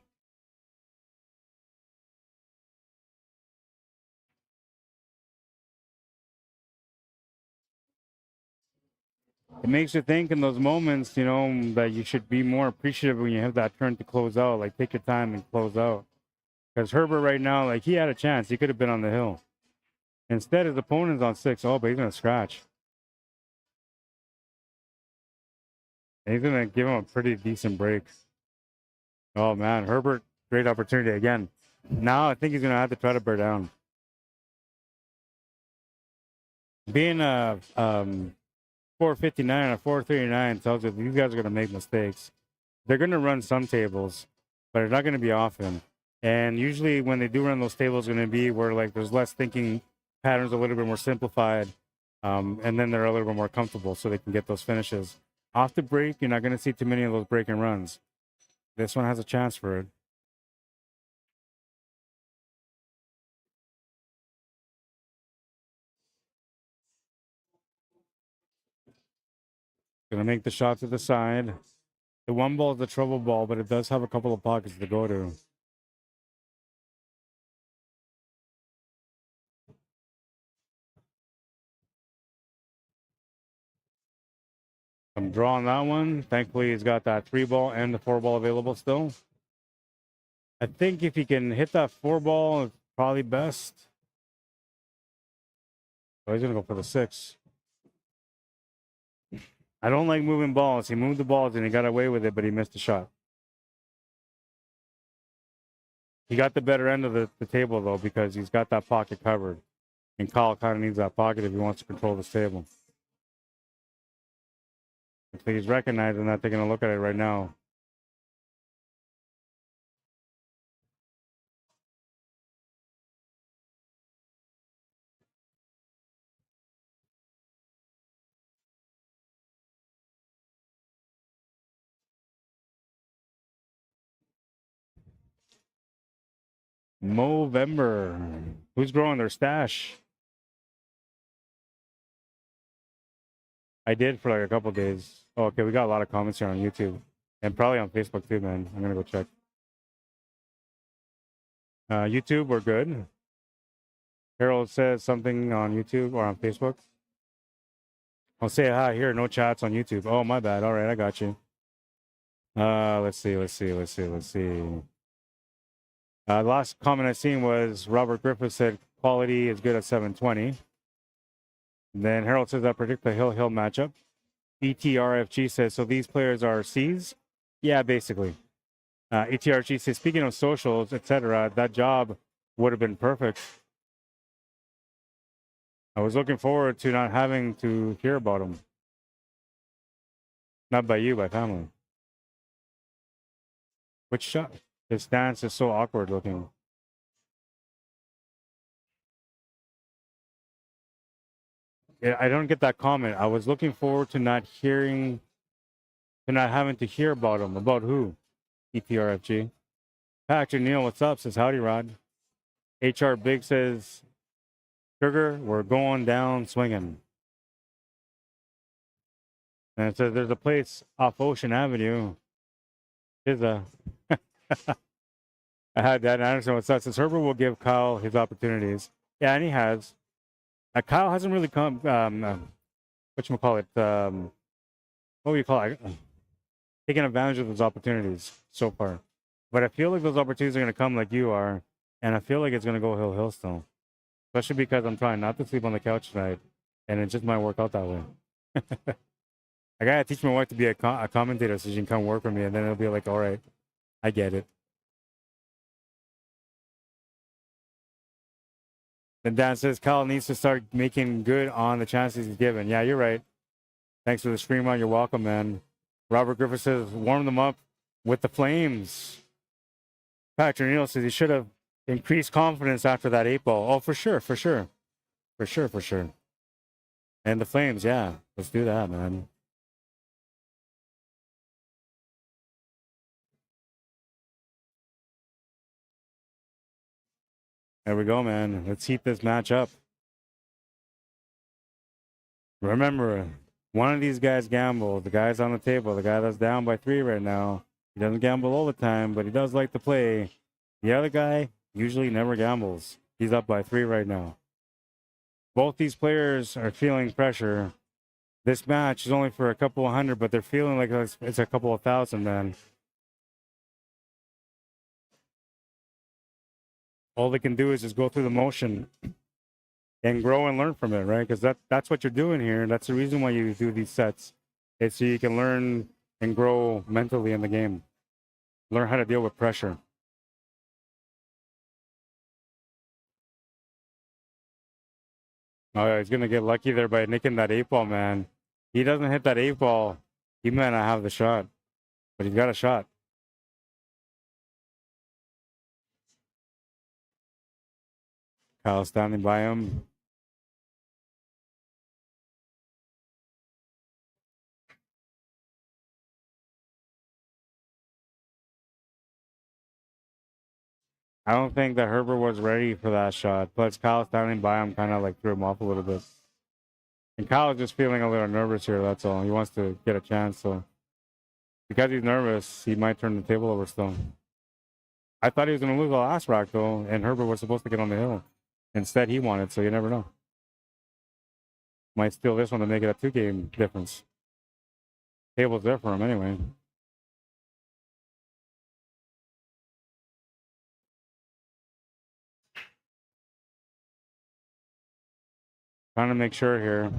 It makes you think in those moments, you know, that you should be more appreciative when you have that turn to close out. Like, take your time and close out. Because Herbert right now, like, he had a chance. He could have been on the hill. Instead, his opponent's on 6. Oh, but he's going to scratch. And he's going to give him a pretty decent break. Oh, man. Herbert, great opportunity again. Now I think he's going to have to try to bear down. Being a 459 and a 439 tells you these guys are going to make mistakes. They're going to run some tables, but it's not going to be often. And usually when they do run those tables, it's going to be where like there's less thinking patterns, a little bit more simplified, and then they're a little bit more comfortable so they can get those finishes. Off the break, you're not going to see too many of those break and runs. This one has a chance for it. Going to make the shot to the side. The 1-ball is the trouble ball, but it does have a couple of pockets to go to. I'm drawing that one. Thankfully, he's got that 3-ball and the 4-ball available still. I think if he can hit that 4-ball, it's probably best. Oh, he's going to go for the 6. I don't like moving balls. He moved the balls and he got away with it, but he missed the shot. He got the better end of the table, though, because he's got that pocket covered. And Kyle kind of needs that pocket if he wants to control this table. So he's recognizing that. They're going to look at it right now. Movember. Who's growing their stash? I did for like a couple days. Oh, okay, we got a lot of comments here on YouTube. And probably on Facebook too, man. I'm gonna go check. YouTube, we're good. Harold says something on YouTube or on Facebook. I'll say hi here. No chats on YouTube. Oh, my bad. All right, I got you. Let's see. Last comment I seen was Robert Griffith said quality is good at 720. Then Harold says I predict the Hill matchup. ETRFG says, so these players are C's? Yeah, basically. ETRG says, speaking of socials, etc., that job would have been perfect. I was looking forward to not having to hear about them. Not by you, by family. Which shot? His stance is so awkward looking. Yeah, I don't get that comment. I was looking forward to not having to hear about him. About who? EPRFG. Patrick Neal, what's up? Says howdy, Rod. HR Big says, Sugar, we're going down swinging. And it says there's a place off Ocean Avenue. Is a. I had that. I understand what's up. Says Herbert will give Kyle his opportunities. Yeah, and he has. Kyle hasn't really come. Whatchamacallit? What do you call it? Taking advantage of those opportunities so far. But I feel like those opportunities are going to come like you are. And I feel like it's going to go hill still. Especially because I'm trying not to sleep on the couch tonight. And it just might work out that way. I got to teach my wife to be a commentator so she can come work with me. And then it'll be like, all right, I get it. Then Dan says Kyle needs to start making good on the chances he's given. Yeah, you're right. Thanks for the stream on. You're welcome, man. Robert Griffith says warm them up with the flames. Patrick Neal says he should have increased confidence after that 8-ball. Oh, for sure. And the flames, yeah. Let's do that, man. There we go, man. Let's heat this match up. Remember, one of these guys gambled. The guy's on the table. The guy that's down by 3 right now. He doesn't gamble all the time, but he does like to play. The other guy usually never gambles. He's up by 3 right now. Both these players are feeling pressure. This match is only for a couple of hundred, but they're feeling like it's a couple of thousand, man. All they can do is just go through the motion and grow and learn from it, right? Because that's what you're doing here. That's the reason why you do these sets. It's so you can learn and grow mentally in the game. Learn how to deal with pressure. Oh, yeah, he's going to get lucky there by nicking that 8-ball, man. He doesn't hit that 8-ball. He might not have the shot, but he's got a shot. Kyle standing by him. I don't think that Herbert was ready for that shot. Plus, Kyle standing by him kind of like threw him off a little bit. And Kyle's just feeling a little nervous here, that's all. He wants to get a chance, so. Because he's nervous, he might turn the table over still. I thought he was going to lose the last rack, though, and Herbert was supposed to get on the hill. Instead, he wanted, so you never know. Might steal this one to make it a 2-game difference. Table's there for him anyway. Trying to make sure here.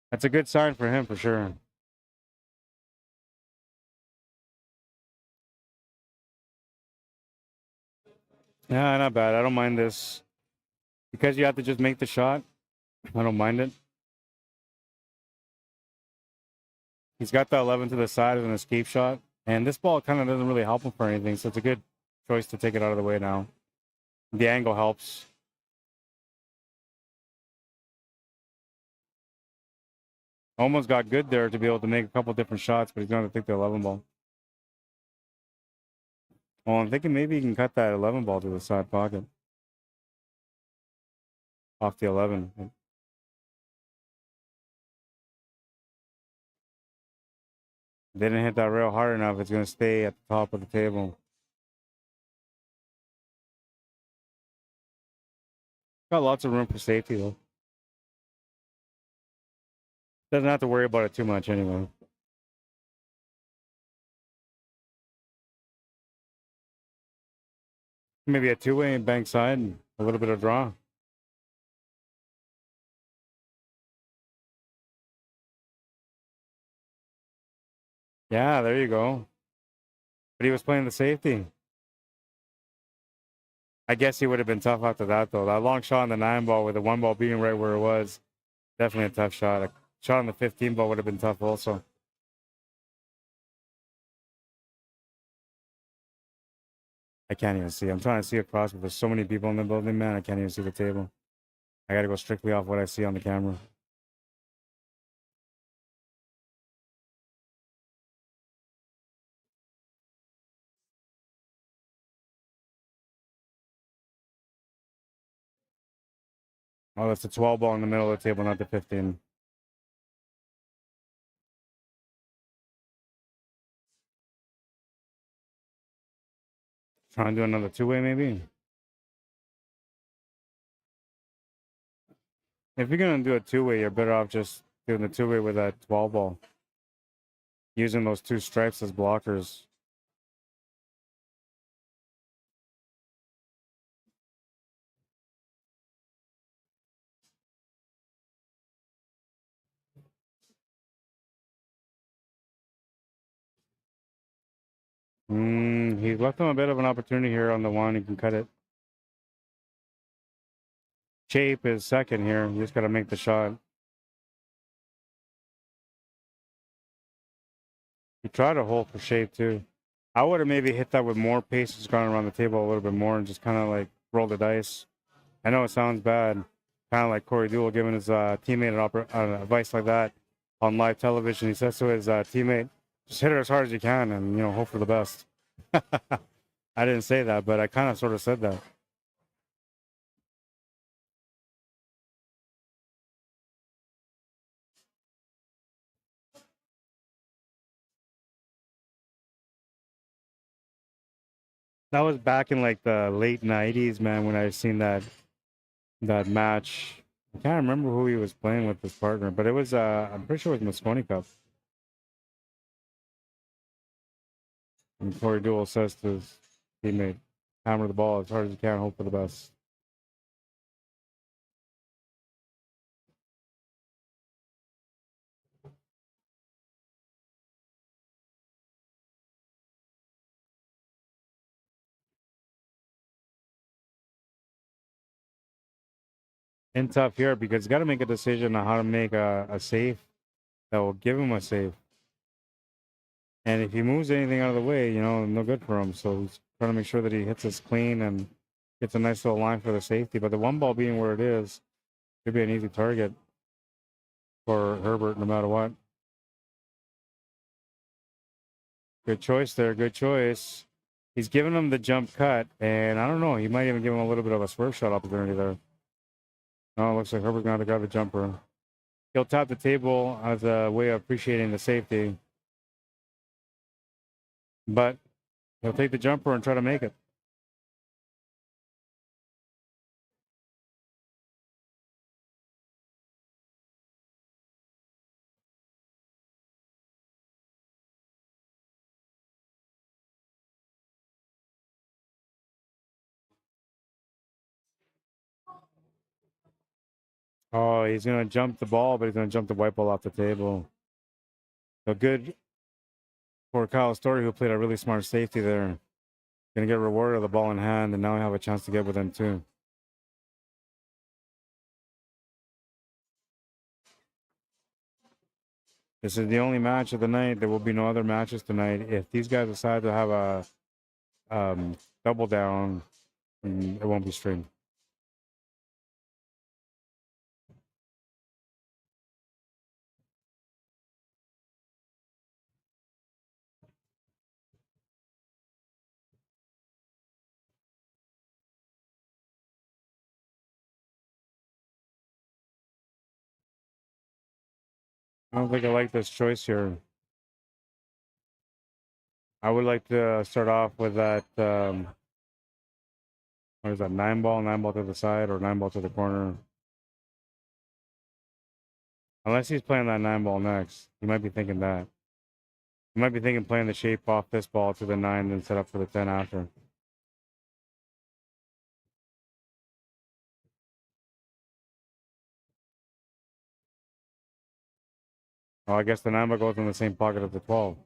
That's a good sign for him, for sure. Yeah, not bad. I don't mind this. Because you have to just make the shot, I don't mind it. He's got the 11 to the side as an escape shot. And this ball kind of doesn't really help him for anything, so it's a good choice to take it out of the way now. The angle helps. Almost got good there to be able to make a couple different shots, but he's going to take the 11 ball. Well, I'm thinking maybe he can cut that 11 ball to the side pocket. off the 11. They didn't hit that rail hard enough. It's going to stay at the top of the table. Got lots of room for safety, though. Doesn't have to worry about it too much anyway. Maybe a two-way and bank side and a little bit of draw. Yeah, there you go. But he was playing the safety. I guess he would have been tough after that, though. That long shot on the 9 ball with the 1 ball being right where it was, definitely a tough shot. A shot on the 15 ball would have been tough also. I can't even see. I'm trying to see across, but there's so many people in the building, man. I can't even see the table. I got to go strictly off what I see on the camera. Oh, that's the 12 ball in the middle of the table, not the 15. Trying to do another two-way, maybe? If you're going to do a two-way, you're better off just doing the two-way with that 12 ball. Using those two stripes as blockers. He's left him a bit of an opportunity here on the 1. He can cut it. Shape is second here. You just got to make the shot. You try to hold for shape too. I would have maybe hit that with more pace, just gone around the table a little bit more and just kind of like roll the dice. I know it sounds bad, kind of like Corey Deuel giving his teammate advice like that on live television. He says to his teammate, just hit it as hard as you can and, you know, hope for the best. I didn't say that, but I kind of sort of said that. That was back in like the late 90s, man, when I seen that match. I can't remember who he was playing with his partner, but it was I'm pretty sure it was Mosconi Cup. And Corey Deuel says to his teammate, hammer the ball as hard as you can, hope for the best. In tough here because he's got to make a decision on how to make a save that will give him a save. And if he moves anything out of the way, you know, no good for him. So he's trying to make sure that he hits this clean and gets a nice little line for the safety. But the 1 ball being where it is, could be an easy target for Herbert no matter what. Good choice there. Good choice. He's giving him the jump cut, and I don't know. He might even give him a little bit of a swerve shot opportunity there. No, it looks like Herbert's going to grab the jumper. He'll tap the table as a way of appreciating the safety. But he'll take the jumper and try to make it. Oh, he's going to jump the ball, but he's going to jump the white ball off the table. So good for Kyle Story, who played a really smart safety there. Going to get rewarded with the ball in hand, and now have a chance to get within 2. This is the only match of the night. There will be no other matches tonight. If these guys decide to have a double down, it won't be streamed. I don't think I like this choice here. I would like to start off with that, what is that, 9 ball, 9 ball to the side or 9 ball to the corner. Unless he's playing that 9 ball next. He might be thinking that. He might be thinking playing the shape off this ball to the 9, then set up for the 10 after. Oh, I guess the 9 ball goes in the same pocket as the 12.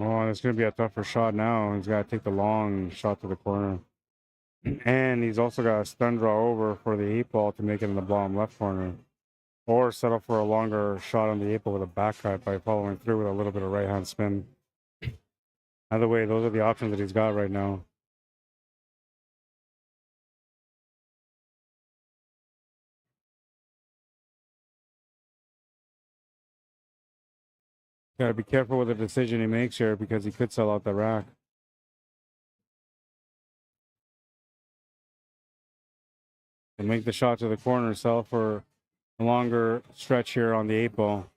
Oh, it's going to be a tougher shot now. He's got to take the long shot to the corner. And he's also got a stun draw over for the 8 ball to make it in the bottom left corner. Or settle for a longer shot on the 8 ball with a back cut by following through with a little bit of right hand spin. Either way, those are the options that he's got right now. Gotta be careful with the decision he makes here because he could sell out the rack. And make the shot to the corner, sell for a longer stretch here on the 8 ball.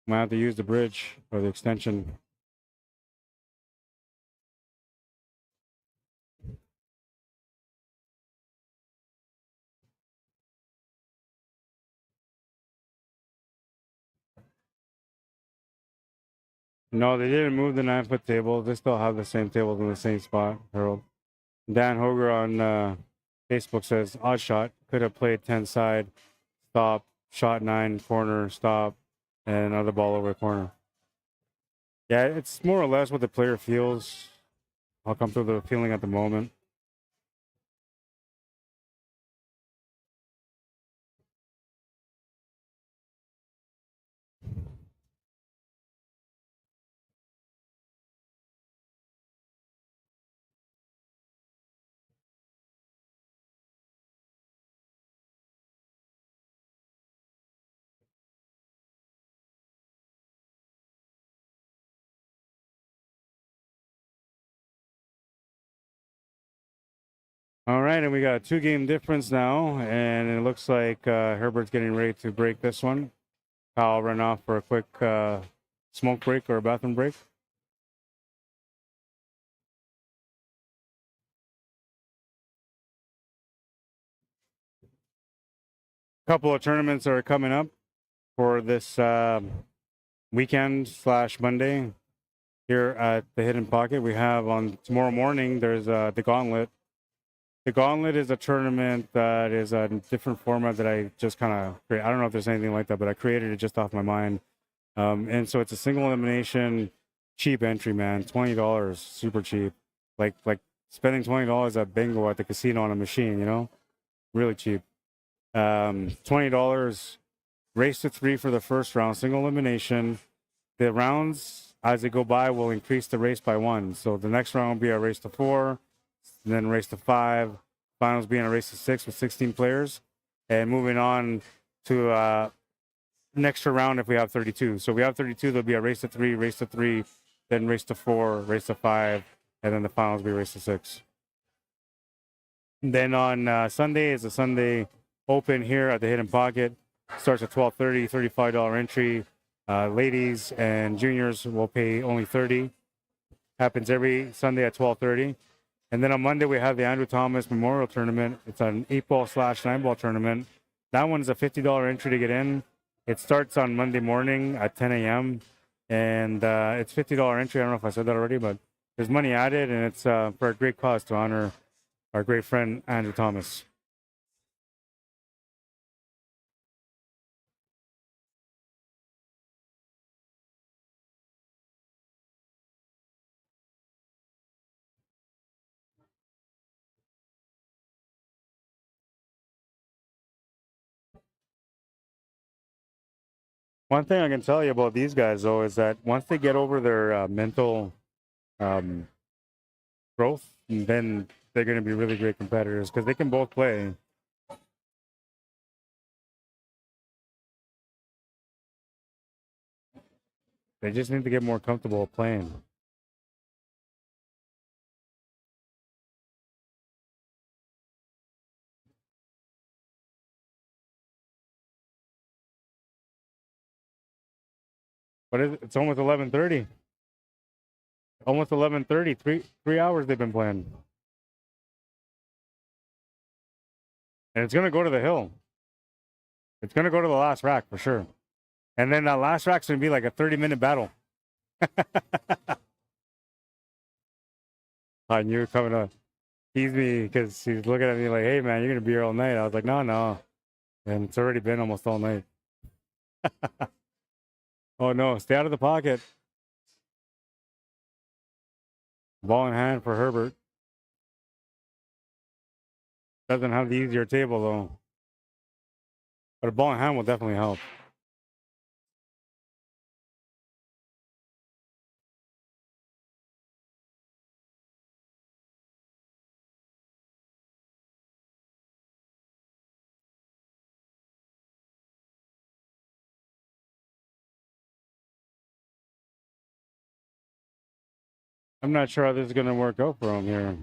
Might have to use the bridge or the extension. No, they didn't move the 9-foot table. They still have the same tables in the same spot, Harold. Dan Hoger on Facebook says, odd shot, could have played 10 side, stop, shot 9, corner, stop, and another ball over the corner. Yeah, it's more or less what the player feels. I'll come through the feeling at the moment. All right, and we got a 2-game difference now, and it looks like Herbert's getting ready to break this one. Kyle run off for a quick smoke break or a bathroom break. Couple of tournaments are coming up for this weekend / Monday here at the Hidden Pocket. We have on tomorrow morning, there's the Gauntlet. The Gauntlet is a tournament that is a different format that I just kind of create. I don't know if there's anything like that, but I created it just off my mind. And so it's a single elimination, cheap entry, man. $20, super cheap. Like spending $20 at bingo at the casino on a machine, you know, really cheap. $20. Race to 3 for the first round, single elimination. The rounds as they go by will increase the race by 1. So the next round will be a race to 4. And then race to 5, finals being a race to 6 with 16 players, and moving on to an extra round if we have 32. So if we have 32, there'll be a race to 3, then race to 4, race to 5, and then the finals will be race to 6. And then on Sunday is a Sunday Open here at the Hidden Pocket. Starts at $12.30, $35 entry. Ladies and juniors will pay only $30. Happens every Sunday at 12:30. And then on Monday, we have the Andrew Thomas Memorial Tournament. It's an 8-ball / 9-ball tournament. That one's a $50 entry to get in. It starts on Monday morning at 10 a.m. And it's $50 entry. I don't know if I said that already, but there's money added, and it's for a great cause to honor our great friend Andrew Thomas. One thing I can tell you about these guys, though, is that once they get over their mental growth, then they're going to be really great competitors because they can both play. They just need to get more comfortable playing. What is it? It's almost 11:30. Almost 11:30. Three hours they've been playing. And it's going to go to the hill. It's going to go to the last rack for sure. And then that last rack's going to be like a 30-minute battle. I knew it coming to tease me because he's looking at me like, hey, man, you're going to be here all night. I was like, no. And it's already been almost all night. Oh, no. Stay out of the pocket. Ball in hand for Herbert. Doesn't have the easier table, though. But a ball in hand will definitely help. I'm not sure how this is going to work out for him here.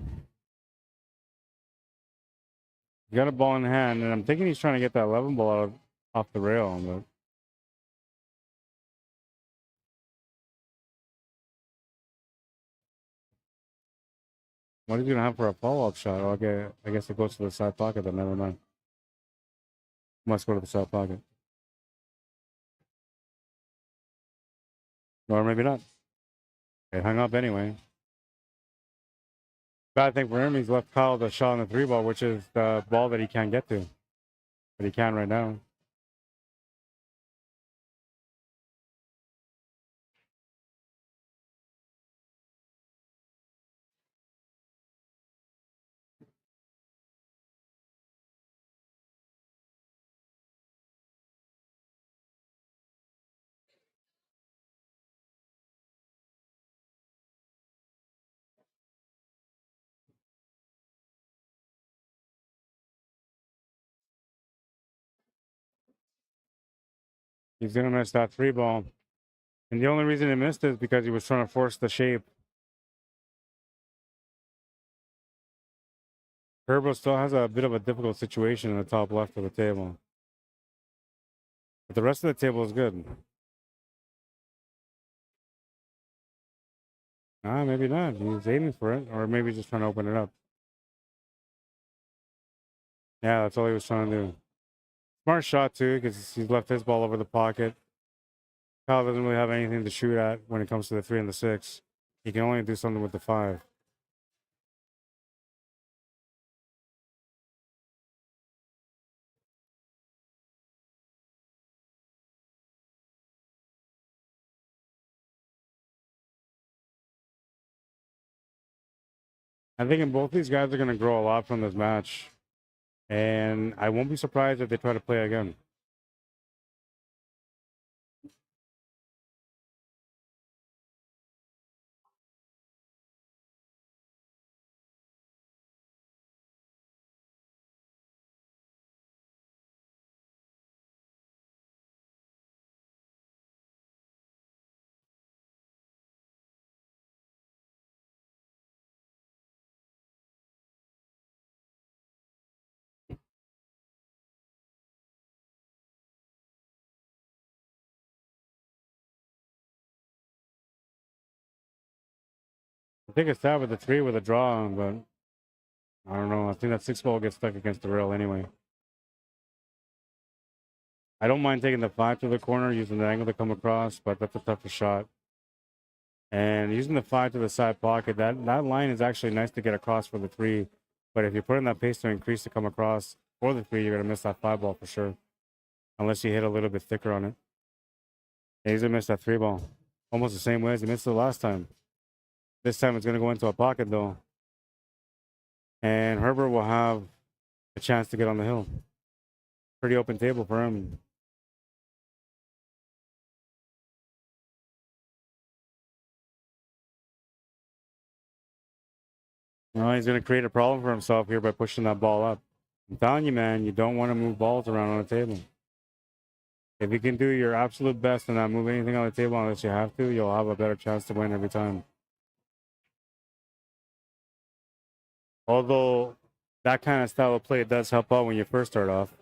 He got a ball in hand, and I'm thinking he's trying to get that 11 ball off the rail. But what is he going to have for a follow-up shot? Okay, I guess it goes to the side pocket, then never mind. Must go to the side pocket. Or maybe not. It hung up anyway. Bad thing for him, he's left Kyle the shot on the 3 ball, which is the ball that he can't get to. But he can right now. He's going to miss that 3 ball. And the only reason he missed is because he was trying to force the shape. Herbert still has a bit of a difficult situation in the top left of the table. But the rest of the table is good. Maybe not. He's aiming for it. Or maybe just trying to open it up. Yeah, that's all he was trying to do. Smart shot, too, because he's left his ball over the pocket. Kyle doesn't really have anything to shoot at when it comes to the 3 and the 6. He can only do something with the 5. I think both these guys are going to grow a lot from this match. And I won't be surprised if they try to play again. I think it's that with the 3 with a draw, but I don't know. I think that 6 ball gets stuck against the rail anyway. I don't mind taking the 5 to the corner, using the angle to come across, but that's a tougher shot. And using the 5 to the side pocket, that line is actually nice to get across for the 3 But if you put in that pace to increase to come across for the 3, you're going to miss that 5 ball for sure. Unless you hit a little bit thicker on it. Yeah, he's going to miss that 3 ball. Almost the same way as he missed it the last time. This time it's going to go into a pocket though. And Herbert will have a chance to get on the hill. Pretty open table for him. Well, he's going to create a problem for himself here by pushing that ball up. I'm telling you, man, you don't want to move balls around on the table. If you can do your absolute best and not move anything on the table unless you have to, you'll have a better chance to win every time. Although that kind of style of play does help out when you first start off.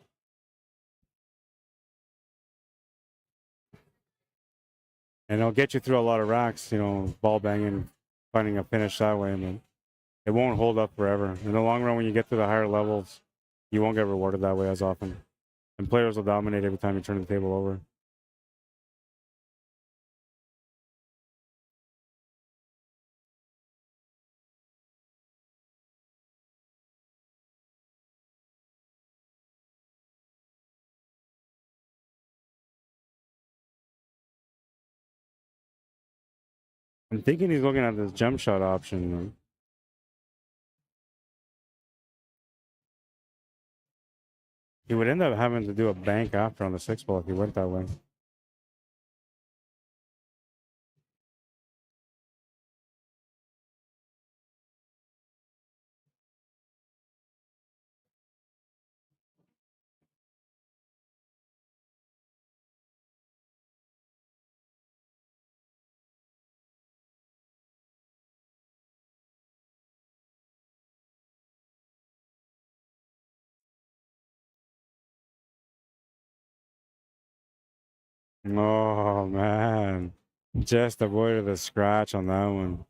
And it'll get you through a lot of racks, you know, ball banging, finding a finish that way. But it won't hold up forever. In the long run, when you get to the higher levels, you won't get rewarded that way as often. And players will dominate every time you turn the table over. I'm thinking he's looking at this jump shot option. He would end up having to do a bank after on the 6 ball if he went that way. Oh, man. Just avoided the scratch on that one.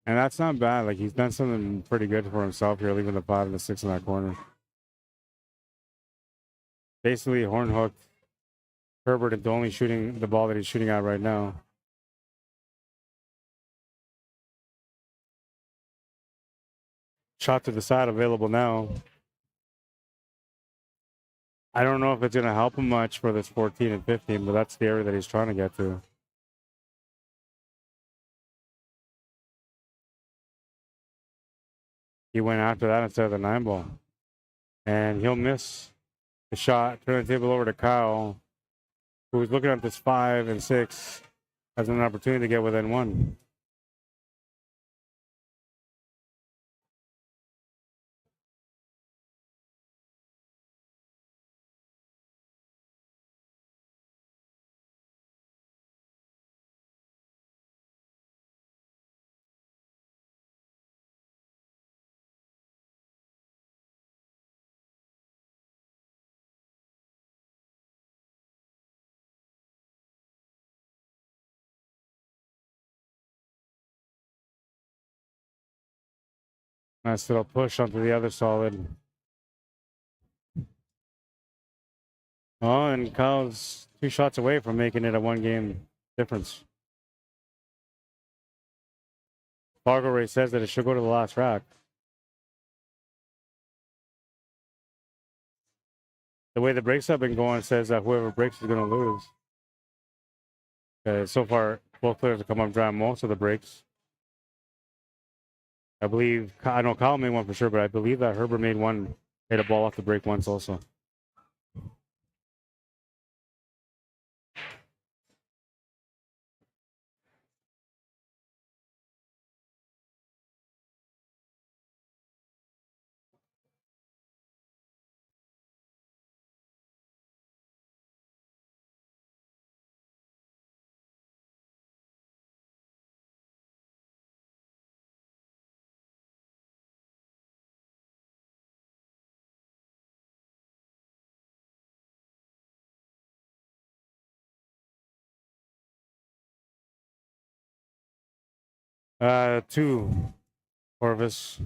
And that's not bad. Like, he's done something pretty good for himself here, leaving the 5 and the 6 in that corner. Basically, horn hooked Herbert into only shooting the ball that he's shooting at right now. Shot to the side available now. I don't know if it's going to help him much for this 14 and 15, but that's the area that he's trying to get to. He went after that instead of the 9 ball. And he'll miss the shot. Turn the table over to Kyle, who's looking at this 5 and 6 as an opportunity to get within 1. Nice little push onto the other solid. Oh, and Kyle's 2 shots away from making it a 1-game difference. Fargo Ray says that it should go to the last rack. The way the breaks have been going says that whoever breaks is going to lose. So far, both players have come up drawing most of the breaks. I believe, I know Kyle made one for sure, but I believe that Herbert made one, hit a ball off the break once also. Two, Orvis.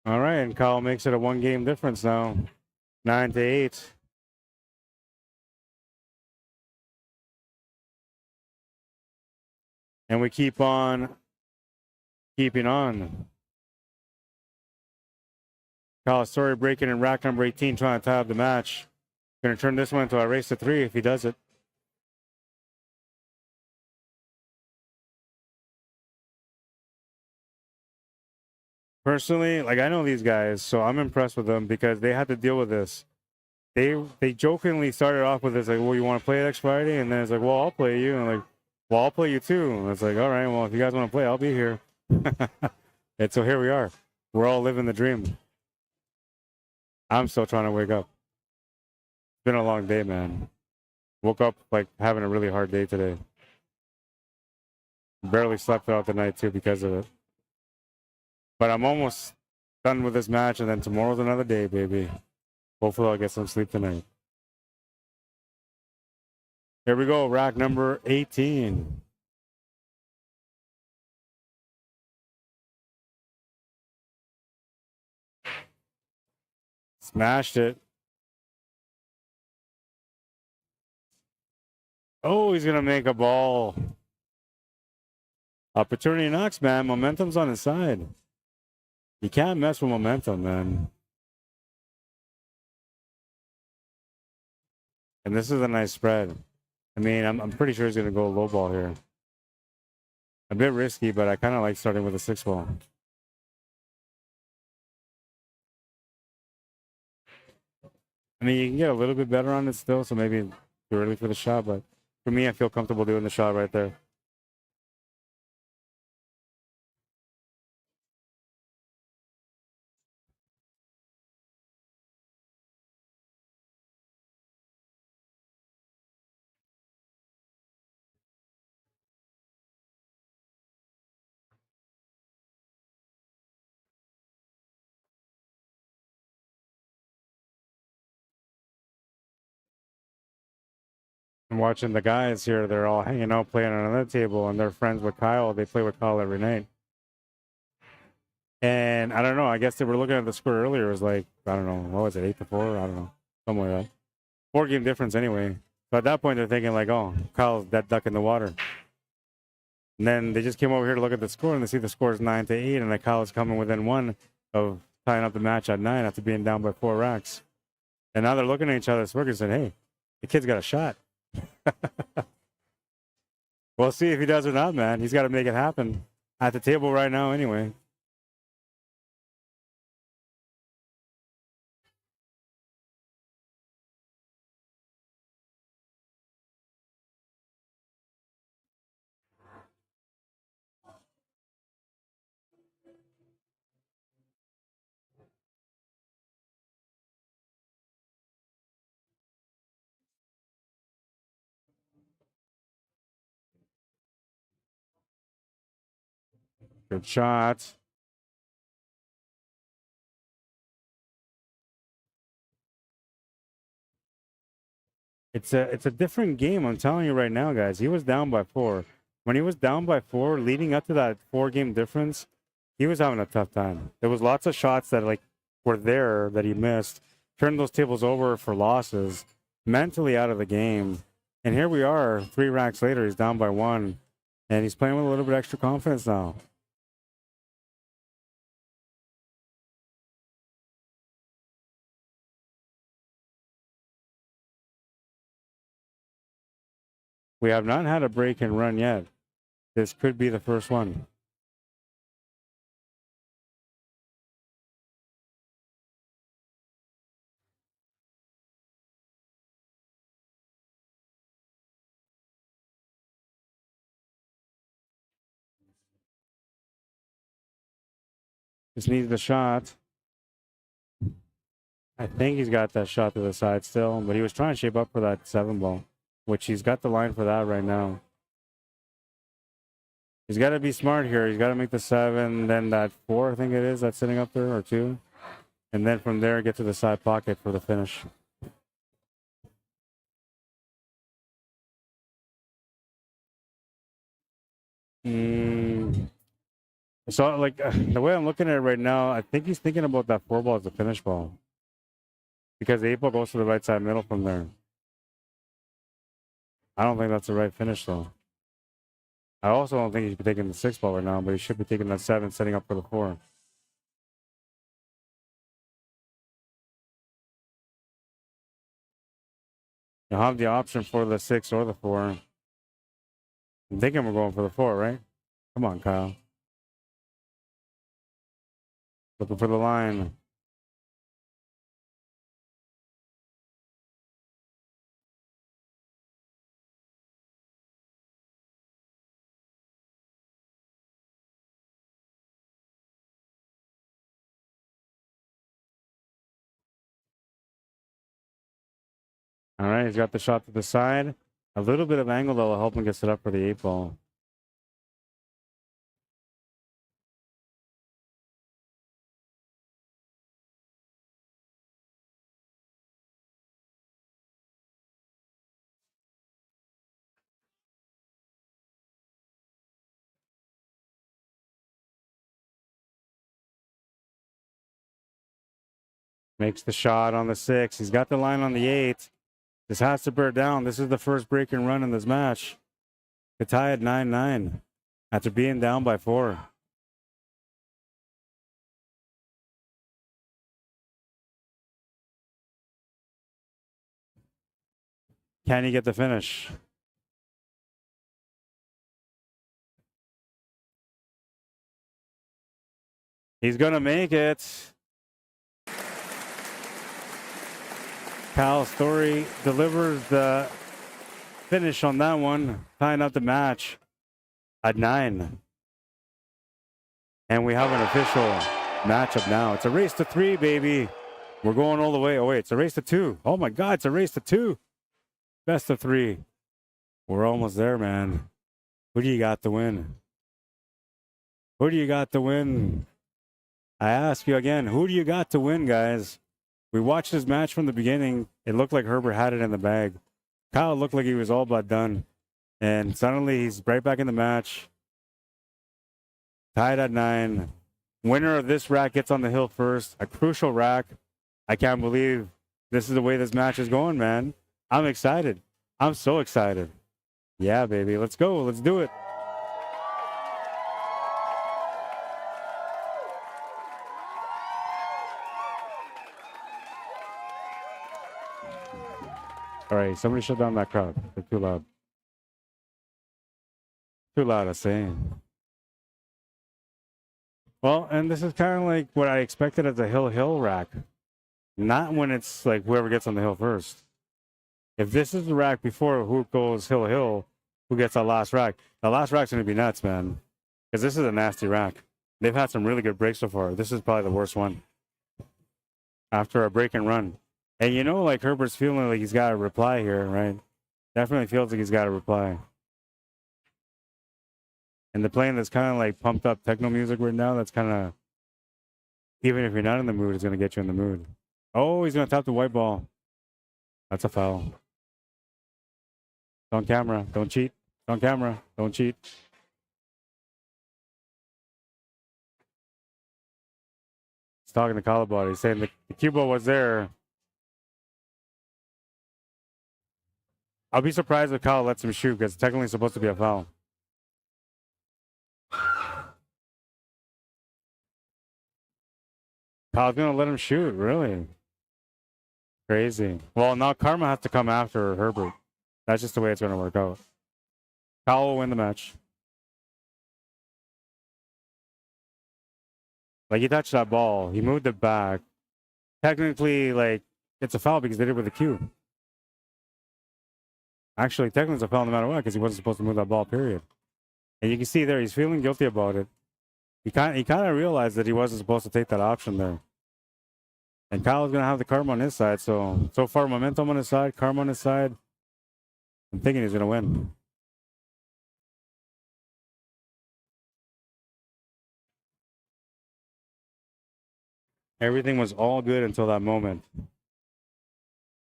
All right, and Kyle makes it a 1-game difference now, 9 to 8. And we keep on keeping on. Kyle Story breaking in rack number 18, trying to tie up the match. Going to turn this one into a race to 3 if he does it. Personally, like, I know these guys, so I'm impressed with them because they had to deal with this. They jokingly started off with this, like, well, you want to play next Friday? And then it's like, well, I'll play you. And like, well, I'll play you too. And it's like, all right, well, if you guys want to play, I'll be here. And so here we are. We're all living the dream. I'm still trying to wake up. It's been a long day, man. Woke up like having a really hard day today. Barely slept throughout the night too because of it. But I'm almost done with this match, and then tomorrow's another day, baby. Hopefully I'll get some sleep tonight. Here we go, rack number 18. Smashed it. Oh, he's going to make a ball. Opportunity knocks, man. Momentum's on his side. You can't mess with momentum, man. And this is a nice spread. I mean, I'm pretty sure he's going to go low ball here. A bit risky, but I kind of like starting with a 6 ball. I mean, you can get a little bit better on it still, so maybe too early for the shot, but for me, I feel comfortable doing the shot right there. I'm watching the guys here. They're all hanging out, playing on another table, and they're friends with Kyle. They play with Kyle every night. And I don't know. I guess they were looking at the score earlier. It was like, I don't know. What was it, 8-4? I don't know. Something like that. 4-game difference anyway. So at that point, they're thinking like, oh, Kyle's that duck in the water. And then they just came over here to look at the score, and they see the score is 9-8, and the Kyle's coming within 1 of tying up the match at 9 after being down by 4 racks. And now they're looking at each other. Smirking and said, hey, the kid's got a shot. We'll see if he does or not, man. He's got to make it happen at the table right now anyway. Good shot. It's a different game. I'm telling you right now, guys. He was down by 4. When he was down by 4, leading up to that 4-game difference, he was having a tough time. There was lots of shots that like were there that he missed. Turned those tables over for losses. Mentally out of the game. And here we are, 3 racks later. He's down by 1, and he's playing with a little bit extra confidence now. We have not had a break and run yet. This could be the first one. Just needs the shot. I think he's got that shot to the side still, but he was trying to shape up for that 7 ball, which he's got the line for that right now. He's got to be smart here. He's got to make the 7, then that 4, I think it is, that's sitting up there, or 2. And then from there, get to the side pocket for the finish. So, like, the way I'm looking at it right now, I think he's thinking about that 4 ball as a finish ball. Because the 8 ball goes to the right side middle from there. I don't think that's the right finish, though. I also don't think he should be taking the 6 ball right now, but he should be taking that 7, setting up for the 4. You'll have the option for the 6 or the 4. I'm thinking we're going for the 4, right? Come on, Kyle. Looking for the line. All right, he's got the shot to the side. A little bit of angle that will help him get set up for the 8 ball. Makes the shot on the 6. He's got the line on the 8. This has to bear down. This is the first break and run in this match. To tie at 9-9 after being down by 4. Can he get the finish? He's going to make it. Cal Story delivers the finish on that one, tying up the match at 9. And we have an official matchup now. It's a race to 3, baby. We're going all the way. Oh, wait, it's a race to 2. Oh, my God, it's a race to 2. Best of 3. We're almost there, man. Who do you got to win? Who do you got to win? I ask you again, who do you got to win, guys? We watched this match from the beginning. It looked like Herbert had it in the bag. Kyle looked like he was all but done. And suddenly he's right back in the match. Tied at 9. Winner of this rack gets on the hill first. A crucial rack. I can't believe this is the way this match is going, man. I'm excited. I'm so excited. Yeah, baby. Let's go. Let's do it. All right, somebody shut down that crowd. They're too loud. Too loud, I say. Well, and this is kind of like what I expected as a hill rack. Not when it's like whoever gets on the hill first. If this is the rack before who goes hill, who gets that last rack? The last rack's going to be nuts, man. Because this is a nasty rack. They've had some really good breaks so far. This is probably the worst one. After a break and run. And you know, like Herbert's feeling like he's got a reply here, right? Definitely feels like he's got a reply. And they're playing this kind of like pumped up techno music right now. That's kind of, even if you're not in the mood, it's going to get you in the mood. Oh, he's going to tap the white ball. That's a foul. It's on camera. Don't cheat. It's on camera. Don't cheat. He's talking to Kyle about it. He's saying the cue ball was there. I'll be surprised if Kyle lets him shoot because it's technically supposed to be a foul. Kyle's going to let him shoot, really? Crazy. Well, now Karma has to come after Herbert. That's just the way it's going to work out. Kyle will win the match. Like, he touched that ball. He moved it back. Technically, like, it's a foul because they did it with a cue. Actually, technically it's a foul no matter what because he wasn't supposed to move that ball, period. And you can see there, he's feeling guilty about it. He kind of realized that he wasn't supposed to take that option there. And Kyle's going to have the karma on his side. So far, momentum on his side, karma on his side. I'm thinking he's going to win. Everything was all good until that moment.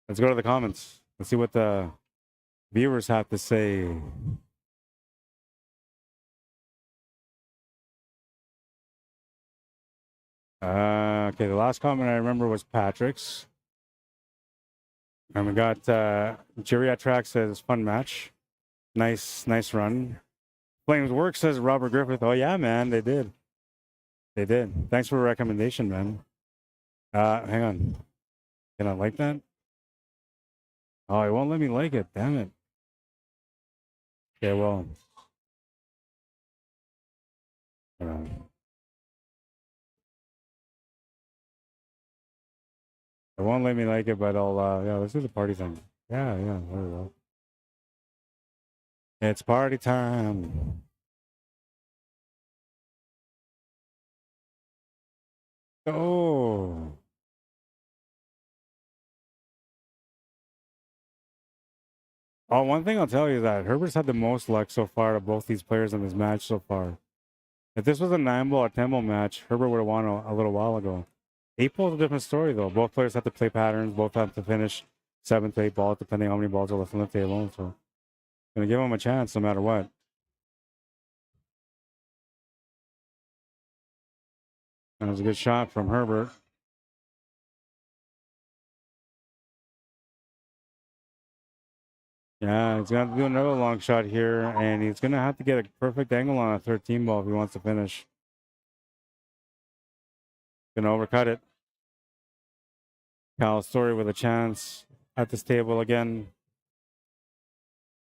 Let's go to the comments. Let's see what the viewers have to say. Okay, the last comment I remember was Patrick's. And we got Jerry at Track says, fun match. Nice run. Flames work, says Robert Griffith. Oh yeah, man, they did. They did. Thanks for a recommendation, man. Hang on. Can I like that? Oh, it won't let me like it. Damn it. Yeah, well. Hold on. It won't let me like it, but I'll, yeah, let's do the party thing. Yeah, there we go. It's party time. Oh. Oh, one thing I'll tell you is that Herbert's had the most luck so far to both these players in this match so far. If this was a 9-ball or 10-ball match, Herbert would have won a little while ago. 8-ball is a different story, though. Both players have to play patterns. Both have to finish 7 to 8 balls, depending on how many balls are left on the table. So, going to give them a chance no matter what. That was a good shot from Herbert. Yeah, he's going to do another long shot here, and he's going to have to get a perfect angle on a 13 ball if he wants to finish. Going to overcut it. Cal Story with a chance at this table again.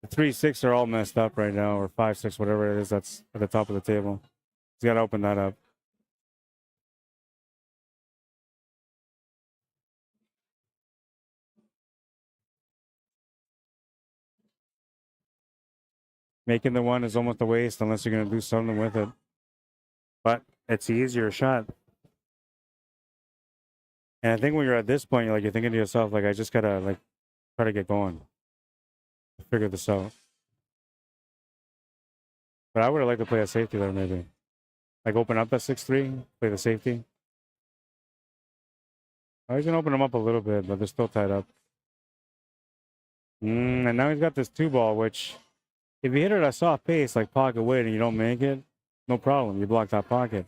The 3-6 are all messed up right now, or 5-6, whatever it is that's at the top of the table. He's got to open that up. Making the one is almost a waste unless you're going to do something with it. But it's the easier shot. And I think when you're at this point, you're thinking to yourself, I just got to try to get going. Figure this out. But I would have liked to play a safety there maybe. Open up that 6-3, play the safety. Oh, he's going to open them up a little bit, but they're still tied up. And now he's got this 2-ball, which if you hit it at a soft pace, like pocket weight, and you don't make it, no problem. You block that pocket.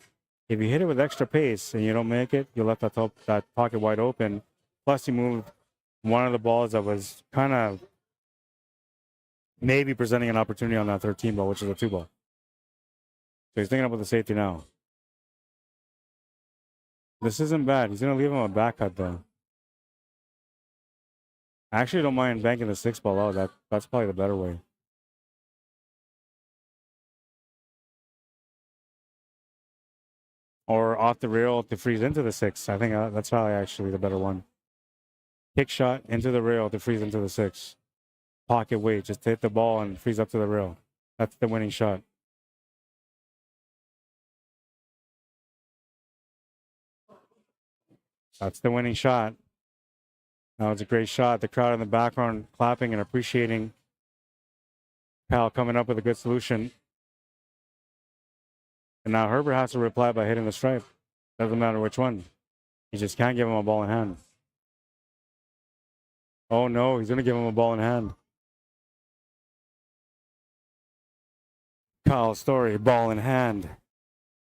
If you hit it with extra pace and you don't make it, you left that pocket wide open. Plus, you moved one of the balls that was kind of maybe presenting an opportunity on that 13 ball, which is a 2-ball. So he's thinking about the safety now. This isn't bad. He's going to leave him a back cut, though. I actually don't mind banking the 6-ball out. That's probably the better way. Or off the rail to freeze into the 6. I think that's probably actually the better one. Kick shot into the rail to freeze into the 6. Pocket weight, just hit the ball and freeze up to the rail. That's the winning shot. That's the winning shot. That was a great shot. The crowd in the background clapping and appreciating Cal coming up with a good solution. And now Herbert has to reply by hitting the stripe. Doesn't matter which one. He just can't give him a ball in hand. Oh no, he's going to give him a ball in hand. Kyle Story, ball in hand.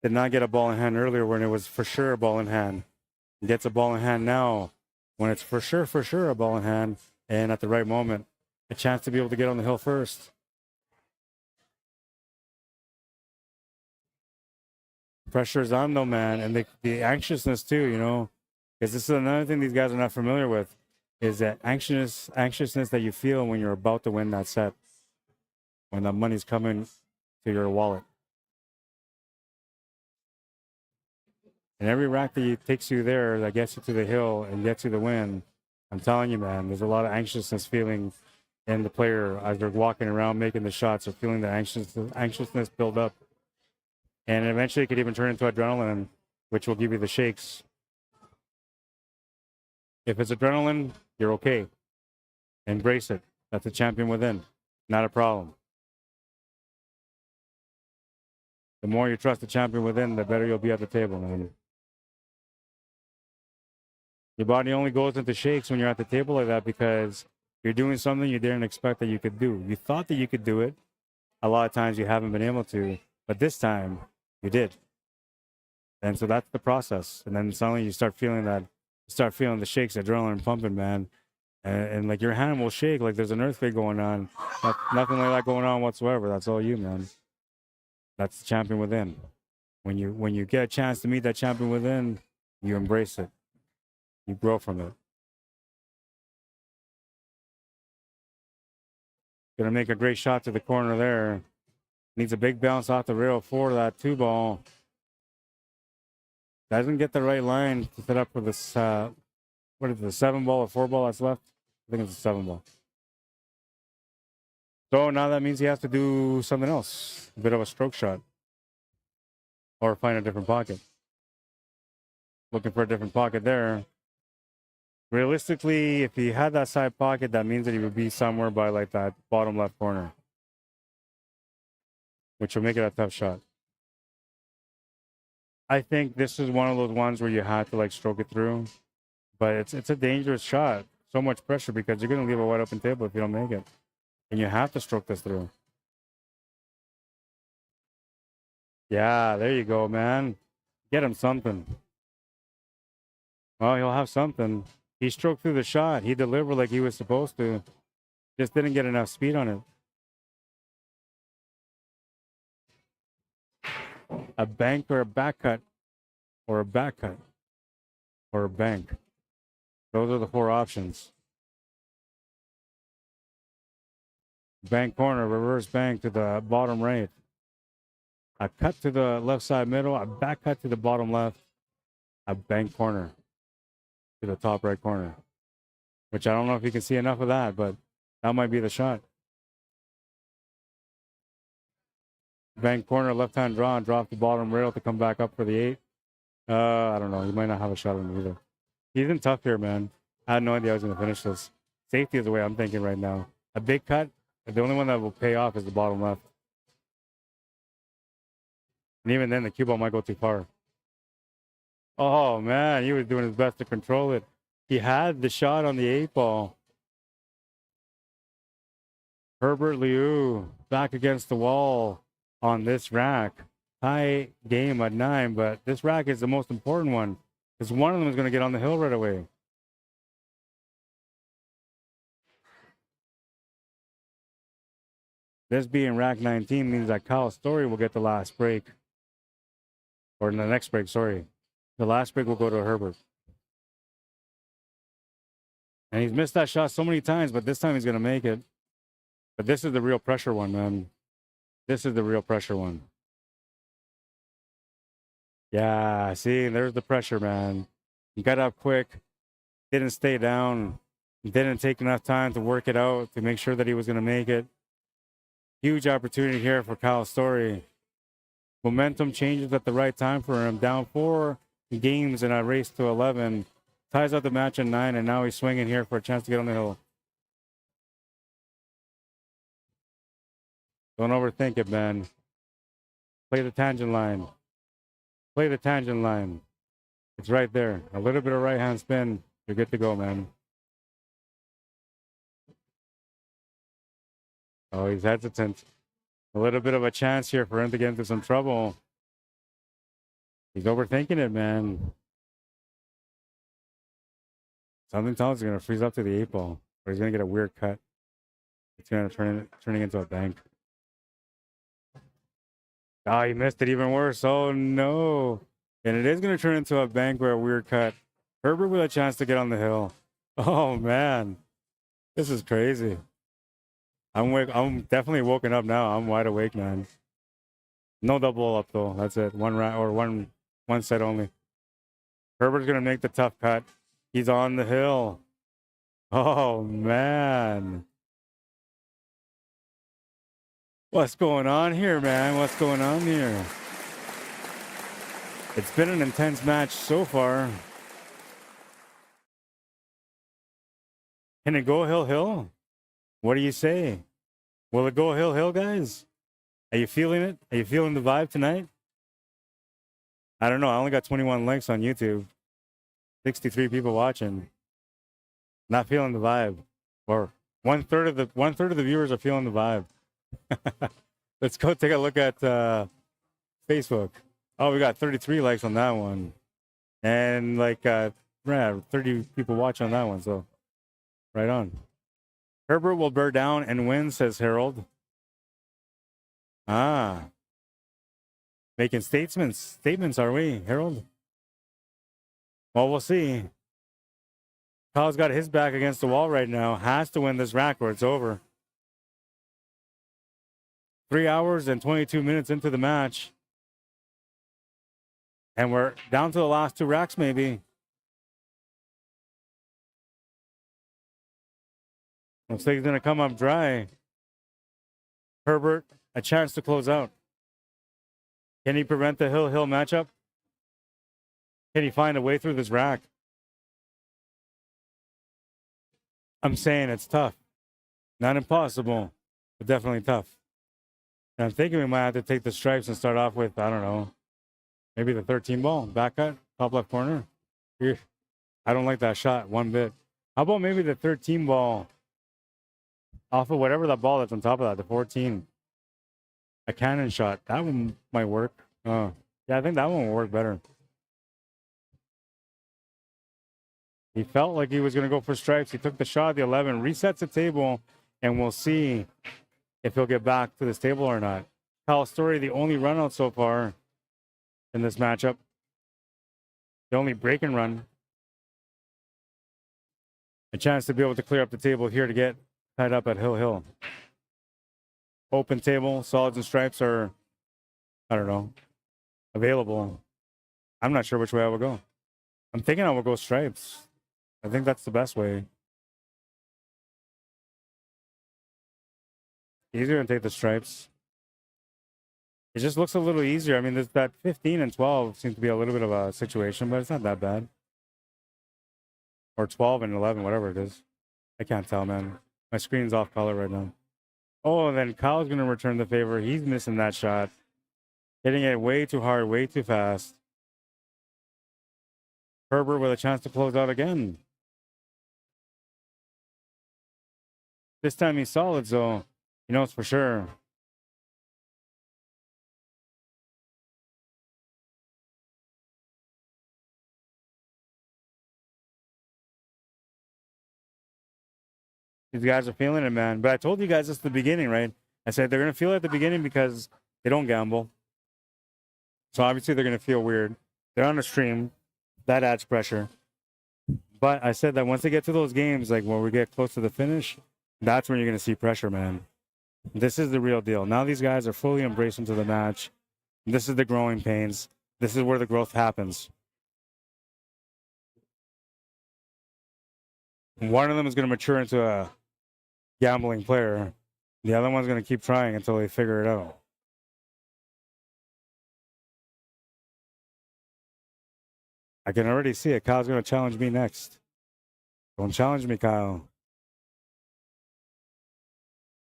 Did not get a ball in hand earlier when it was for sure a ball in hand. He gets a ball in hand now when it's for sure a ball in hand, and at the right moment, a chance to be able to get on the hill first. Pressure is on though, man, and the anxiousness too, because this is another thing these guys are not familiar with, is that anxiousness that you feel when you're about to win that set, when that money's coming to your wallet. And every rack that takes you there, that gets you to the hill and gets you the win, I'm telling you, man, there's a lot of anxiousness feeling in the player as they're walking around making the shots or feeling the anxiousness build up. And eventually it could even turn into adrenaline, which will give you the shakes. If it's adrenaline, you're okay. Embrace it. That's a champion within. Not a problem. The more you trust the champion within, the better you'll be at the table, man. Your body only goes into shakes when you're at the table like that because you're doing something you didn't expect that you could do. You thought that you could do it. A lot of times you haven't been able to, but this time you did. And so that's the process. And then suddenly you start feeling the shakes, adrenaline pumping, man. And like your hand will shake like there's an earthquake going on. Nothing like that going on whatsoever. That's all you, man. That's the champion within. When you get a chance to meet that champion within, you embrace it. You grow from it. Gonna make a great shot to the corner there. Needs a big bounce off the rail for that 2-ball. Doesn't get the right line to set up for this, what is it, the 7-ball or 4-ball that's left? I think it's a 7-ball. So now that means he has to do something else. A bit of a stroke shot. Or find a different pocket. Looking for a different pocket there. Realistically, if he had that side pocket, that means that he would be somewhere by like that bottom left corner. Which will make it a tough shot. I think this is one of those ones where you have to like stroke it through. But it's a dangerous shot. So much pressure because you're going to leave a wide open table if you don't make it. And you have to stroke this through. Yeah, there you go, man. Get him something. Well, he'll have something. He stroked through the shot. He delivered like he was supposed to. Just didn't get enough speed on it. A bank or a back cut. Or a back cut. Or a bank. Those are the 4 options. Bank corner, reverse bank to the bottom right. A cut to the left side middle, a back cut to the bottom left, a bank corner to the top right corner. Which I don't know if you can see enough of that, but that might be the shot. Bank corner, left-hand draw, and drop the bottom rail to come back up for the 8. I don't know. He might not have a shot on it either. He's in tough here, man. I had no idea I was going to finish this. Safety is the way I'm thinking right now. A big cut, the only one that will pay off is the bottom left. And even then, the cue ball might go too far. Oh, man, he was doing his best to control it. He had the shot on the 8-ball. Herbert Liu back against the wall on this rack. High game at 9, but this rack is the most important one because one of them is going to get on the hill right away. This being rack 19 means that Kyle Story will get the last break. Or the next break, sorry. The last break will go to Herbert. And he's missed that shot so many times, but this time he's going to make it. But this is the real pressure one, man. This is the real pressure one. Yeah, see, there's the pressure, man. He got up quick, didn't stay down, didn't take enough time to work it out to make sure that he was going to make it. Huge opportunity here for Kyle Story. Momentum changes at the right time for him. Down 4 games in a race to 11. Ties up the match at 9, and now he's swinging here for a chance to get on the hill. Don't overthink it, man. Play the tangent line. Play the tangent line. It's right there. A little bit of right-hand spin. You're good to go, man. Oh, he's hesitant. A little bit of a chance here for him to get into some trouble. He's overthinking it, man. Something tells he's going to freeze up to the 8-ball. Or he's going to get a weird cut. It's going to turn it into a bank. Oh, he missed it even worse. Oh, no. And it is going to turn into a bank or a weird cut. Herbert with a chance to get on the hill. Oh, man. This is crazy. I'm definitely woken up now. I'm wide awake, man. No double up, though. That's it. One round or one set only. Herbert's going to make the tough cut. He's on the hill. Oh, man. What's going on here, man? What's going on here? It's been an intense match so far. Can it go hill? What do you say? Will it go hill, guys? Are you feeling it? Are you feeling the vibe tonight? I don't know. I only got 21 likes on YouTube. 63 people watching. Not feeling the vibe. Or one third of the viewers are feeling the vibe. Let's go take a look at Facebook. Oh, we got 33 likes on that one. And like 30 people watch on that one. So right on. Herbert will bear down and win, says Harold. Ah. Making statements, are we, Harold? Well, we'll see. Kyle's got his back against the wall right now. Has to win this rack or it's over. 3 hours and 22 minutes into the match. And we're down to the last 2 racks, maybe. Looks like he's going to come up dry. Herbert, a chance to close out. Can he prevent the Hill-Hill matchup? Can he find a way through this rack? I'm saying it's tough. Not impossible, but definitely tough. And I'm thinking we might have to take the stripes and start off with, I don't know, maybe the 13 ball, back cut, top left corner. Here. I don't like that shot one bit. How about maybe the 13 ball off of whatever that ball that's on top of that, the 14. A cannon shot. That one might work. Yeah, I think that one will work better. He felt like he was going to go for stripes. He took the shot at the 11, resets the table, and we'll see if he'll get back to this table or not. Kyle Story, the only run out so far in this matchup. The only break and run. A chance to be able to clear up the table here to get tied up at Hill-Hill. Open table, solids and stripes are, I don't know, available. I'm not sure which way I will go. I'm thinking I will go stripes. I think that's the best way. Easier to take the stripes. It just looks a little easier. I mean, there's that 15 and 12 seems to be a little bit of a situation, but it's not that bad. Or 12 and 11, whatever it is. I can't tell, man. My screen's off color right now. Oh, and then Kyle's going to return the favor. He's missing that shot. Hitting it way too hard, way too fast. Herbert with a chance to close out again. This time he's solid, so he knows for sure. These guys are feeling it, man. But I told you guys this at the beginning, right? I said they're going to feel it at the beginning because they don't gamble. So obviously they're going to feel weird. They're on a stream. That adds pressure. But I said that once they get to those games, like when we get close to the finish, that's when you're going to see pressure, man. This is the real deal. Now these guys are fully embraced into the match. This is the growing pains. This is where the growth happens. One of them is going to mature into a gambling player. The other one's going to keep trying until they figure it out. I can already see it. Kyle's going to challenge me next. Don't challenge me, Kyle.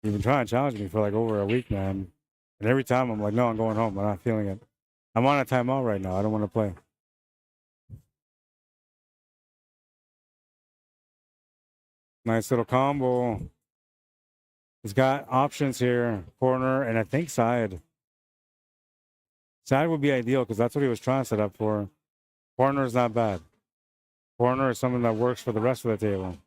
You've been trying to challenge me for like over a week, man. And every time I'm like, no, I'm going home. I'm not feeling it. I'm on a timeout right now. I don't want to play. Nice little combo. He's got options here. Corner and I think side. Side would be ideal because that's what he was trying to set up for. Corner is not bad. Corner is something that works for the rest of the table.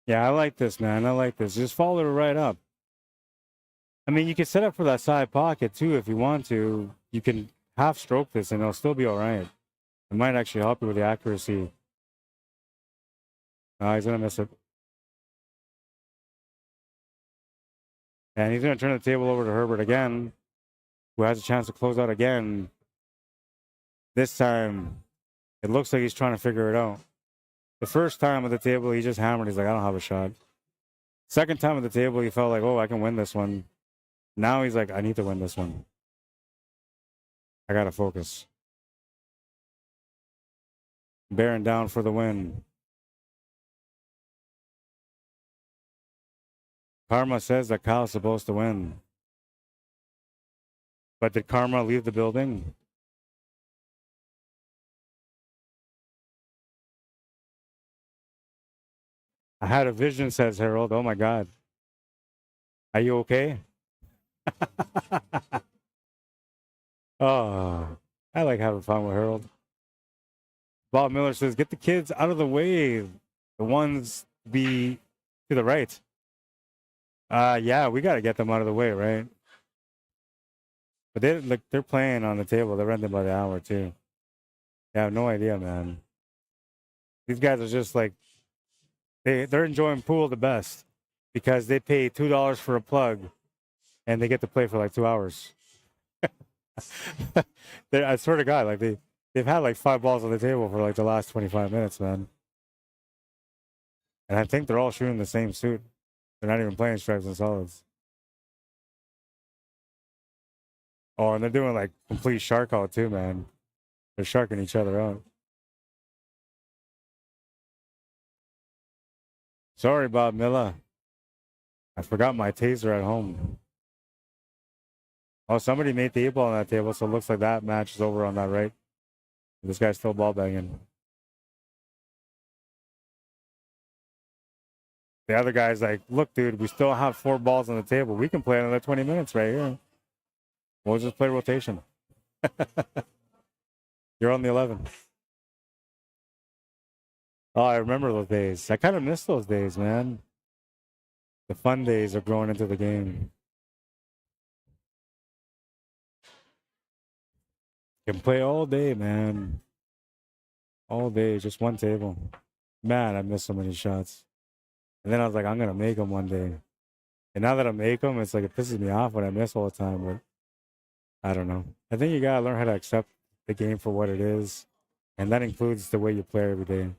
Yeah, I like this, man. I like this. Just follow it right up. I mean, you can set up for that side pocket, too, if you want to. You can half stroke this, and it'll still be all right. It might actually help you with the accuracy. He's going to miss it. And he's going to turn the table over to Herbert again, who has a chance to close out again. This time, it looks like he's trying to figure it out. The first time at the table, he just hammered. He's like, I don't have a shot. Second time at the table, he felt like, oh, I can win this one. Now he's like, I need to win this one. I got to focus. Bearing down for the win. Karma says that Kyle's supposed to win. But did Karma leave the building? I had a vision, says Harold. Oh my God. Are you okay? Oh, I like having fun with Harold. Bob Miller says, get the kids out of the way. The ones be to the right. Yeah, we got to get them out of the way, right? But they're playing on the table. They're renting by the hour too. I have no idea, man. These guys are just like they're enjoying pool the best because they pay $2 for a plug and they get to play for like 2 hours. I swear to God, like they've had like 5 balls on the table for like the last 25 minutes, man. And I think they're all shooting the same suit. They're not even playing stripes and solids. Oh, and they're doing like complete shark out too, man. They're sharking each other out. Sorry, Bob Miller. I forgot my taser at home. Oh, somebody made the 8-ball on that table, so it looks like that match is over on that right. This guy's still ball banging. The other guy's like, look, dude, we still have 4 balls on the table. We can play another 20 minutes right here. We'll just play rotation. You're on the 11. Oh, I remember those days. I kind of miss those days, man. The fun days are growing into the game. Can play all day, man. All day, just one table. Man, I missed so many shots. And then I was like, I'm going to make them one day. And now that I make them, it's like it pisses me off when I miss all the time. But I don't know. I think you got to learn how to accept the game for what it is. And that includes the way you play every day.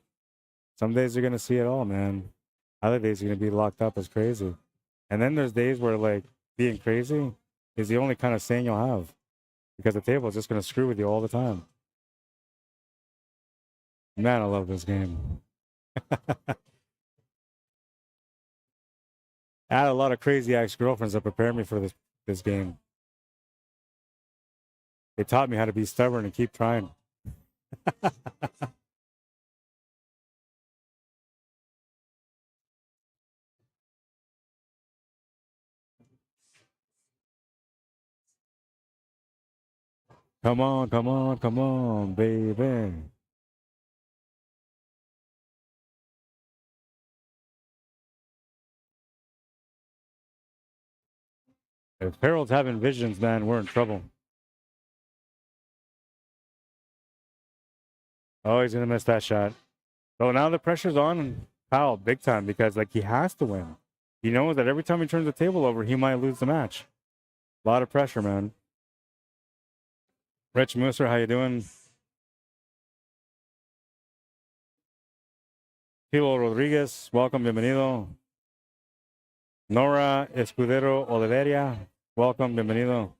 Some days you're going to see it all, man. Other days you're going to be locked up as crazy. And then there's days where, like, being crazy is the only kind of saying you'll have. Because the table is just going to screw with you all the time. Man, I love this game. I had a lot of crazy ex-girlfriends that prepared me for this game. They taught me how to be stubborn and keep trying. Come on, come on, come on, baby. If Harold's having visions, man, we're in trouble. Oh, he's going to miss that shot. So now the pressure's on Powell big time because, like, he has to win. He knows that every time he turns the table over, he might lose the match. A lot of pressure, man. Rich Mooser, how you doing? Pilo Rodriguez, welcome, bienvenido. Nora Escudero Oliveria, welcome, bienvenido.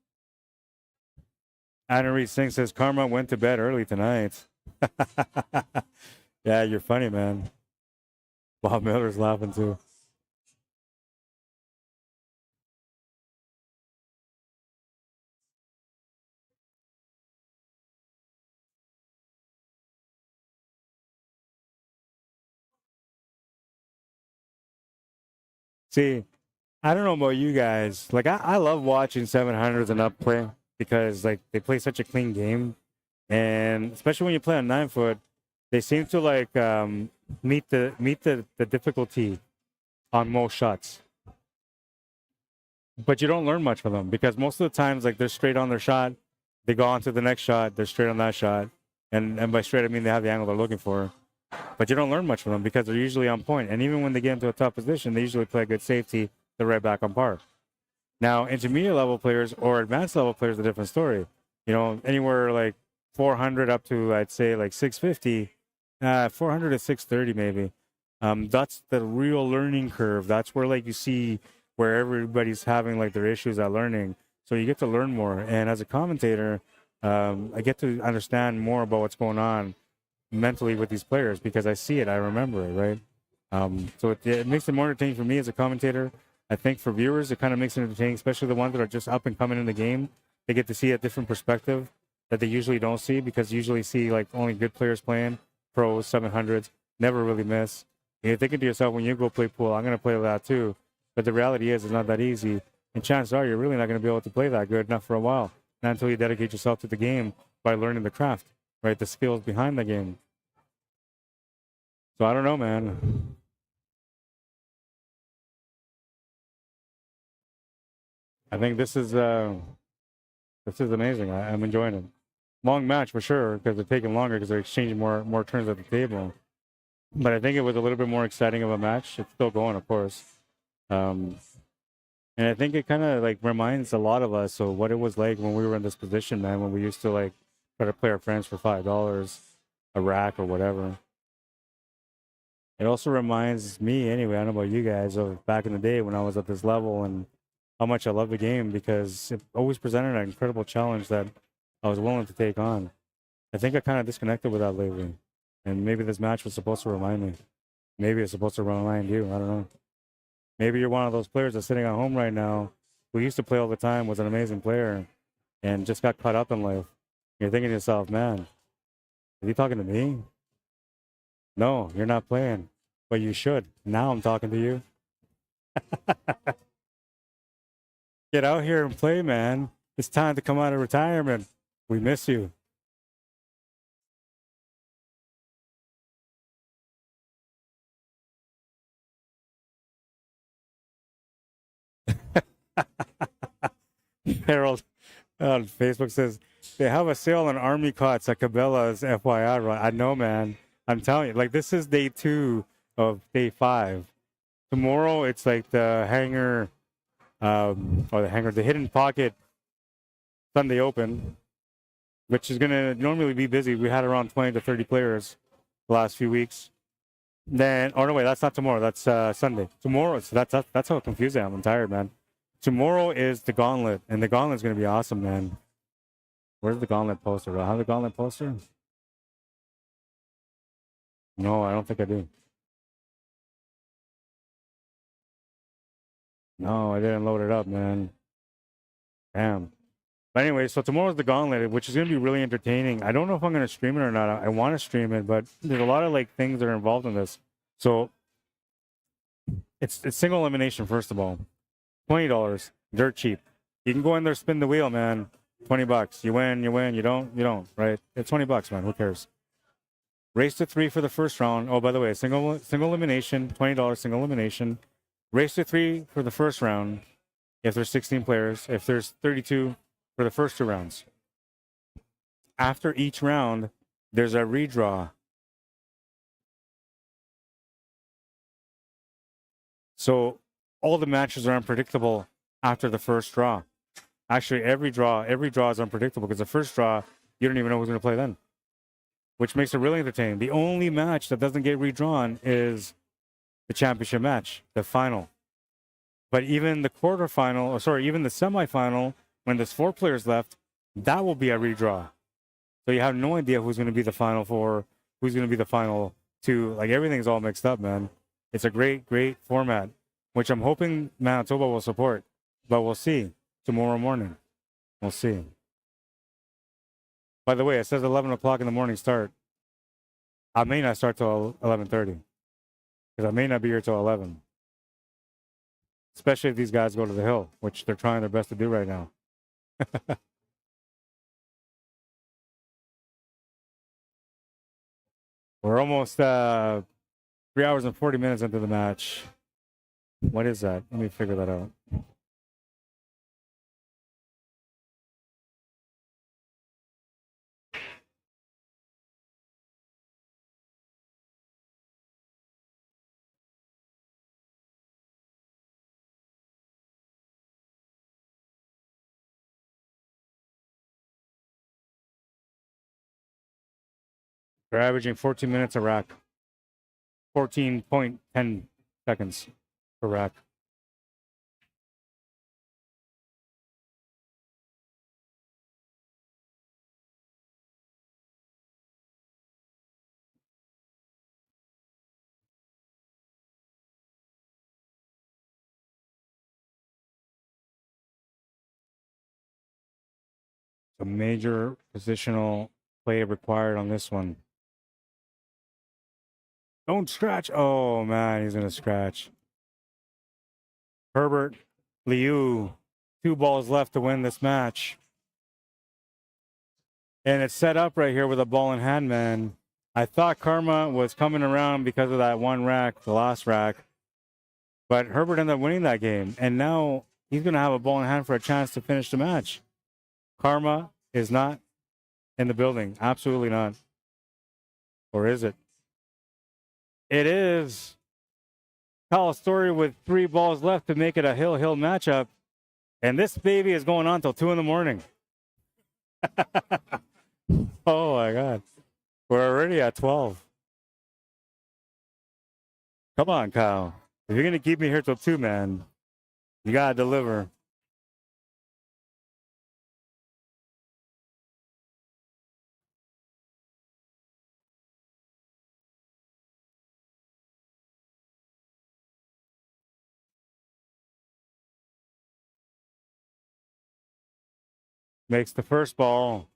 Anna Reed Singh says, Karma went to bed early tonight. Yeah, you're funny, man. Bob Miller's laughing too. See, I don't know about you guys. Like, I love watching 700s and up play because, like, they play such a clean game. And especially when you play on 9-foot, they seem to, like, meet the difficulty on most shots. But you don't learn much from them because most of the times, like, they're straight on their shot. They go on to the next shot. They're straight on that shot. And by straight, I mean they have the angle they're looking for. But you don't learn much from them because they're usually on point. And even when they get into a tough position, they usually play good safety. They're right back on par. Now, intermediate level players or advanced level players, a different story. You know, anywhere like 400 up to, I'd say, like 650, 400 to 630 maybe. That's the real learning curve. That's where, like, you see where everybody's having, like, their issues at learning. So you get to learn more. And as a commentator, I get to understand more about what's going on mentally with these players because I see it, I remember it, right? So it makes it more entertaining for me as a commentator. I think for viewers, it kind of makes it entertaining, especially the ones that are just up and coming in the game. They get to see a different perspective that they usually don't see because you usually see, like, only good players playing, pros, 700s, never really miss. And you're thinking to yourself, when you go play pool, I'm going to play that too. But the reality is, it's not that easy. And chances are, you're really not going to be able to play that good, not for a while. Not until you dedicate yourself to the game by learning the craft, right? The skills behind the game. So I don't know, man. I think this is amazing. I'm enjoying it. Long match for sure because they're taking longer because they're exchanging more turns at the table. But I think it was a little bit more exciting of a match. It's still going, of course. And I think it kind of like reminds a lot of us of what it was like when we were in this position, man, when we used to like try to play our friends for $5 a rack or whatever. It also reminds me, anyway, I don't know about you guys, of back in the day when I was at this level and how much I love the game because it always presented an incredible challenge that I was willing to take on. I think I kind of disconnected with that lately. And maybe this match was supposed to remind me. Maybe it's supposed to remind you. I don't know. Maybe you're one of those players that's sitting at home right now who used to play all the time, was an amazing player, and just got caught up in life. You're thinking to yourself, man, are you talking to me? No, you're not playing, but you should. Now I'm talking to you. Get out here and play, man. It's time to come out of retirement. We miss you. Harold on Facebook says, they have a sale on army cots at Cabela's, FYI. Right? I know, man. I'm telling you, like, this is day 2 of day 5. Tomorrow, it's like the hanger, the hidden pocket Sunday Open, which is going to normally be busy. We had around 20 to 30 players the last few weeks. Then, oh, no, wait, that's not tomorrow. That's Sunday. Tomorrow, so that's how confused I am. I'm tired, man. Tomorrow is the gauntlet, and the gauntlet's going to be awesome, man. Where's the gauntlet poster? Do I have the gauntlet poster? No, I don't think I do. No, I didn't load it up, man. Damn. But anyway, so tomorrow's the gauntlet, which is going to be really entertaining. I don't know if I'm going to stream it or not. I want to stream it, but there's a lot of like things that are involved in this. So it's single elimination, first of all. $20, dirt cheap. You can go in there, spin the wheel, man. $20. You win, you win. You don't, right? It's $20, man. Who cares? Race to 3 for the first round. Oh, by the way, single elimination, $20 single elimination. Race to 3 for the first round if there's 16 players. If there's 32 for the first 2 rounds. After each round, there's a redraw. So all the matches are unpredictable after the first draw. Actually, every draw is unpredictable because the first draw, you don't even know who's going to play then, which makes it really entertaining. The only match that doesn't get redrawn is the championship match, the final. But even the even the semifinal, when there's 4 players left, that will be a redraw. So you have no idea who's going to be the final 4, who's going to be the final 2. Like, everything's all mixed up, man. It's a great, great format, which I'm hoping Manitoba will support. But we'll see tomorrow morning. We'll see. By the way, it says 11 o'clock in the morning start. I may not start till 11:30 because I may not be here till 11. Especially if these guys go to the hill, which they're trying their best to do right now. We're almost 3 hours and 40 minutes into the match. What is that? Let me figure that out. They're averaging 14 minutes a rack. 14.10 seconds per rack. A major positional play required on this one. Don't scratch. Oh, man, he's going to scratch. Herbert, Liu, 2 balls left to win this match. And it's set up right here with a ball in hand, man. I thought Karma was coming around because of that one rack, the last rack. But Herbert ended up winning that game. And now he's going to have a ball in hand for a chance to finish the match. Karma is not in the building. Absolutely not. Or is it? It is. Kyle Story with 3 balls left to make it a hill-hill matchup. And this baby is going on till 2 in the morning. Oh, my God. We're already at 12. Come on, Kyle. If you're going to keep me here till 2, man, you got to deliver. Makes the first ball.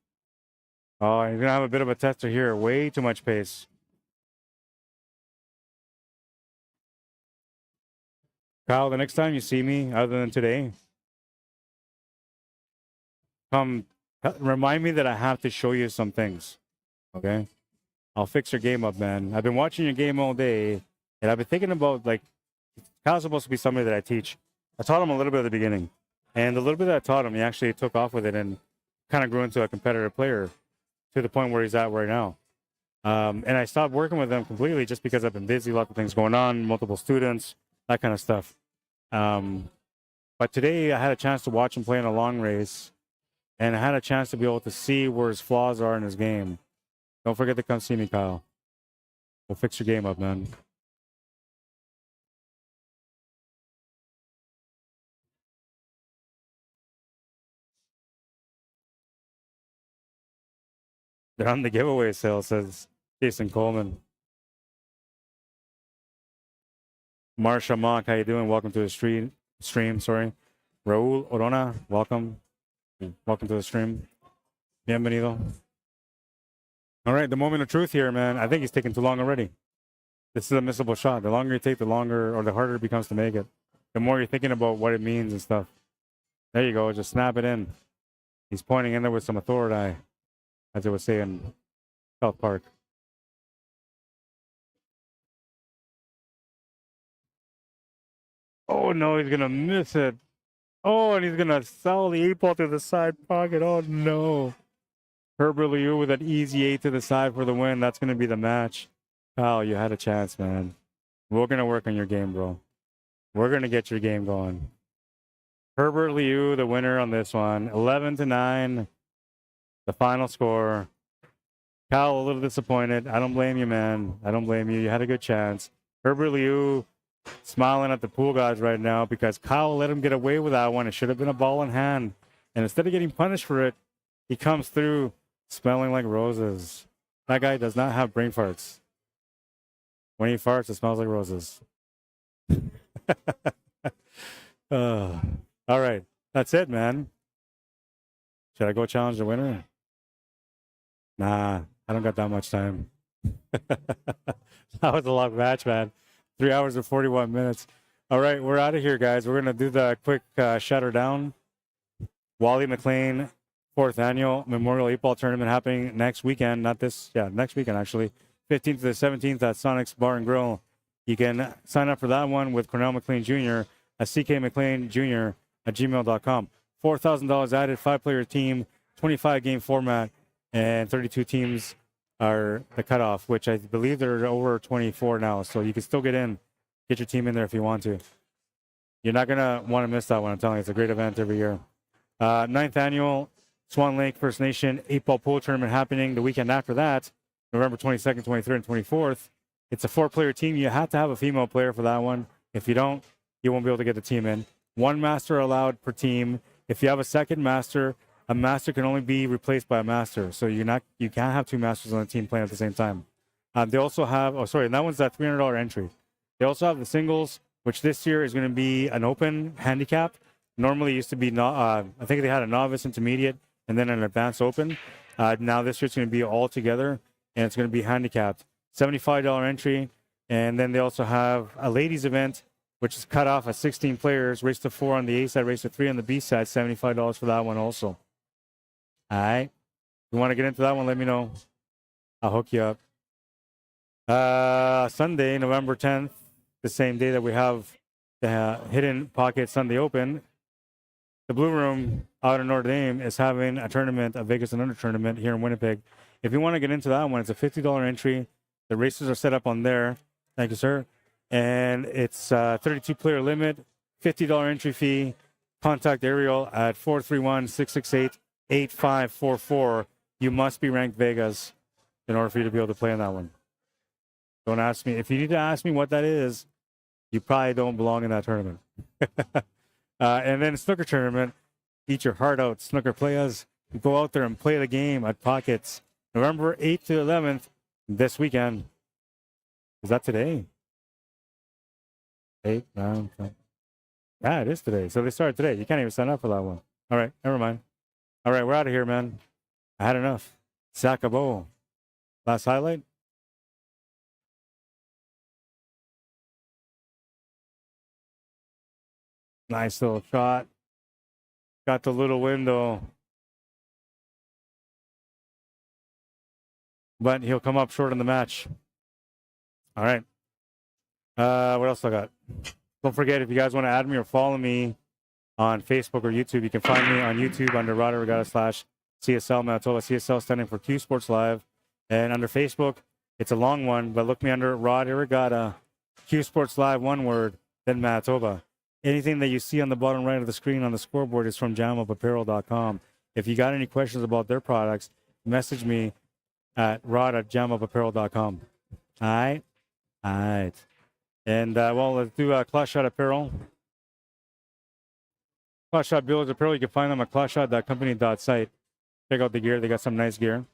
Oh, he's going to have a bit of a tester here. Way too much pace. Kyle, the next time you see me, other than today, come remind me that I have to show you some things. Okay? I'll fix your game up, man. I've been watching your game all day, and I've been thinking about, like, Kyle's supposed to be somebody that I teach. I taught him a little bit at the beginning. And the little bit that I taught him, he actually took off with it and kind of grew into a competitive player to the point where he's at right now. And I stopped working with him completely just because I've been busy, lots of things going on, multiple students, that kind of stuff. But today I had a chance to watch him play in a long race, and I had a chance to be able to see where his flaws are in his game. Don't forget to come see me, Kyle. We'll fix your game up, man. They're on the giveaway sale, says Jason Coleman. Marsha Mock, how you doing? Welcome to the stream. Sorry. Raul Orona, welcome. Welcome to the stream. Bienvenido. All right, the moment of truth here, man. I think he's taking too long already. This is a missable shot. The longer you take, the longer or the harder it becomes to make it. The more you're thinking about what it means and stuff. There you go. Just snap it in. He's pointing in there with some authority, as they would say in South Park. Oh, no, he's going to miss it. Oh, and he's going to sell the 8-ball to the side pocket. Oh, no. Herbert Liu with an easy 8 to the side for the win. That's going to be the match. Kyle, you had a chance, man. We're going to work on your game, bro. We're going to get your game going. Herbert Liu, the winner on this one. 11-9, the final score. Kyle, a little disappointed. I don't blame you, man. I don't blame you. You had a good chance. Herbert Liu smiling at the pool guys right now because Kyle let him get away with that one. It should have been a ball in hand. And instead of getting punished for it, he comes through smelling like roses. That guy does not have brain farts. When he farts, it smells like roses. All right. That's it, man. Should I go challenge the winner? Nah, I don't got that much time. That was a long match, man. 3 hours and 41 minutes. All right, we're out of here, guys. We're going to do the quick shutter down. Wally McLean, 4th annual Memorial 8-ball tournament happening next weekend. Not this, yeah, next weekend, actually. 15th to the 17th at Sonic's Bar and Grill. You can sign up for that one with Cornell McLean Jr. at ckmcleanjr@gmail.com. $4,000 added, 5-player team, 25-game format, and 32 teams are the cutoff, which I believe they're over 24 now. So you can still get in, get your team in there if you want to. You're not going to want to miss that one. I'm telling you, it's a great event every year. 9th annual Swan Lake First Nation 8-ball pool tournament happening the weekend after that, November 22nd, 23rd, and 24th. It's a 4-player team. You have to have a female player for that one. If you don't, you won't be able to get the team in. 1 master allowed per team. If you have a second master, a master can only be replaced by a master. So you can't have 2 masters on the team playing at the same time. They also have, and that one's that $300 entry. They also have the singles, which this year is going to be an open handicap. Normally it used to be, I think they had a novice, intermediate, and then an advanced open. Now this year it's going to be all together, and it's going to be handicapped. $75 entry. And then they also have a ladies event, which is cut off at 16 players, race to 4 on the A side, race to 3 on the B side, $75 for that one also. All right. If you want to get into that one, let me know. I'll hook you up. Sunday, November 10th, the same day that we have the Hidden Pocket Sunday Open, the Blue Room out in Notre Dame is having a tournament, a Vegas and Under tournament here in Winnipeg. If you want to get into that one, it's a $50 entry. The races are set up on there. Thank you, sir. And it's a 32-player limit, $50 entry fee. Contact Ariel at 431-668-8544. You must be ranked Vegas in order for you to be able to play in that one. Don't ask me. If you need to ask me what that is, you probably don't belong in that tournament. And then snooker tournament, eat your heart out. Snooker players, go out there and play the game at Pockets. November 8th to 11th this weekend. Is that today? 8, 9, 10. Yeah, it is today. So they started today. You can't even sign up for that one. All right, never mind. All right, we're out of here, man. I had enough. Sakabo. Last highlight. Nice little shot. Got the little window. But he'll come up short in the match. All right. What else I got? Don't forget, if you guys want to add me or follow me on Facebook or YouTube, you can find me on YouTube under Arriagada /CSL Manitoba. CSL standing for Q Sports Live. And under Facebook, it's a long one, but look me under Arriagada, Q Sports Live, one word, then Manitoba. Anything that you see on the bottom right of the screen on the scoreboard is from jamupapparel.com. If you got any questions about their products, message me at rod@jamupapparel.com. All right? All right. And, well, let's do Class Shot Apparel. Class Shot Billiards Apparel, you can find them at classshot.company.site. Check out the gear. They got some nice gear.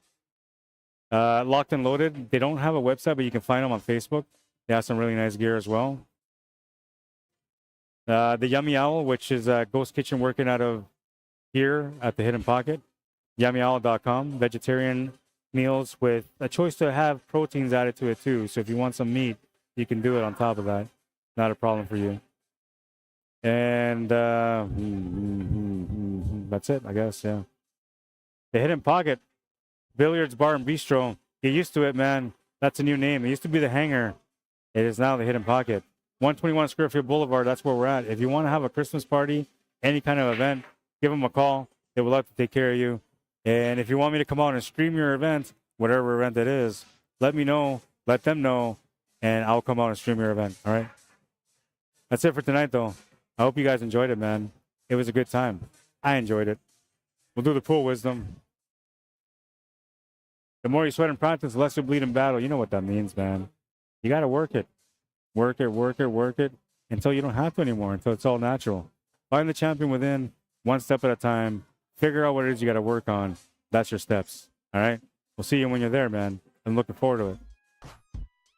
Locked and Loaded, they don't have a website, but you can find them on Facebook. They have some really nice gear as well. The Yummy Owl, which is Ghost Kitchen working out of here at the Hidden Pocket. YummyOwl.com. Vegetarian meals with a choice to have proteins added to it too. So if you want some meat, you can do it on top of that. Not a problem for you. And that's it, I guess, yeah. The Hidden Pocket, Billiards Bar and Bistro. Get used to it, man. That's a new name. It used to be the Hangar. It is now the Hidden Pocket. 121 Scurfield Blvd, that's where we're at. If you want to have a Christmas party, any kind of event, give them a call. They would love to take care of you. And if you want me to come out and stream your event, whatever event it is, let me know, let them know, and I'll come out and stream your event, all right? That's it for tonight, though. I hope you guys enjoyed it, man. It was a good time. I enjoyed it. We'll do the pool wisdom. The more you sweat and practice, the less you bleed in battle. You know what that means, man. You got to work it. Work it, work it, work it, until you don't have to anymore, until it's all natural. Find the champion within, one step at a time. Figure out what it is you got to work on. That's your steps, all right? We'll see you when you're there, man. I'm looking forward to it.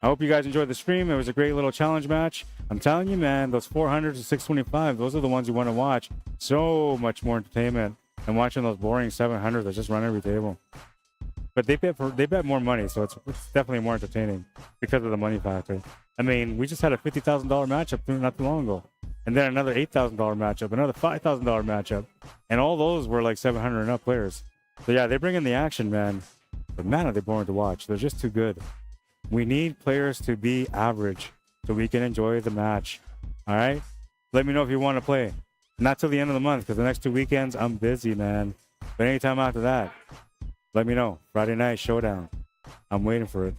I hope you guys enjoyed the stream. It was a great little challenge match. I'm telling you, man, those 400 to 625, those are the ones you want to watch. So much more entertainment than watching those boring 700s that just run every table. But they bet more money, so it's definitely more entertaining because of the money factor. I mean, we just had a $50,000 matchup not too long ago. And then another $8,000 matchup, another $5,000 matchup. And all those were like 700 and up players. So yeah, they bring in the action, man. But man, are they boring to watch. They're just too good. We need players to be average so we can enjoy the match. All right? Let me know if you want to play. Not till the end of the month, because the next 2 weekends, I'm busy, man. But anytime after that, let me know. Friday night, Showdown. I'm waiting for it.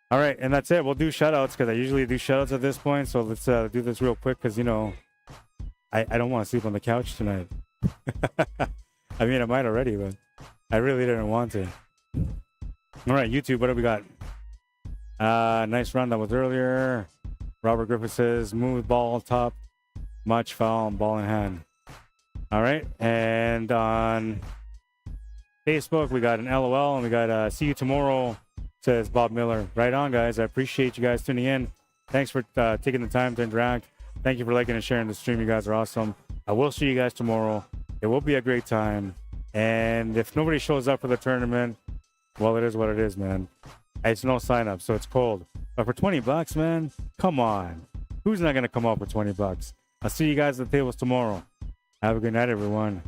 All right, and that's it. We'll do shoutouts because I usually do shoutouts at this point. So let's do this real quick because, you know, I don't want to sleep on the couch tonight. I mean, I might already, but I really didn't want to. All right, YouTube, what do we got? Nice run that was earlier. Robert Griffith says, smooth ball top, much foul, ball in hand. All right, and on Facebook, we got an LOL, and we got see you tomorrow, says Bob Miller. Right on, guys. I appreciate you guys tuning in. Thanks for taking the time to interact. Thank you for liking and sharing the stream. You guys are awesome. I will see you guys tomorrow. It will be a great time. And if nobody shows up for the tournament, well, it is what it is, man. It's no sign up, so it's cold. But for 20 bucks, man, come on. Who's not going to come up for 20 bucks? I'll see you guys at the tables tomorrow. Have a good night, everyone.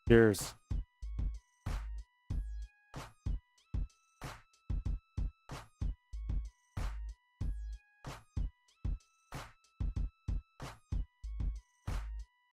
Cheers.